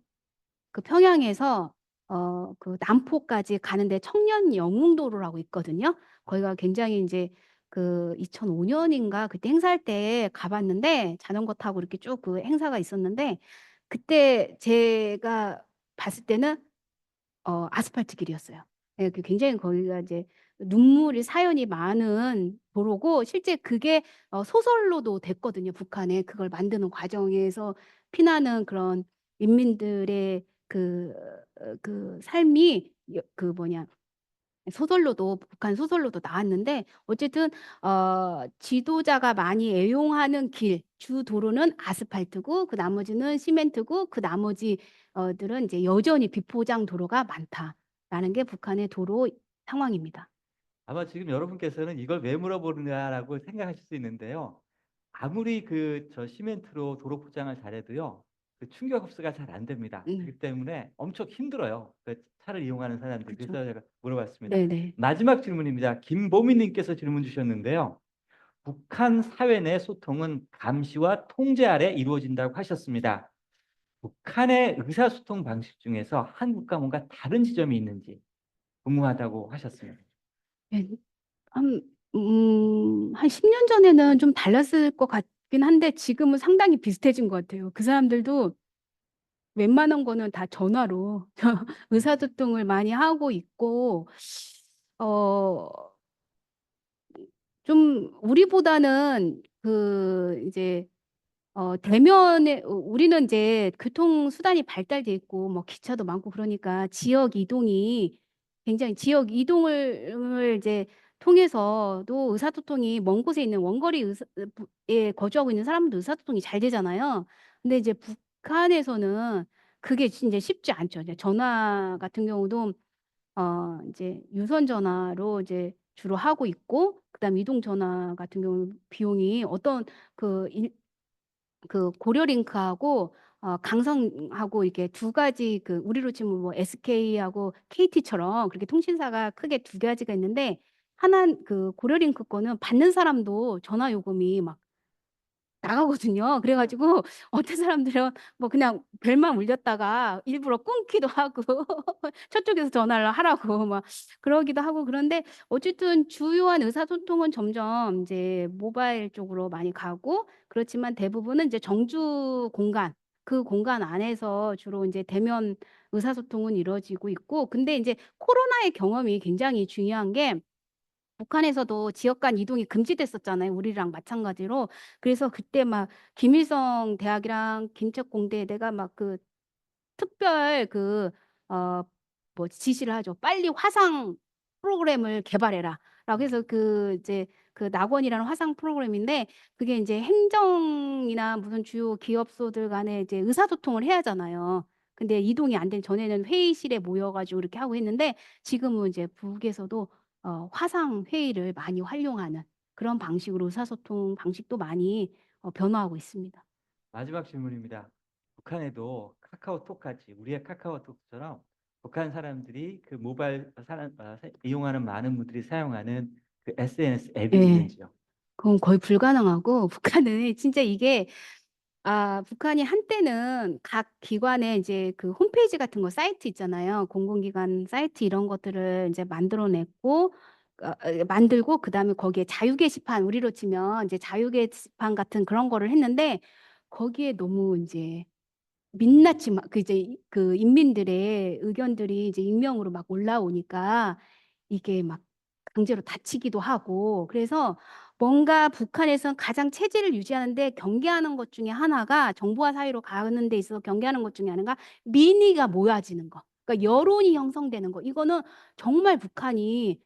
그 평양에서 그 남포까지 가는데 청년 영웅도로라고 있거든요. 거기가 굉장히 인제 그 2005 년인가 그때 행사할 때 가 봤는데 자전거 타고 이렇게 쭉 그 행사가 있었는데 그때 제가 봤을 때는 아스팔트 길이었어요. 예 그 굉장히 거기가 이제 눈물이 사연이 많은 도로고 실제 그게 소설로도 됐거든요, 북한에. 그걸 만드는 과정에서 피나는 그런 인민들의 그 삶이 그 뭐냐 소설로도 북한 소설로도 나왔는데 어쨌든 지도자가 많이 애용하는 주 도로는 아스팔트고 그 나머지는 시멘트고 그 나머지 들은 이제 여전히 비포장 도로가 많다라는 게 북한의 도로 상황입니다. 아마 지금 여러분께서는 '이걸 왜 물어보느냐.'라고 생각하실 수 있는데요. 아무리 시멘트로 도로 포장을 잘해도요. 그 충격 흡수가 잘 안 됩니다. 음. 그렇기 때문에 엄청 힘들어요, 차를 이용하는 사람들이. 그렇죠. 그래서 제가 물어봤습니다. 네네. 마지막 질문입니다. 김보미 님께서 질문 주셨는데요. 북한 사회 내 소통은 감시와 통제 아래 이루어진다고 하셨습니다. 북한의 의사소통 방식 중에서 한국과 뭔가 다른 지점이 있는지 궁금하다고 하셨습니다. 예, 한, 한 10년 전에는 좀 달랐을 것 같긴 한데 지금은 상당히 비슷해진 것 같아요. 그 사람들도 웬만한 거는 다 전화로 의사소통을 많이 하고 있고, 어, 좀 우리보다는 그 이제 대면에 우리는 이제 교통수단이 발달돼 있고 뭐 기차도 많고 그러니까 지역 이동이 굉장히 지역 이동을 이제 통해서도 의사소통이 먼 곳에 있는 원거리 에 거주하고 있는 사람도 의사소통이 잘 되잖아요. 근데 이제 북한에서는 그게 이제 쉽지 않죠. 이제 전화 같은 경우도 이제 유선 전화로 이제 주로 하고 있고, 그다음 이동 전화 같은 경우는 비용이 어떤 그 그 고려링크하고 강성하고 이렇게 두 가지 그 우리로 치면 뭐 SK하고 KT처럼 그렇게 통신사가 크게 두 가지가 있는데, 하나 그 고려링크 거는 받는 사람도 전화 요금이 막 나가거든요. 그래 가지고 어떤 사람들은 뭐 그냥 벨만 울렸다가 일부러 끊기도 하고 저쪽에서 전화를 하라고 막 그러기도 하고. 그런데 어쨌든 주요한 의사소통은 점점 이제 모바일 쪽으로 많이 가고, 그렇지만 대부분은 이제 정주 공간, 그 공간 안에서 주로 인제 대면 의사소통은 이루어지고 있고. 근데 인제 코로나의 경험이 굉장히 중요한 게, 북한에서도 지역 간 이동이 금지됐었잖아요, 우리랑 마찬가지로. 그래서 그때 막 김일성 대학이랑 김책공대에다가 막 그 특별 그 어 뭐 지시를 하죠. "빨리 화상 프로그램을 개발해라." 라고 해서 그 이제 그 낙원이라는 화상 프로그램인데, 그게 인제 행정이나 무슨 주요 기업소들 간에 이제 의사소통을 해야 하잖아요. 근데 이동이 안 된 전에는 회의실에 모여 가지고 이렇게 하고 했는데, 지금은 이제 북에서도 화상 회의를 많이 활용하는 그런 방식으로 의사소통 방식도 많이 변화하고 있습니다. 마지막 질문입니다. 북한에도 카카오톡 같이 우리의 카카오톡처럼 북한 사람들이 그 모바일 이용하는 많은 분들이 사용하는 그 SNS 앱이 예. 있는지요? 그건 거의 불가능하고 북한은 진짜 이게, 북한이 한때는 각 기관의 이제 그 홈페이지 같은 거 사이트 있잖아요. 공공기관 사이트 이런 것들을 인제 만들어 냈고, 만들고 그다음에 거기에 자유 게시판, 우리로 치면 이제 자유 게시판 같은 그런 거를 했는데, 거기에 너무 인제 민낯이 막 그 이제 그 인민들의 의견들이 이제 익명으로 막 올라오니까 이게 막 강제로 닫히기도 하고. 그래서 뭔가 북한에선 가장 체제를 유지하는 데 경계하는 것 중에 하나가, 정부와 사이로 가는 데 있어서 경계하는 것 중에 하나가 민의가 모아지는 거. 그러니까 여론이 형성되는 거. 이거는 정말 북한이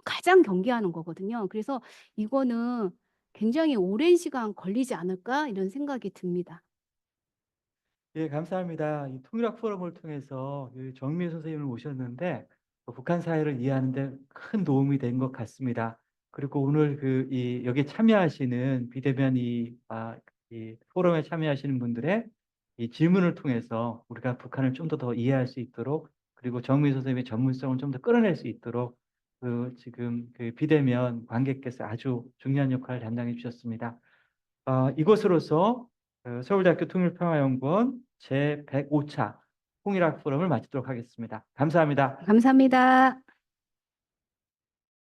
가장 경계하는 거거든요. 그래서 이거는 '굉장히 오랜 시간 걸리지 않을까?' 이런 생각이 듭니다. 예, 감사합니다. 이 통일학 포럼을 통해서 그 정미 선생님을 모셨는데 북한 사회를 이해하는 데 큰 도움이 된 것 같습니다. 그리고 오늘 여기 참여하시는 비대면 이 포럼에 참여하시는 분들의 이 질문을 통해서 우리가 북한을 좀 더 이해할 수 있도록, 그리고 정미 선생님의 전문성을 좀 더 끌어낼 수 있도록 지금 그 비대면 관객께서 아주 중요한 역할을 담당해 주셨습니다. 이것으로서 서울대학교 통일평화연구원 제105차 통일학 포럼을 마치도록 하겠습니다. 감사합니다. 감사합니다.